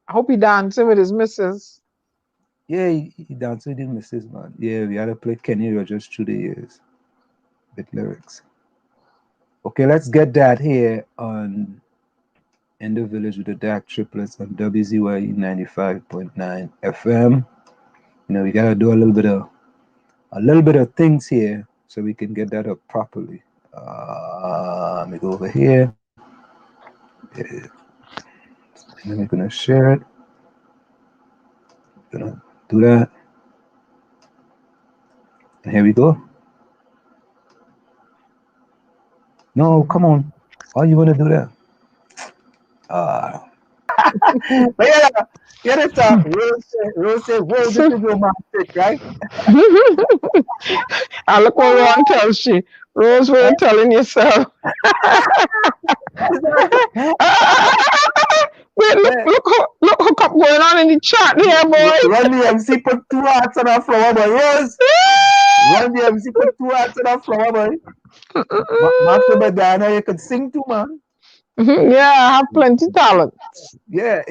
I hope he dancing with his missus. Yeah, he danced with his missus, man. Yeah, we had to play Kenny Rogers Through the Years with lyrics. Okay, let's get that here on In the Village with the DAG Triplets on WZYE 95.9 FM. You know, we gotta do a little bit of things here so we can get that up properly. Let me go over here. Yeah. And then we're gonna share it. Gonna do that. And here we go. No, come on. Why you wanna do that? But yeah, that's Rose said, whoa, this is your mom trick, right? I look what Ron tells you. Rose, we're telling yourself. Wait, look hook up going on in the chat here, boy. Run the MC put 2 hearts on our flower, boy. Rose. Run the MC put 2 hearts on our flower, boy. Master Diana, you could sing too, man. Yeah, I have plenty talent. Yeah.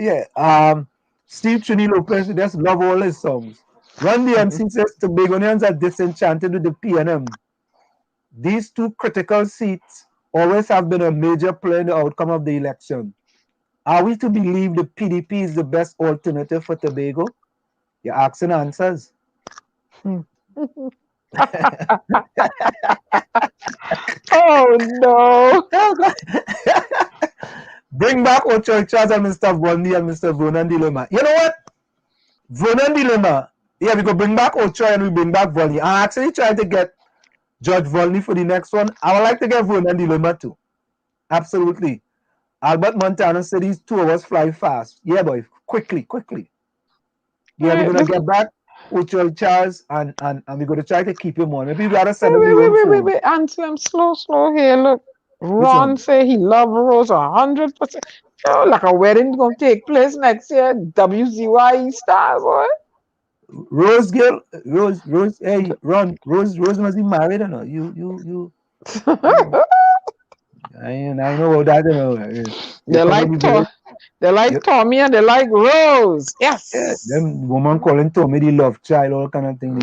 Steve Trini Lopez just love all his songs. Run the MC says Tobagonians are disenchanted with the PNM. These 2 critical seats always have been a major player in the outcome of the election. Are we to believe the PDP is the best alternative for Tobago? You're asking answers. Oh no. Bring back Ocho Charles and Mr. Volney and Mr. Vernon Dilemma. You know what? Vernon Dilemma. Yeah, we could bring back Ocho and we bring back Volney. I'm actually trying to get Judge Volney for the next one. I would like to get Vernon Dilemma too. Absolutely. Albert Montana said these 2 of us fly fast. Yeah, boy. Quickly. Yeah, we're going to get back Ocho Charles and we're going to try to keep him on. Maybe we got to send him Wait. Answer him slow here. Look. Ron say he love Rose 100%. Oh, like a wedding gonna take place next year. WZYE style, boy. Rose, hey, Ron, Rose must be married or not? You. I know about that. They like Tommy and they like Rose. Yes. Yeah, them woman calling Tommy the love child, all kind of thing.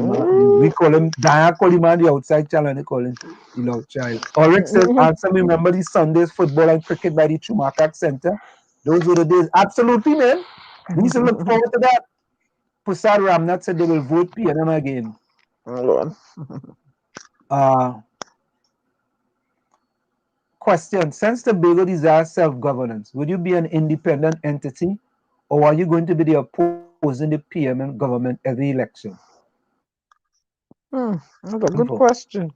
We call him, Diana call him the outside child and they call him the love child. Ulrich says, answer me, remember the Sundays football and cricket by the Chumacacla Center? Those were the days. Absolutely, man. We need to look forward to that. Pusad Ramnath said they will vote PNM again. Question: since Tobago desires self-governance, would you be an independent entity, or are you going to be the opposing the PNM government every election? That's a good question.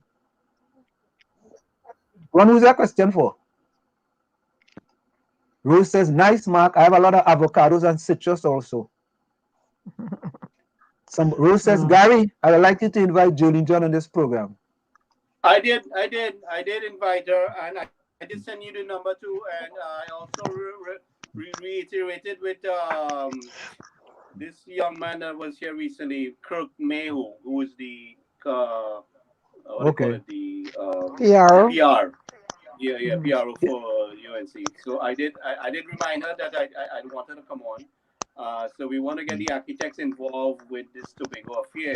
Ron, who's that question for? Rose says, nice, Mark. I have a lot of avocados and citrus also. Rose says, Gary, I would like you to invite Jolene John on this program. I did invite her, and I did send you the number too, and I also reiterated with this young man that was here recently, Kirk Mayhew, who is the what do you call it? The PR. PR. Yeah, PRO for UNC. So I did remind her that I wanted to come on. So we want to get the architects involved with this Tobago affair,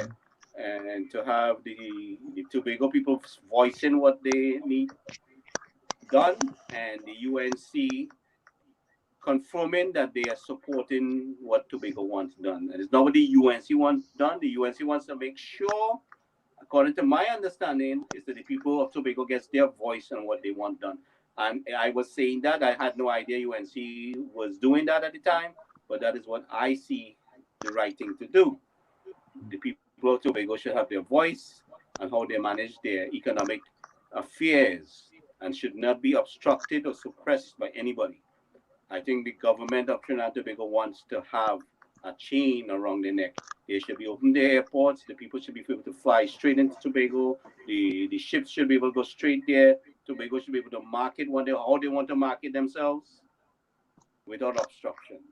and to have the Tobago people voicing what they need done, and the UNC confirming that they are supporting what Tobago wants done. And it's not what the UNC wants done. The UNC wants to make sure, according to my understanding, is that the people of Tobago gets their voice on what they want done. And I was saying that I had no idea UNC was doing that at the time, but that is what I see the right thing to do. The people of Tobago should have their voice on how they manage their economic affairs and should not be obstructed or suppressed by anybody. I think the government of Trinidad and Tobago wants to have a chain around their neck. They should be open their airports. The people should be able to fly straight into Tobago. The ships should be able to go straight there. Tobago should be able to market how they want to market themselves without obstruction.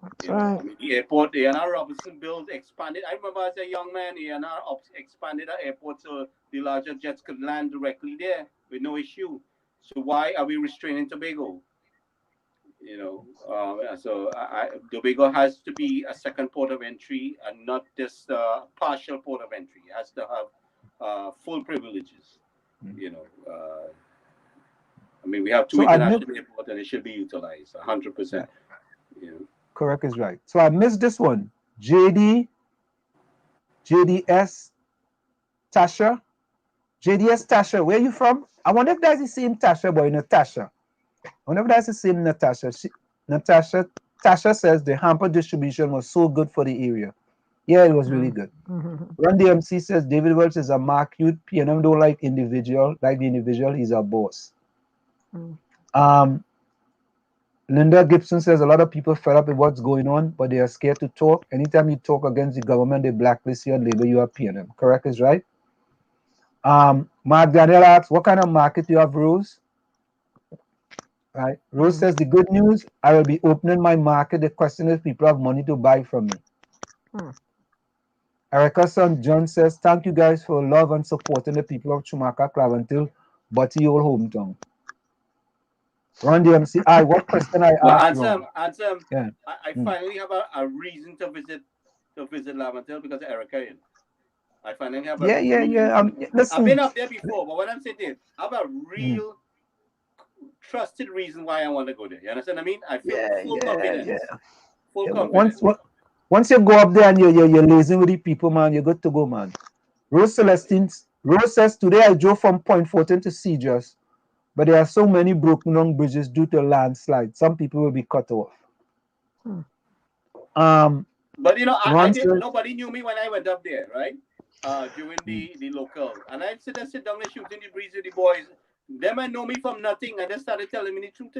That's right. I mean, the airport, the A&R Robinson expanded. I remember as a young man, the A&R expanded the airport so the larger jets could land directly there with no issue. So why are we restraining Tobago? So Tobago has to be a second port of entry and not just a partial port of entry. It has to have full privileges. We have two international airports and it should be utilized 100%. Correct is right. So I missed this one. JDS Tasha. JDS Tasha, where are you from? I wonder if that's the same Tasha boy, Natasha. I wonder if that's the same Natasha. Tasha says the hamper distribution was so good for the area. Yeah, it was really good. Run DMC says David Welch is a mark youth. PNM don't like the individual, he's a boss. Linda Gibson says a lot of people fed up with what's going on, but they are scared to talk. Anytime you talk against the government, they blacklist you and label you a PNM. Correct is right. Mark Daniel asks, what kind of market do you have, Rose? Right. Rose says the good news, I will be opening my market. The question is, people have money to buy from me. Erica's son John says, thank you guys for love and supporting the people of Chumacacla, Laventille, but your hometown. Run DMC, what question I asked? Answer. Yeah. I finally have a reason to visit Laventille because of Erica. I finally have a listen. I've been up there before, but what I'm saying is, I have a real trusted reason why I want to go there. You understand what I mean? I feel full confidence. Full confidence. Once you go up there and you're lazy with the people, man, you're good to go, man. Rose says, today I drove from Point Fortin to Cedars, but there are so many broken down bridges due to landslide. Some people will be cut off. But nobody knew me when I went up there, right? During the local. And I sit down and shooting the breeze with the boys. Them I know me from nothing, and they started telling me the truth,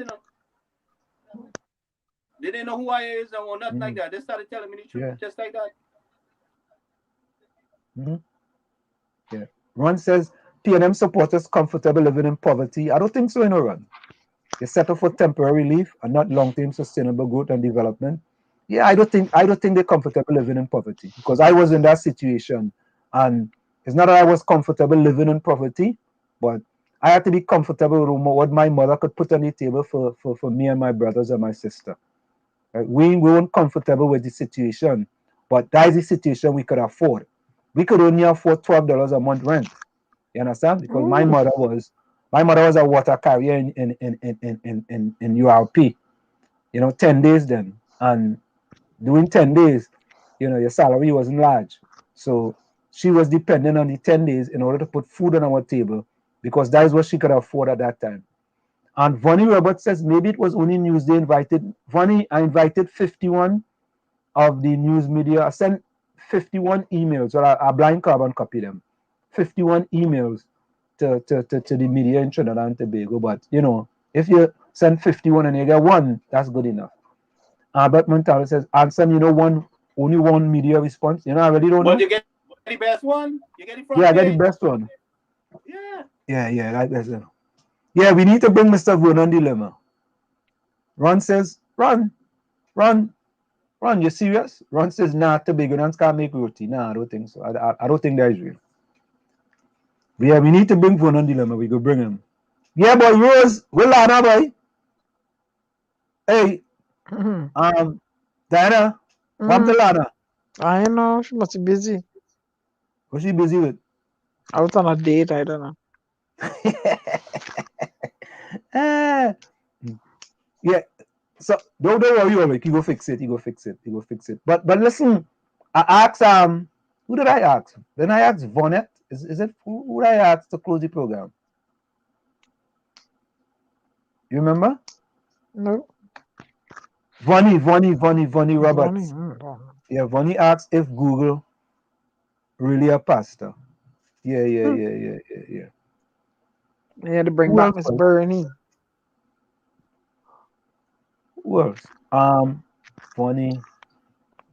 They didn't know who I is or nothing like that. They started telling me the truth, just like that. Yeah. Ron says, PNM supporters comfortable living in poverty. I don't think so, Ron. They settle for temporary relief and not long-term sustainable growth and development. Yeah, I don't think they're comfortable living in poverty, because I was in that situation, and it's not that I was comfortable living in poverty, but I had to be comfortable with what my mother could put on the table for me and my brothers and my sister. Right? We weren't comfortable with the situation, but that is the situation we could afford. We could only afford $12 a month rent. You understand? Because my mother was a water carrier in URP. 10 days then, and during 10 days, your salary wasn't large, so she was dependent on the 10 days in order to put food on our table, because that is what she could afford at that time. And Vonnie Roberts says maybe it was only news they invited. Vonnie, I invited 51 of the news media. I sent 51 emails, or I blind carbon copy them. 51 emails to the media in Trinidad and Tobago. But if you send 51 and you get one, that's good enough. Albert Montaro says, Anson, only one media response. I really don't know. But you get the best one? You get it from I get the best one. Yeah, that best one. Yeah, we need to bring Mr. Vernon Dilemma. Ron says, Ron, you serious? Ron says, nah, Tobagonians can't make roti. Nah, I don't think so. I don't think that is real. Yeah, we need to bring Von on dilemma. We go bring him. Yeah, boy, Rose, we're Lana, boy. Hey, Diana, one to Lana. I know, she must be busy. What's she busy with? Out on a date, I don't know. Yeah, so don't worry about it. You go fix it. You go fix it. You go fix it. But listen, I asked who did I ask? Then I asked Vonette. Is it who did I ask to close the program? You remember? No. Vonnie Roberts. Yeah, Vonnie asked if Google really a pastor. Yeah. They had to bring back Miss Bernie. Who else? Vonnie.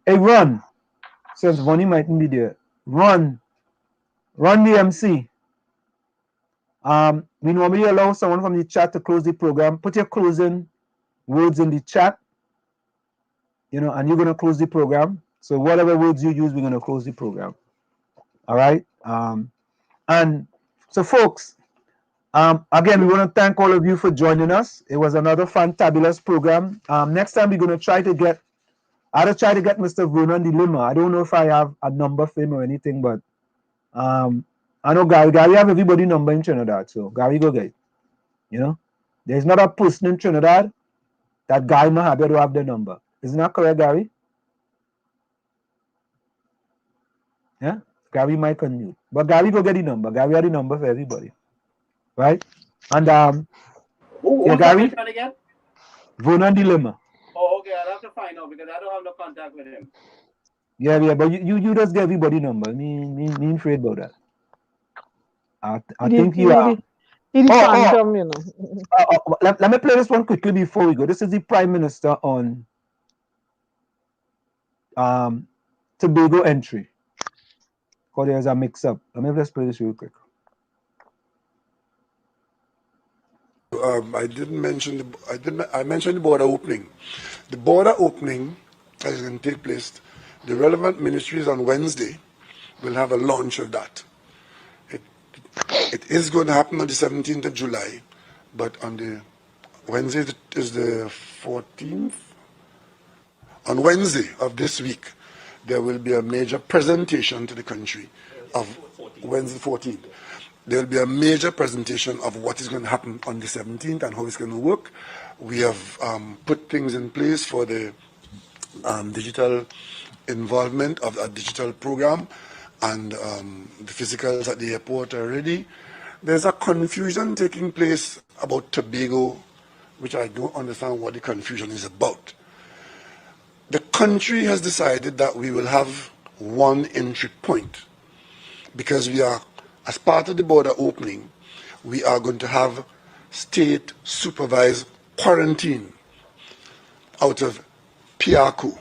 Hey, Ron. Since Vonnie mightn't be there. Run the MC. We normally allow someone from the chat to close the program. Put your closing words in the chat, and you're going to close the program. So whatever words you use, we're going to close the program. All right? And so, folks, again, we want to thank all of you for joining us. It was another fantabulous program. Next time, we're going to try to get Mr. Vernon Dilemma. I don't know if I have a number for him or anything, but I know Gary have everybody number in Trinidad, so Gary go get it. There's not a person in Trinidad that Gary Mahabir don't have the number. Isn't that correct, Gary? Yeah? Gary might unmute. But Gary go get the number. Gary had the number for everybody. Right? And Who's Gary? again? Vernon Dilemma. Oh, okay. I'll have to find out because I don't have no contact with him. Yeah, but you just get everybody number. Me afraid about that. I think you are. Let me play this one quickly before we go. This is the Prime Minister on Tobago entry. Because there's a mix-up. Let me just play this real quick. I didn't mention I mentioned the border opening. The border opening is going to take place. The relevant ministries on Wednesday will have a launch of that. It is going to happen on the 17th of July, but on the Wednesday is the 14th. On Wednesday of this week, there will be a major presentation to the country of Wednesday 14th. There will be a major presentation of what is going to happen on the 17th and how it's going to work. We have put things in place for the digital involvement of a digital program, and the physicals at the airport are ready. There's a confusion taking place about Tobago, which I don't understand what the confusion is about. The country has decided that we will have one entry point because we are, as part of the border opening, we are going to have state supervised quarantine out of Piaku.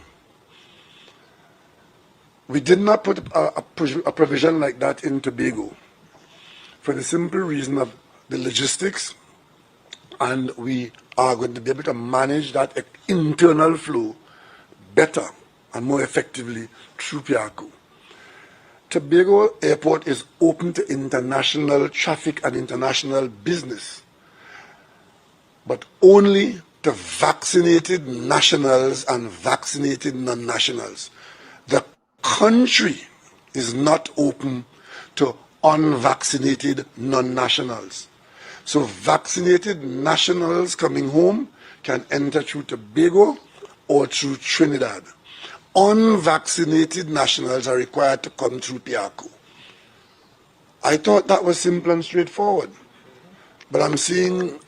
We did not put a provision like that in Tobago for the simple reason of the logistics, and we are going to be able to manage that internal flow better and more effectively through Piaku. Tobago Airport is open to international traffic and international business, but only to vaccinated nationals and vaccinated non-nationals. The country is not open to unvaccinated non-nationals. So vaccinated nationals coming home can enter through Tobago or through Trinidad. Unvaccinated nationals are required to come through Piaku. I thought that was simple and straightforward, but I'm seeing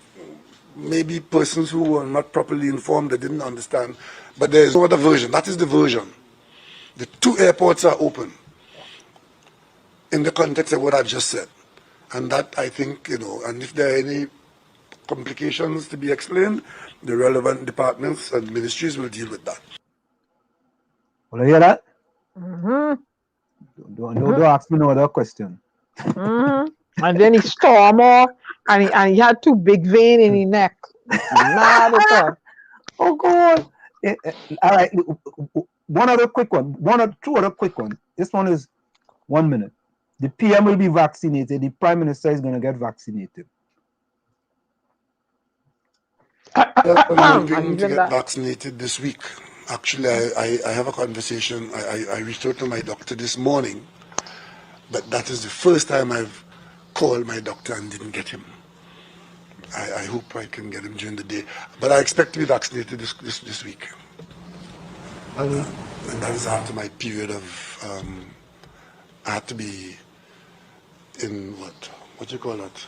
maybe persons who were not properly informed, they didn't understand, but there's no other version. That is the version. The two airports are open in the context of what I've just said. And that, I think, and if there are any complications to be explained, the relevant departments and ministries will deal with that. Will you hear that? Mm-hmm. Don't ask me no other question. Mm-hmm. And then he stormed off, and he had two big veins in his neck. Mad at her. Oh, God. All right. One other quick one. One or two other quick ones. This one is 1 minute. The PM will be vaccinated. The Prime Minister is going to get vaccinated. I'm hoping to get vaccinated this week. Actually, I have a conversation. I reached out to my doctor this morning, but that is the first time I've called my doctor and didn't get him. I hope I can get him during the day, but I expect to be vaccinated this week. And that is after my period of, I had to be in what do you call that?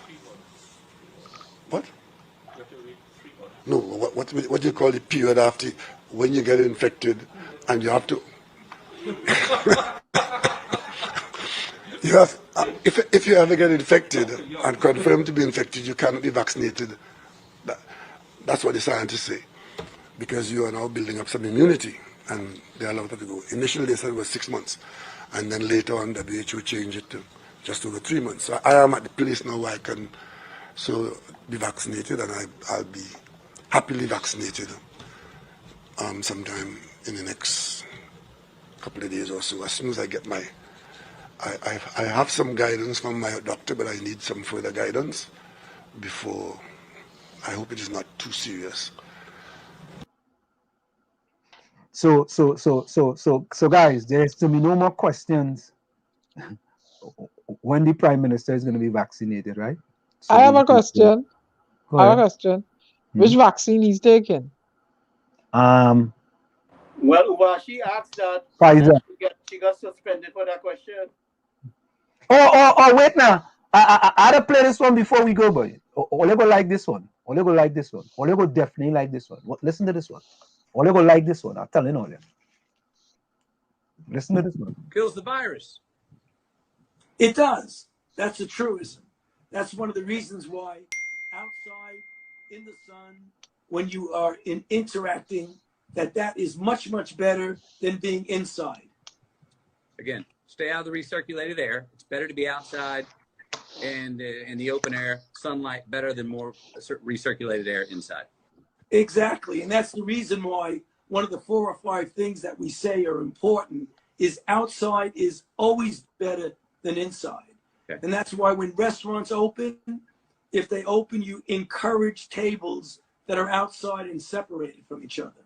What? No, what do you call the period after when you get infected and you have to? You have, if you ever get infected and confirmed to be infected, you cannot be vaccinated. That's what the scientists say, because you are now building up some immunity, and they allow that to go. Initially, they said it was 6 months, and then later on, WHO changed it to just over 3 months. So I am at the place now where I can be vaccinated, and I'll be happily vaccinated sometime in the next couple of days or so. As soon as I get my, I have some guidance from my doctor, but I need some further guidance before. I hope it is not too serious. So guys, there's to be no more questions when the Prime Minister is going to be vaccinated, right? So I have a question. Which vaccine he's taking? Well, Uvashi asked that. Pfizer. She got suspended for that question. Oh, wait now. I had to play this one before we go, boy. Olego like this one. Olego like this one. Olego definitely like this one. Listen to this one. Olego like this one. I'm telling you. Listen to this one. Kills the virus. It does. That's a truism. That's one of the reasons why outside in the sun, when you are interacting, that is much, much better than being inside. Again, stay out of the recirculated air. It's better to be outside and in the open air, sunlight better than more recirculated air inside. Exactly. And that's the reason why one of the 4 or 5 things that we say are important is outside is always better than inside. Okay. And that's why when restaurants open, if they open, you encourage tables that are outside and separated from each other.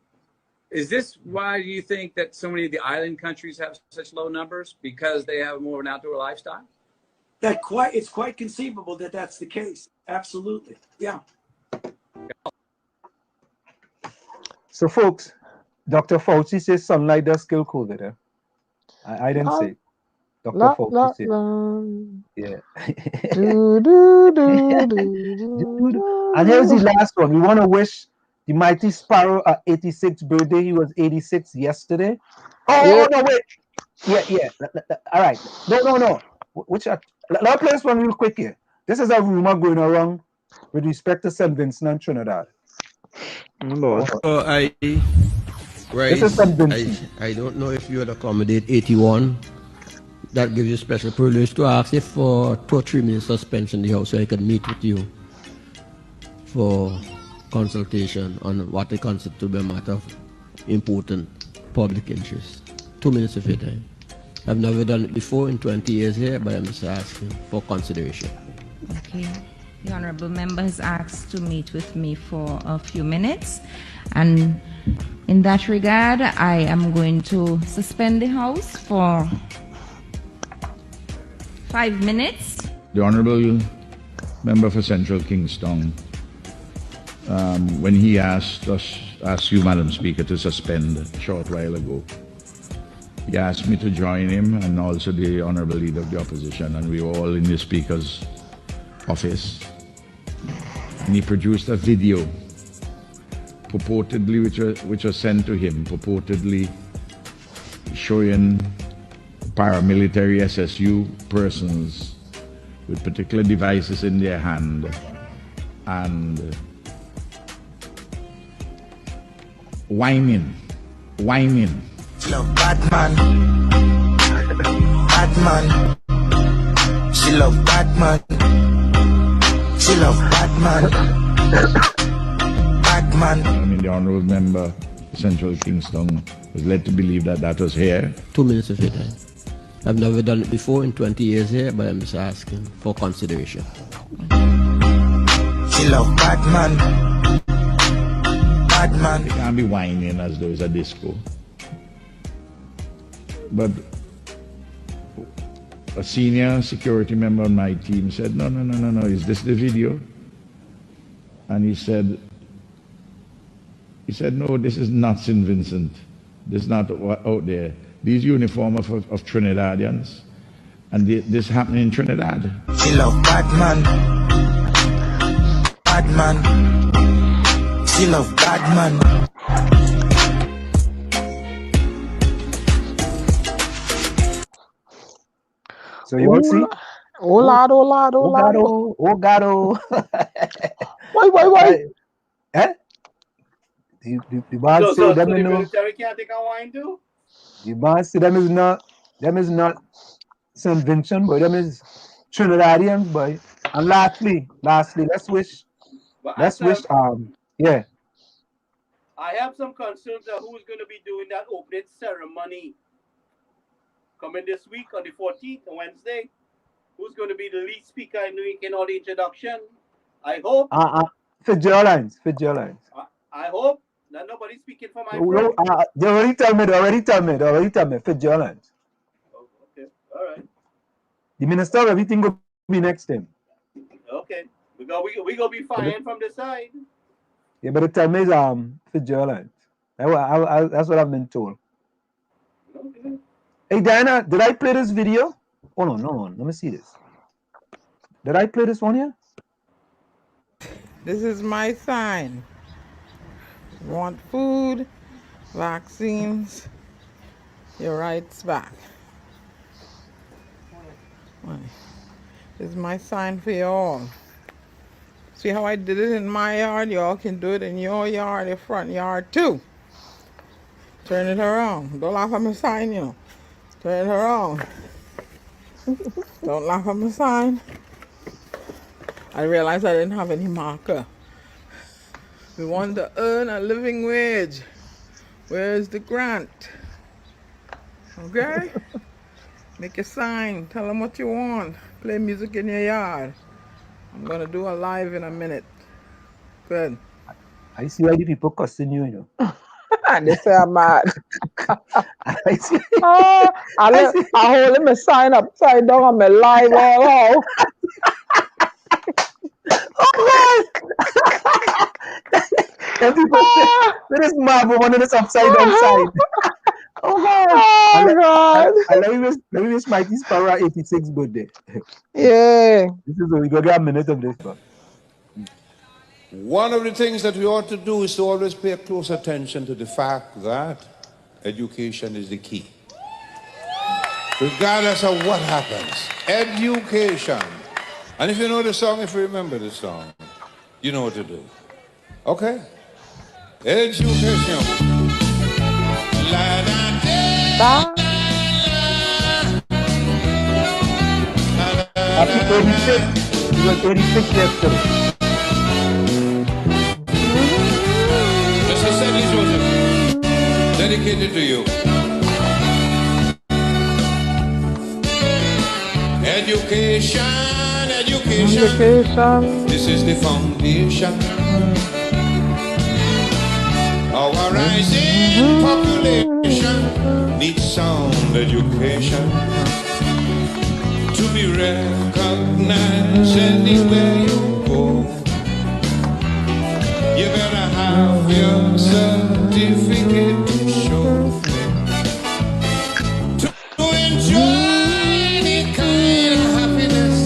Is this why you think that so many of the island countries have such low numbers? Because they have more of an outdoor lifestyle? It's quite conceivable that that's the case. Absolutely. Yeah. So, folks, Dr. Fauci says sunlight does kill COVID. Eh? I didn't say. Dr. Fauci said. Yeah. And here's the last one. We want to wish the mighty Sparrow a 86th birthday. He was 86 yesterday. Oh, no, wait. Yeah. All right. No. Let's play this one real quick here. This is a rumor going around with respect to St. Vincent and Trinidad. I don't know if you would accommodate 81. That gives you special privilege to ask if for 2 or 3 minutes suspension in the house so I can meet with you for consultation on what they consider to be a matter of important public interest. 2 minutes of your time. I've never done it before in 20 years here, but I'm just asking for consideration. Okay. The honorable member has asked to meet with me for a few minutes, and in that regard, I am going to suspend the House for 5 minutes. The honorable member for Central Kingston, when he asked you, Madam Speaker, to suspend a short while ago, he asked me to join him and also the honorable leader of the opposition, and we were all in the Speaker's office. And he produced a video, purportedly, which was sent to him, purportedly showing paramilitary SSU persons with particular devices in their hand and whining. She love Batman. She love Batman. She love Batman. I mean, the honorable member, Central Kingston, was led to believe that was here. 2 minutes of your time. I've never done it before in 20 years here, but I'm just asking for consideration. She love Batman. Batman. It can't be whining as though it's a disco. But a senior security member on my team said, no, is this the video? And he said, no, this is not St. Vincent. This is not out there. These uniform of Trinidadians. And this happened in Trinidad. She love Batman. Batman. She love Batman. So you all see? Oh lad. Why? Eh? The man say them the know. military can't take a wine too? The man say them is not St. Vincent, boy. Them is Trinidadians, boy. And lastly, let's wish. Yeah. I have some concerns of who's going to be doing that opening ceremony coming this week on the 14th, on Wednesday. Who's going to be the lead speaker and making all the introduction? I hope. Fitzgerald. I hope that nobody's speaking for my friend. They already tell me. Fitzgerald. Okay, all right. The minister of everything will be next to him. Okay, we gonna be fine from the side. Yeah, but the time is Fitzgerald. That's what I've been told. Okay. Hey Diana, did I play this video? Hold on. Let me see this. Did I play this one here? This is my sign. Want food, vaccines, your rights back. This is my sign for you all. See how I did it in my yard? You all can do it in your yard, your front yard too. Turn it around. Don't laugh at my sign, you know. Turn it around. Don't laugh at my sign. I realized I didn't have any marker. We want to earn a living wage. Where's the grant? Okay? Make a sign. Tell them what you want. Play music in your yard. I'm going to do a live in a minute. Good. I see why the people cussing you, you know. They say I'm mad. I see. I hold my sign upside down on my live all out. And people say, there is marble on this upside down side. God. Let me miss Mikey's Para 86 birthday. Yeah. This is we go get a minute of this, bro. One of the things that we ought to do is to always pay close attention to the fact that education is the key. Regardless of what happens, education. And if you know the song, if you remember the song, you know what to do. Okay? Education. Happy 36. You were 36 yesterday. Mr. Sedley Joseph, dedicated to you. Education. This is the foundation. Our rising population needs sound education to be recognized anywhere you go. You better have your certificate to show to enjoy the kind of happiness.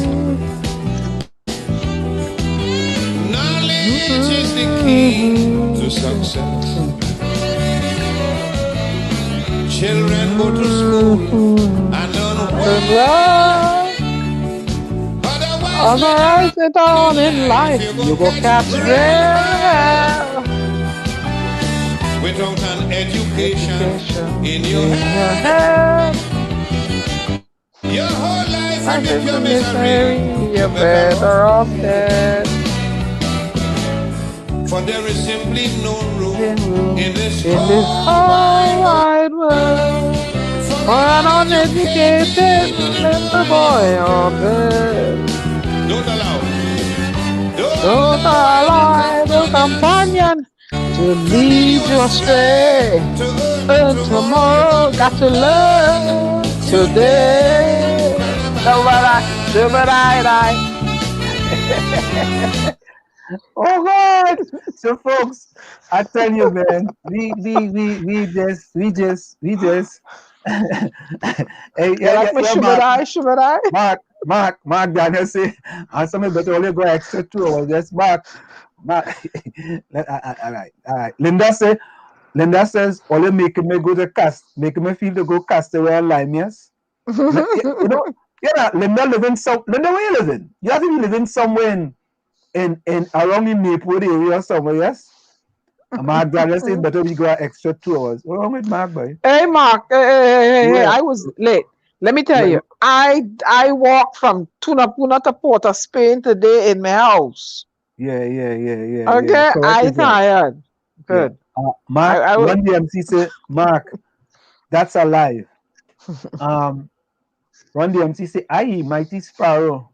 Knowledge is the key to success. Children go to school and learn well. Otherwise, it on in life, you go catch well. Without an education in your head, your whole life will be pure misery. You're better off dead. For there is simply no room in this whole wide world for an uneducated little boy or girl. Don't allow. Don't allow the companion to lead you astray. Learn tomorrow, got to learn today. Oh God! So folks, I tell you, man, we just. Hey, Mark Daniel say, and somebody better only go extra 2 hours. Just Mark. All right. Linda says, only making me go to making me feel to go Castaway and Lime, yes. Linda living Linda, where you living? You have to be living somewhere in around the Maplewood area or somewhere, yes? Mark Daniel says better we go extra 2 hours. What's wrong with Mark, boy? Hey, Mark. Hey, I was late. Let me tell you, I walked from Tunapuna to Port of Spain today in my house. Yeah. Okay, I tired. Good. Yeah. Mark, one day MC said, Mark, that's alive. One day MC said, aye, Mighty Sparrow.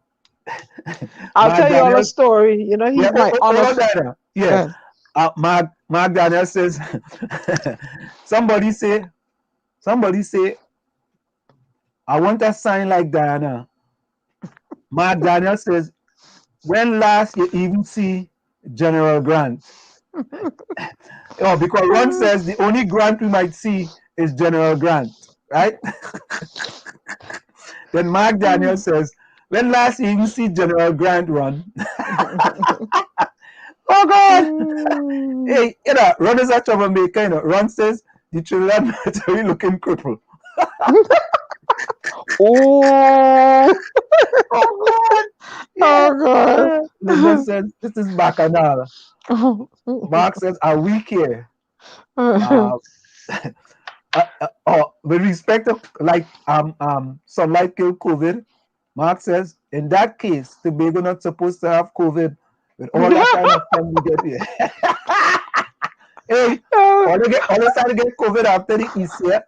I'll tell you all a story. You know, he's my honor. Yeah. Mark Daniel says, somebody say, I want a sign like Diana. Mark Daniel says, when last you even see General Grant? Because Ron says the only Grant we might see is General Grant, right? Then Mark Daniel says, when last you even see General Grant, Ron? Oh God! Hey, Ron is a troublemaker. Ron says the children are looking crippled. Oh God! Oh God! Linda says this is Bacchanal. Mark says, "Are we here?" With respect to sunlight kill COVID, Mark says, in that case, Tobago not supposed to have COVID with all that kind of fun we get here. Hey, all they start to get COVID after the Easter,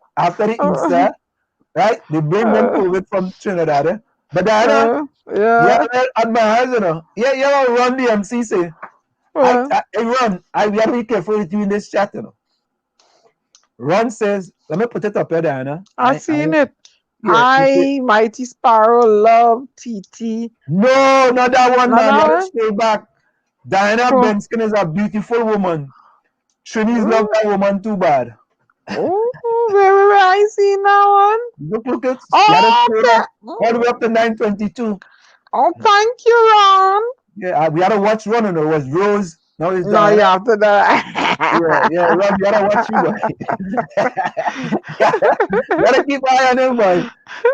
right? They bring them COVID from Trinidad. But Diana, yeah, admires, yeah, Ron the MC say, hey Ron, we have to be careful with you in this chat, Ron says, let me put it up here, Diana. I've seen it. Yeah, Mighty Sparrow, love, TT. No, not that one, man. Let's stay back. Diana Benskin is a beautiful woman. Trini's love that woman too bad. Oh, where I see now one. Look at all the way up to 922. Oh, thank you, Ron. Yeah, we had to watch Ron, and it was Rose. Now it's Diana. No, you have to die. Yeah, Ron, we gotta watch you, boy. You gotta keep eye on him, boy.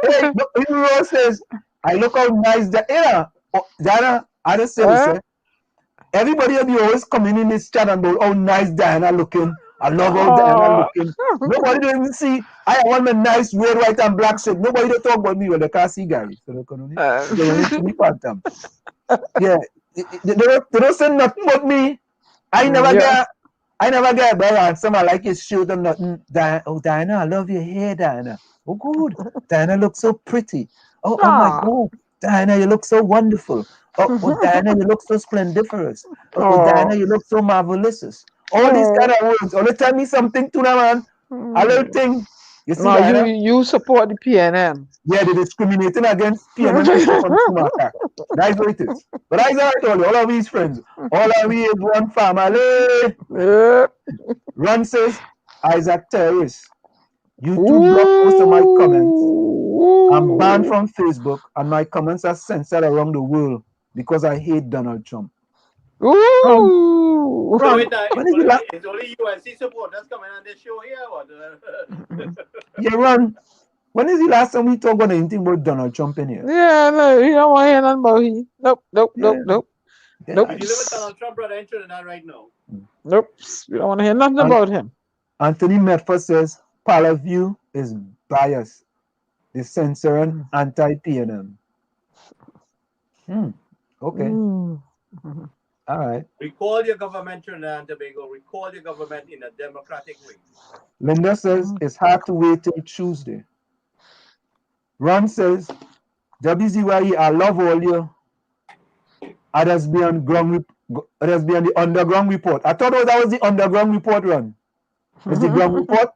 Hey, look, Rose says, I look how nice Diana, I just say this, everybody will be always coming in this chat and about how nice Diana looking. I love how Diana looking. Nobody don't even see. I want my nice red, white, and black shirt. Nobody don't talk about me when they can't see Gary. So they only see me part time. Yeah, they don't say nothing about me. I never get a better answer. I like your shirt or nothing. Diana, I love your hair, Diana. Oh, good. Diana looks so pretty. Oh my God. Diana, you look so wonderful. Oh, Diana, you look so splendiferous. Oh, Diana, you look so marvelous. All these kind of words. Only tell me something to them, man. A little thing. You see, no, you support the PNM. Yeah, they're discriminating against PNM from Chumacacla. That's what it is. But I told you, all of these friends, all of we is one family. Ron says, Isaac terrorist. YouTube blocked most of my comments. I'm banned from Facebook, and my comments are censored around the world because I hate Donald Trump. Ron, it's only UNC supporters coming on this show here. Yeah, Ron. When is the last time we talk about anything about Donald Trump in here? Yeah, no, you don't want to hear nothing about him. Nope. Yeah. Nope. You live with Donald Trump, brother, in Trinidad right now. Nope. You don't want to hear nothing about him. Anthony Medford says, Palaview is biased. The censoring anti-PNM. Okay. All right. Recall your government, Trinidad and Tobago. Recall your government in a democratic way. Linda says it's hard to wait till Tuesday. Ron says, WZYE, I love all you. It has been on the underground report. I thought that was the underground report, Ron. It's the ground report?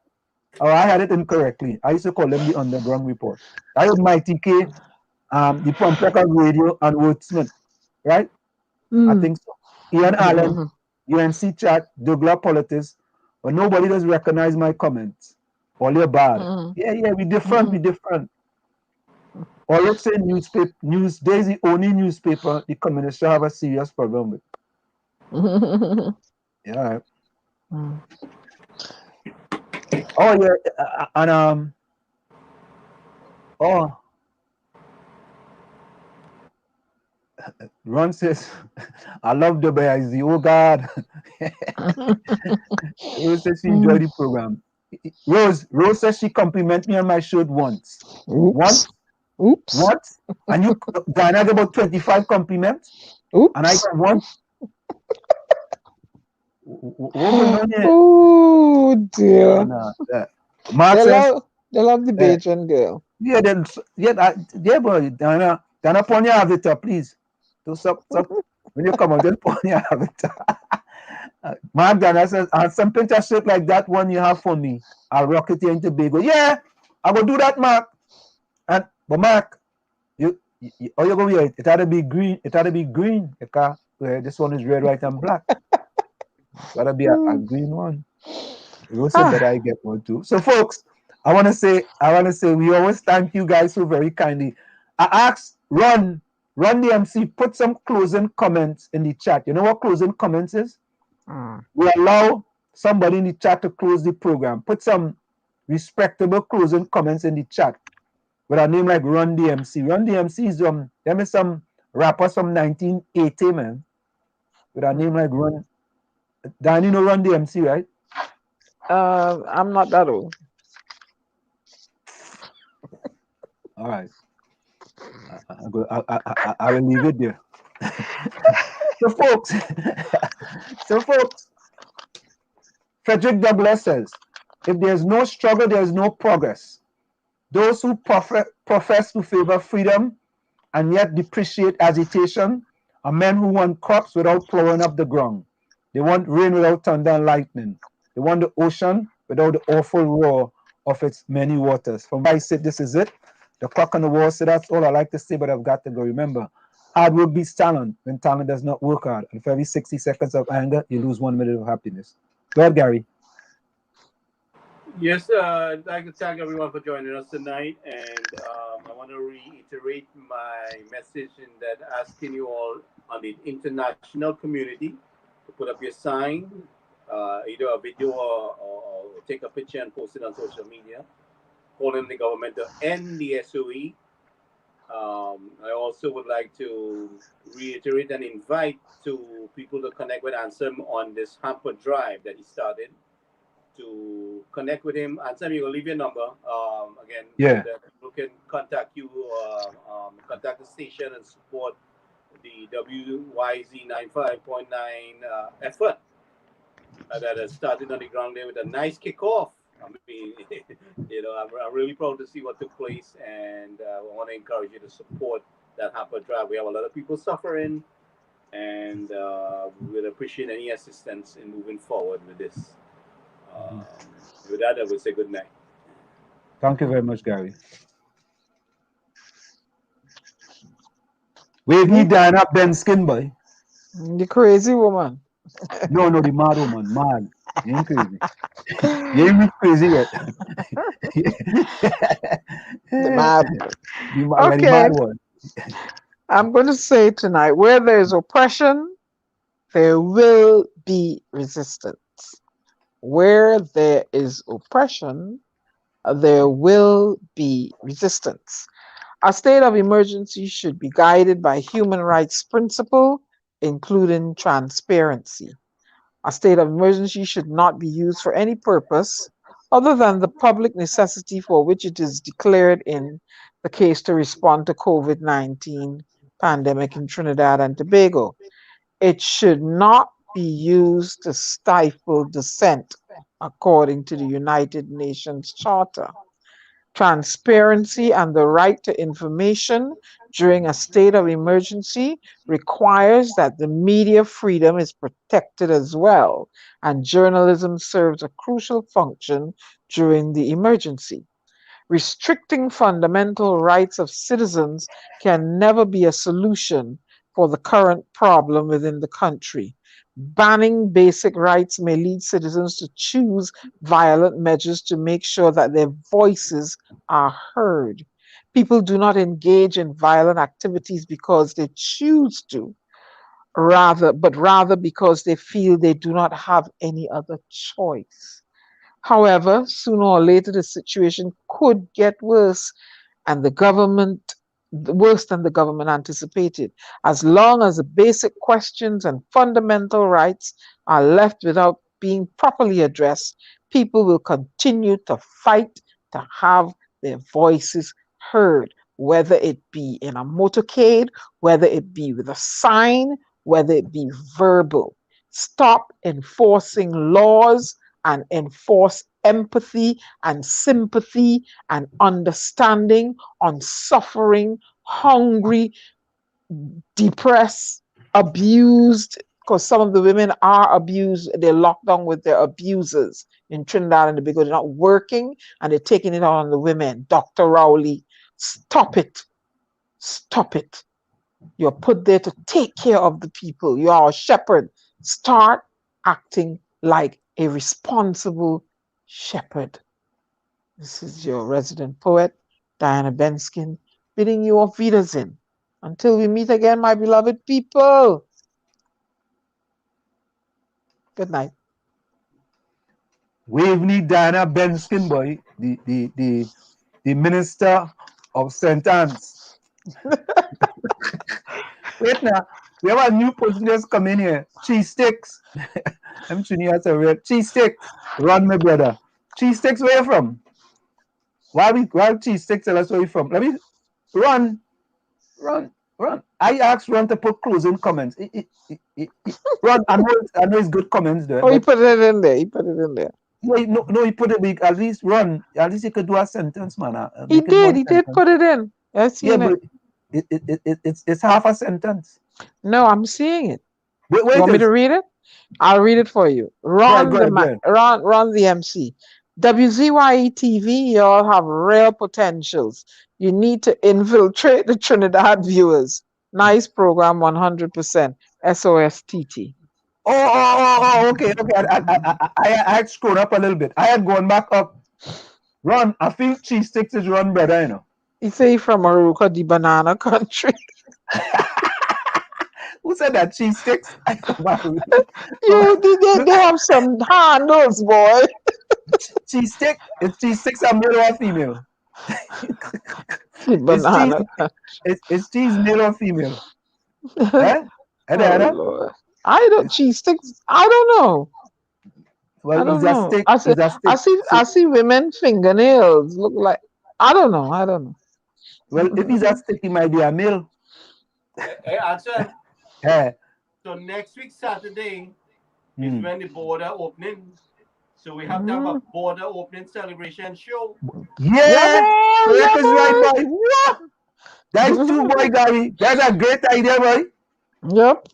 Oh, I had it incorrectly. I used to call them the underground report. I heard Mighty K, the Pumpecker Radio, and Wordsmith, right? I think so. Ian Allen, UNC Chat, Douglas Politics, but nobody does recognize my comments. All you're bad. Yeah, we different. Or let's say Newsday is the only newspaper the communists have a serious problem with. Yeah. Oh yeah, and Ron says, I love the bear. Is the oh God. Rose says she enjoyed the program. Rose says she complimented me on my shirt once. Once? And you, Diana, had about 25 compliments. And I got one. Oh dear. Mark says, they love the Bajan girl. Yeah, boy, Diana, pon your avatar, please. Do stop. When you come out, just pon your avatar. Mark Diana says, and some picture shirt like that one you have for me. I'll rock it here in Tobago. Yeah, I will do that, Mark. But Mark, you going to wear it? It had to be green. Because this one is red, white, and black. It's got to be a green one. You said that I get one too. So, folks, I want to say, we always thank you guys so very kindly. I asked Run the MC, put some closing comments in the chat. You know what closing comments is? We allow somebody in the chat to close the program. Put some respectable closing comments in the chat with a name like Run the MC. Run the MC is them is some rappers from 1980, man. With a name like Run. Dan, you know Run the MC, right? I'm not that old. All right. I will leave it there. So folks, Frederick Douglass says, if there's no struggle, there's no progress. Those who profess to favor freedom and yet depreciate agitation are men who want crops without plowing up the ground. They want rain without thunder and lightning. They want the ocean without the awful roar of its many waters. From where I sit, this is it. The clock on the wall, so that's all I like to say, but I've got to go. Remember, hard work beats talent when talent does not work hard. And for every 60 seconds of anger, you lose 1 minute of happiness. Go ahead, Gary. Yes, I'd like to thank everyone for joining us tonight. And I want to reiterate my message in that asking you all on the international community to put up your sign, either a video or take a picture and post it on social media, calling the governmental and the SOE. I also would like to reiterate and invite to people to connect with Ansem on this Hamper drive that he started. To connect with him, Ansem, you will leave your number. Again, yeah, people can contact you, contact the station and support the WZYE 95.9 effort that has started on the ground there with a nice kickoff. I mean, I'm really proud to see what took place, and I want to encourage you to support that Hamper drive. We have a lot of people suffering, and we would appreciate any assistance in moving forward with this. With that, I would say good night. Thank you very much, Gary. Wave me down up Ben Skin Boy. The crazy woman. No, the mad woman. Mad. You ain't crazy. You ain't crazy yet. The mad. The mad one. I'm going to say tonight, where there is oppression, there will be resistance. Where there is oppression, there will be resistance. A state of emergency should be guided by human rights principle, including transparency. A state of emergency should not be used for any purpose other than the public necessity for which it is declared in the case to respond to COVID-19 pandemic in Trinidad and Tobago. It should not be used to stifle dissent according to the United Nations Charter. Transparency and the right to information during a state of emergency requires that the media freedom is protected as well, and journalism serves a crucial function during the emergency. Restricting fundamental rights of citizens can never be a solution for the current problem within the country. Banning basic rights may lead citizens to choose violent measures to make sure that their voices are heard. People do not engage in violent activities because they choose to, but rather because they feel they do not have any other choice. However, sooner or later, the situation could get worse worse than the government anticipated. As long as the basic questions and fundamental rights are left without being properly addressed, people will continue to fight to have their voices heard, whether it be in a motorcade, whether it be with a sign, whether it be verbal. Stop enforcing laws and enforce empathy and sympathy and understanding on suffering, hungry, depressed, abused, because some of the women are abused. They're locked down with their abusers in Trinidad and Tobago. They're not working and they're taking it out on the women. Dr. Rowley, stop it. Stop it. You're put there to take care of the people. You are a shepherd. Start acting like a responsible shepherd. This is your resident poet, Diana Benskin, bidding you auf Wiedersehen. Until we meet again, my beloved people. Good night. Waveney Diana Benskin, boy, the minister of St. Anne's. Wait now, we have a new person just come in here. Cheese sticks. I'm sure you have to read. Cheese sticks. Run, my brother. Cheese sticks, where you from? Why cheese sticks? Tell us where you from. Let me run. I asked Ron to put closing comments. Ron, I know it's good comments there. Oh, he put it in there. No, he put it. At least Ron. At least he could do a sentence, man. He did put it in. But it's half a sentence. No, I'm seeing it. Wait, you want me to read it? I'll read it for you. Ron the MC. WZYE TV, y'all have real potentials. You need to infiltrate the Trinidad viewers. Nice program, 100%. SOSTT. Okay. I had scrolled up a little bit. I had gone back up. Ron, I think cheese sticks is Ron better, you know. He say he from Aruka, the banana country. Who said that? Cheese sticks? Yeah, they have some handles, boy. Cheese stick? Is cheese sticks a male or female? Banana. Is cheese male or female? I don't cheese sticks. I don't know. Well, I don't know. I see women fingernails look like. I don't know. Well, if he's a stick, he might be a male. Hey, Adson. Yeah. So next week Saturday is when the border opening. So we have to have a border opening celebration show. Yeah, that is right, boy. What? That's true, boy, Gary. That's a great idea, boy. Yep.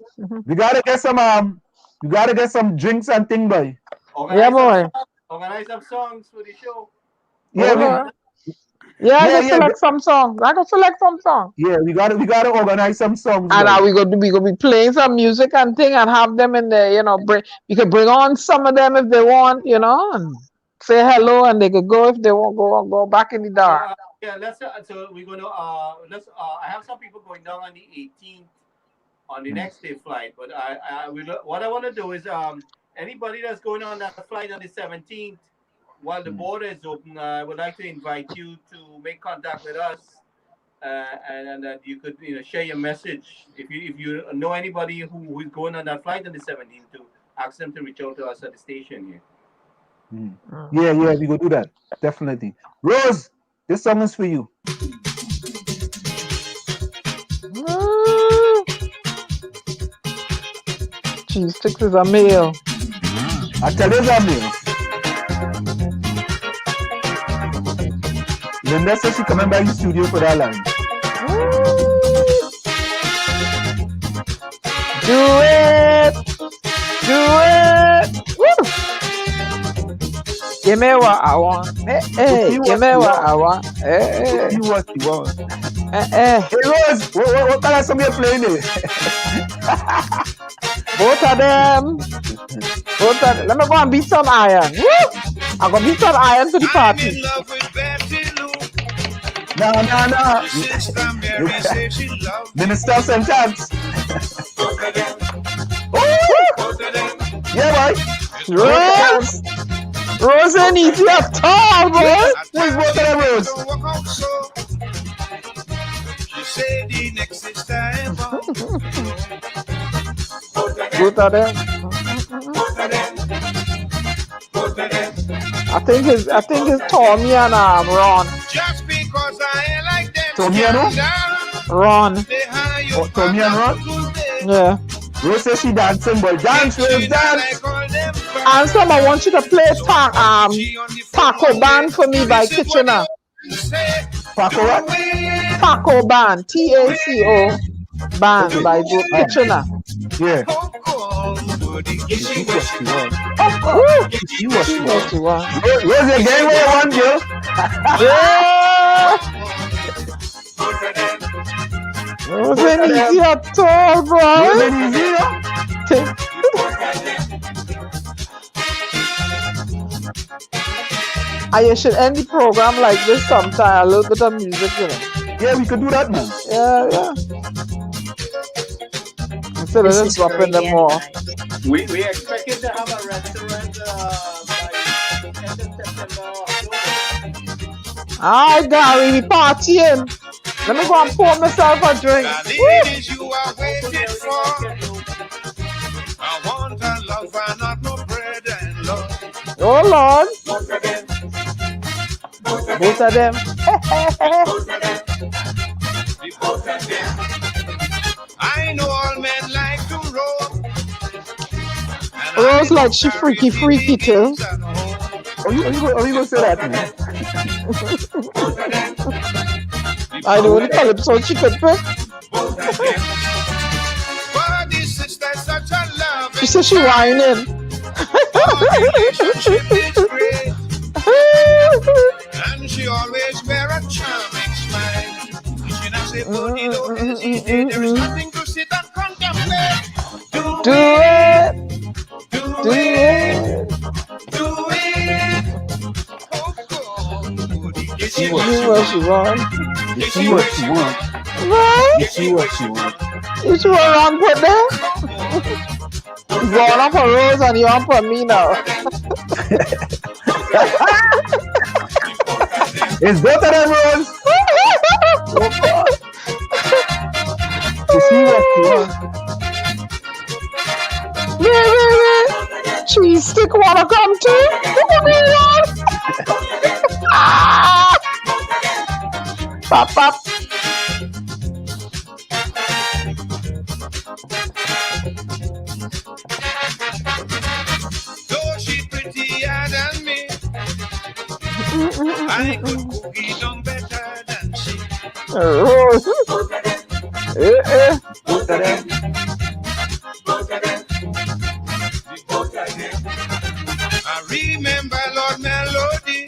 We gotta get some drinks and thing, boy. Organize some songs for the show. Yeah, select some songs. I can select some songs. Yeah, we gotta organize some songs. And we gonna be playing some music and thing and have them in there, you can bring on some of them if they want, and say hello and they could go if they won't go back in the dark. So we're gonna I have some people going down on the 18th on the next day flight, but what I want to do is anybody that's going on that flight on the 17th while the border is open, I would like to invite you to make contact with us, and that you could share your message. If you know anybody who is going on that flight on the 17th, to ask them to reach out to us at the station here. Yeah, we go do that definitely. Rose, this song is for you. Cheese sticks is a meal. I tell you it's a meal. Linda says she coming by the studio for that line. Do it! Do it! Woo! Give me what I want. Hey, give me what I want. Hey, give me what you want. Hey, Rose, what kind of song you playing there? Both of them. Let me go and beat some iron. Woo! I'm going to beat some iron to the party. No. Minister sentence. Yeah, boy. Rose ain't easy at all, boy. Who's both of them, Rose? Both of them. I think it's Tommy and Ron. Just because I like them. Tommy and Ron. Oh, Tommy and Ron? Yeah. Rose says she dancing, boy. Dance, Rose, dance. And some I want you to play Taco Band for me by Kitchener. Paco what? Taco Band. TACO Band by Kitchener. Yeah. What you want? Where's your game where you want, girl? Yeah. Wasn't easy at all, bro. Wasn't easy, You should end the program like this sometime. A little bit of music, you know. Yeah, we could do that, man. Yeah. Instead of just dropping them all. We expected to have a restaurant by end of September. Alright, Gary, we partying. Let me go and pour myself a drink. Ladies, you are waiting for. I want a lover, not no bread and love. Oh Lord. Both of them. I know all men like to roll. Rose like she freaky too. Are you gonna say that, man? I know the calypso she could pick. She said she whining. And she always wear a charming smile. She not say, oh, there is nothing to sit and contemplate. Do it. You see what you want. You see what you want. Right? You see what you want. You see what Ron put there? You going on for Rose and you on for me now. It's both of them, Rose. Oh, God. You see what you want. Cheese stick wanna come too? Pop. Though she's prettier than me, I could cook it on better than she. Both of them. I remember Lord Melody,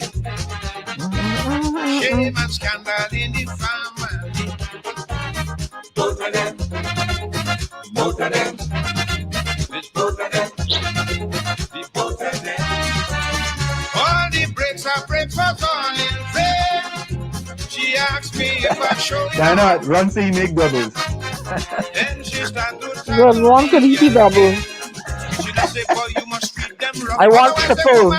shame and scandal in the family. Both of them. Both of them. All the breaks I break was all in vain. She asked me if I show you. Why not? Run so you make doubles. Then she started to One could eat the double. I want triple.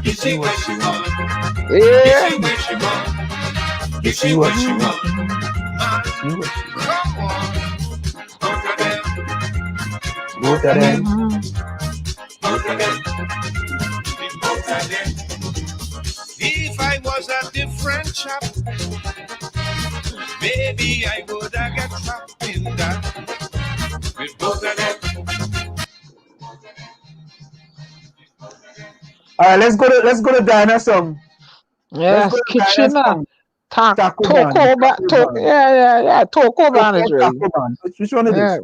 You see what you want. Yeah. You see what you want. Both of them. If I was a different chap, maybe I would have got trapped in that. With both of them. All right, let's go to Diana's song. Yes, Kitchener. Taco Ban. Yeah. Taco Ban is really. Taco Ban. Which one is this?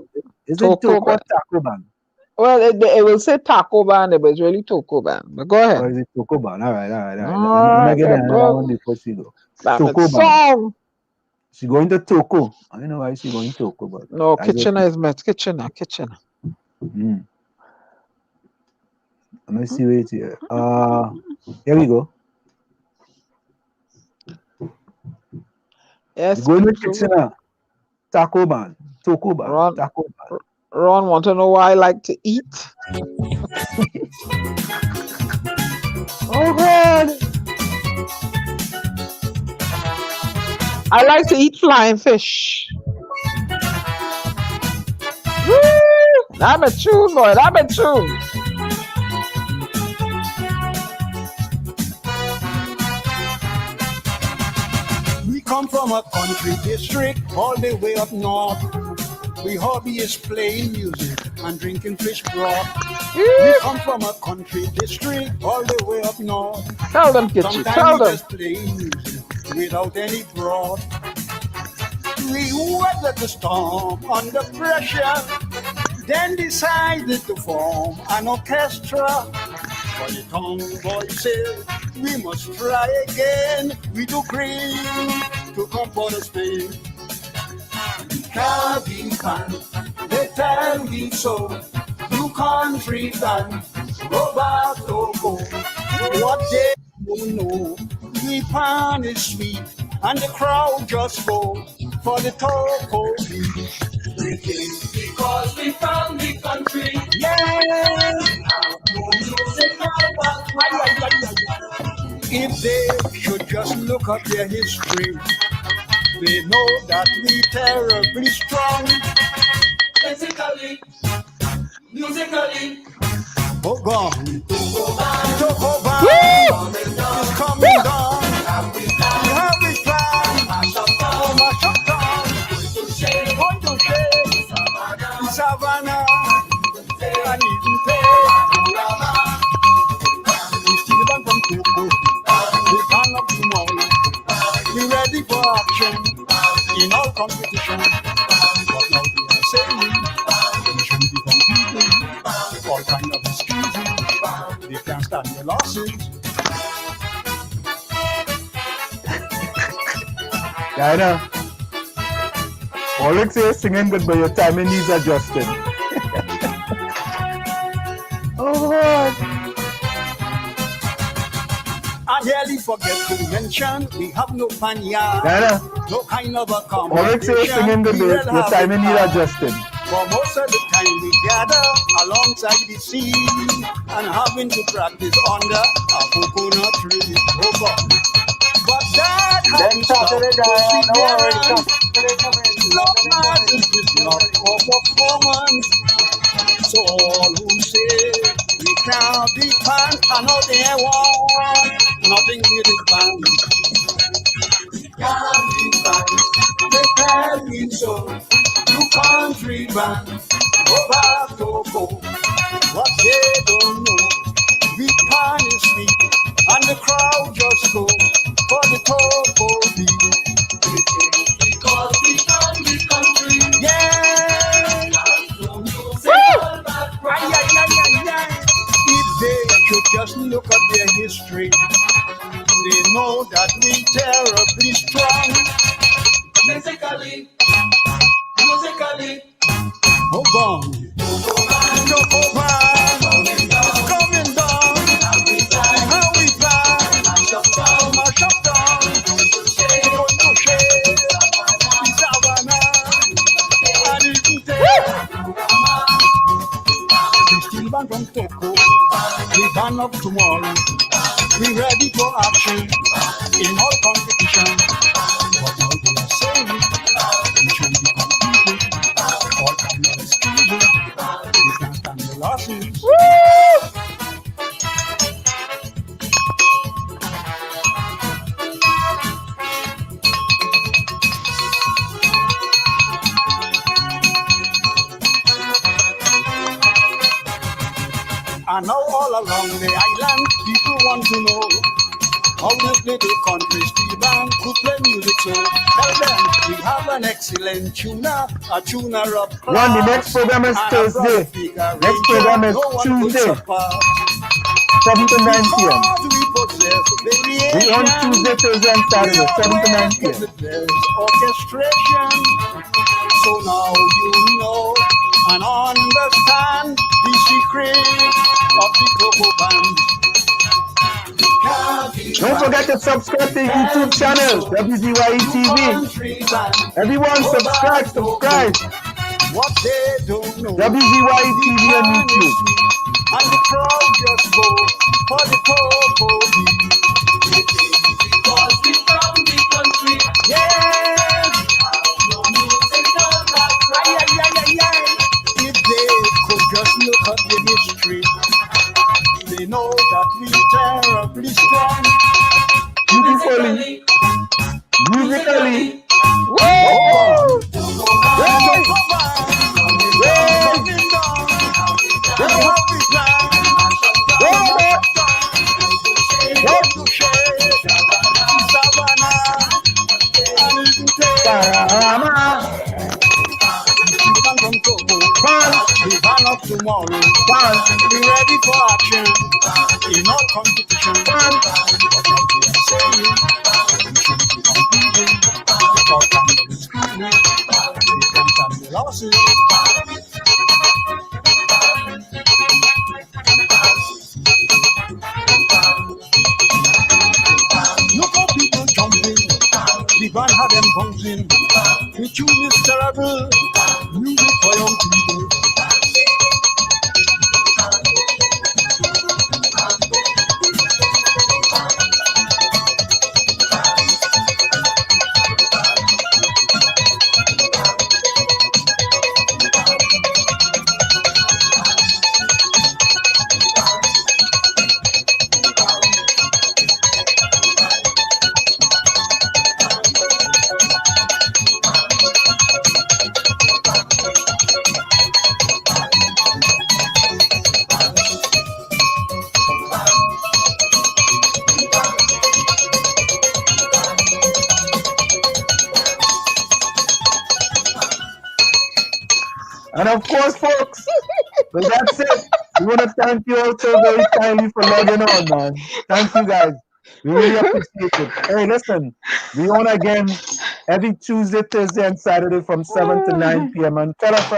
Is it Taco or Taco Ban? Well, it will say Taco Ban, but it's really Taco Ban. But go ahead. Or is it Taco Ban? All right. Let me get another one before she go. Taco Ban. She going to Toco. I don't know why she going to Toco, but no, Kitchener is met. Kitchener. Let me see where it's here. Here we go. Yes. Going to Kitchener. Taco Ban. Taco Ban. Taco Ban. Ron want to know why I like to eat? Oh God. I like to eat flying fish. Woo! I'm a tune, boy. I'm a tune. We come from a country district all the way up north. We hobby is playing music and drinking fish broth. We come from a country district all the way up north. Tell them, Kitchen. Sometimes Tell we them. just playing music without any broth. We weathered the storm under pressure, then decided to form an orchestra. For the tongue voices, we must try again. We do cream to comfort us pain. Caribbean, they tell me so. You country fan, go back to go. What they don't know, we pan is sweet, and the crowd just go for the Tobago. Because we from the country, yeah. If they should just look up their history, they know that we terribly strong. Physically, musically, oh God, Taco Ban is coming down. We have a plan, mash up down, going to shake the savannah, and even take. We still ban from Tobago, we ban up tomorrow. We ready for action in all competition. But now we are saying we should be competing. All kind of excuses, they can't stand the losses. Yeah, I know. All it says singing good, but your timing needs adjusting. Oh God. I barely forget to mention we have no panya, no kind of a competition. All it says singing good, but your timing needs adjusting. For most of the time we gather alongside the sea and having to practice under a coconut tree. Oh God. But that happens Lord matters is not for performance. So all who say we can't be pan, I know they want nothing with this band. We can't be pan, they tell me so. You country band, go back to go. What they don't know, we pan is sweet, and the crowd just go for the Tobago beat. Because we from the country, yeah. If they should just look at their history, they know that we terribly strong. Musically, oh God, Taco Ban is coming down. How we plan, mash up down, going to shake the savannah, and even take. We still ban from Tobago, we ban up tomorrow. We ready for action in all competition. But now they are saying we should be competing. All kind of excuses, we can't stand the losses. And now all along the island, people want to know how this little country Steve band could play music. So tell them we have an excellent tuner, a tuner up class. The next program is Thursday. Next program is Tuesday, 7 to 9 p.m. We on Tuesday, Thursday, and Saturday, 7 to 9 p.m. Orchestration. So now you know and understand the secret of the Tobago band. Don't forget to subscribe to the YouTube channel, WZYE TV. Everyone subscribe. What they don't know. WZYE TV on YouTube. And the crowd just go for the Tobago. Because we from the country. Yes. If they could just look at the history, they know that we terribly strong. Musically. We van up tomorrow. Be ready for action in all competition. Look how people jumping. The band had them bouncing. The tune is terrible. Music for young people. And of course, folks, well, that's it. We want to thank you all so very kindly for logging on, man. Thank you, guys. We really appreciate it. Hey, listen, we on again every Tuesday, Thursday, and Saturday from 7 to 9 p.m. And tell a friend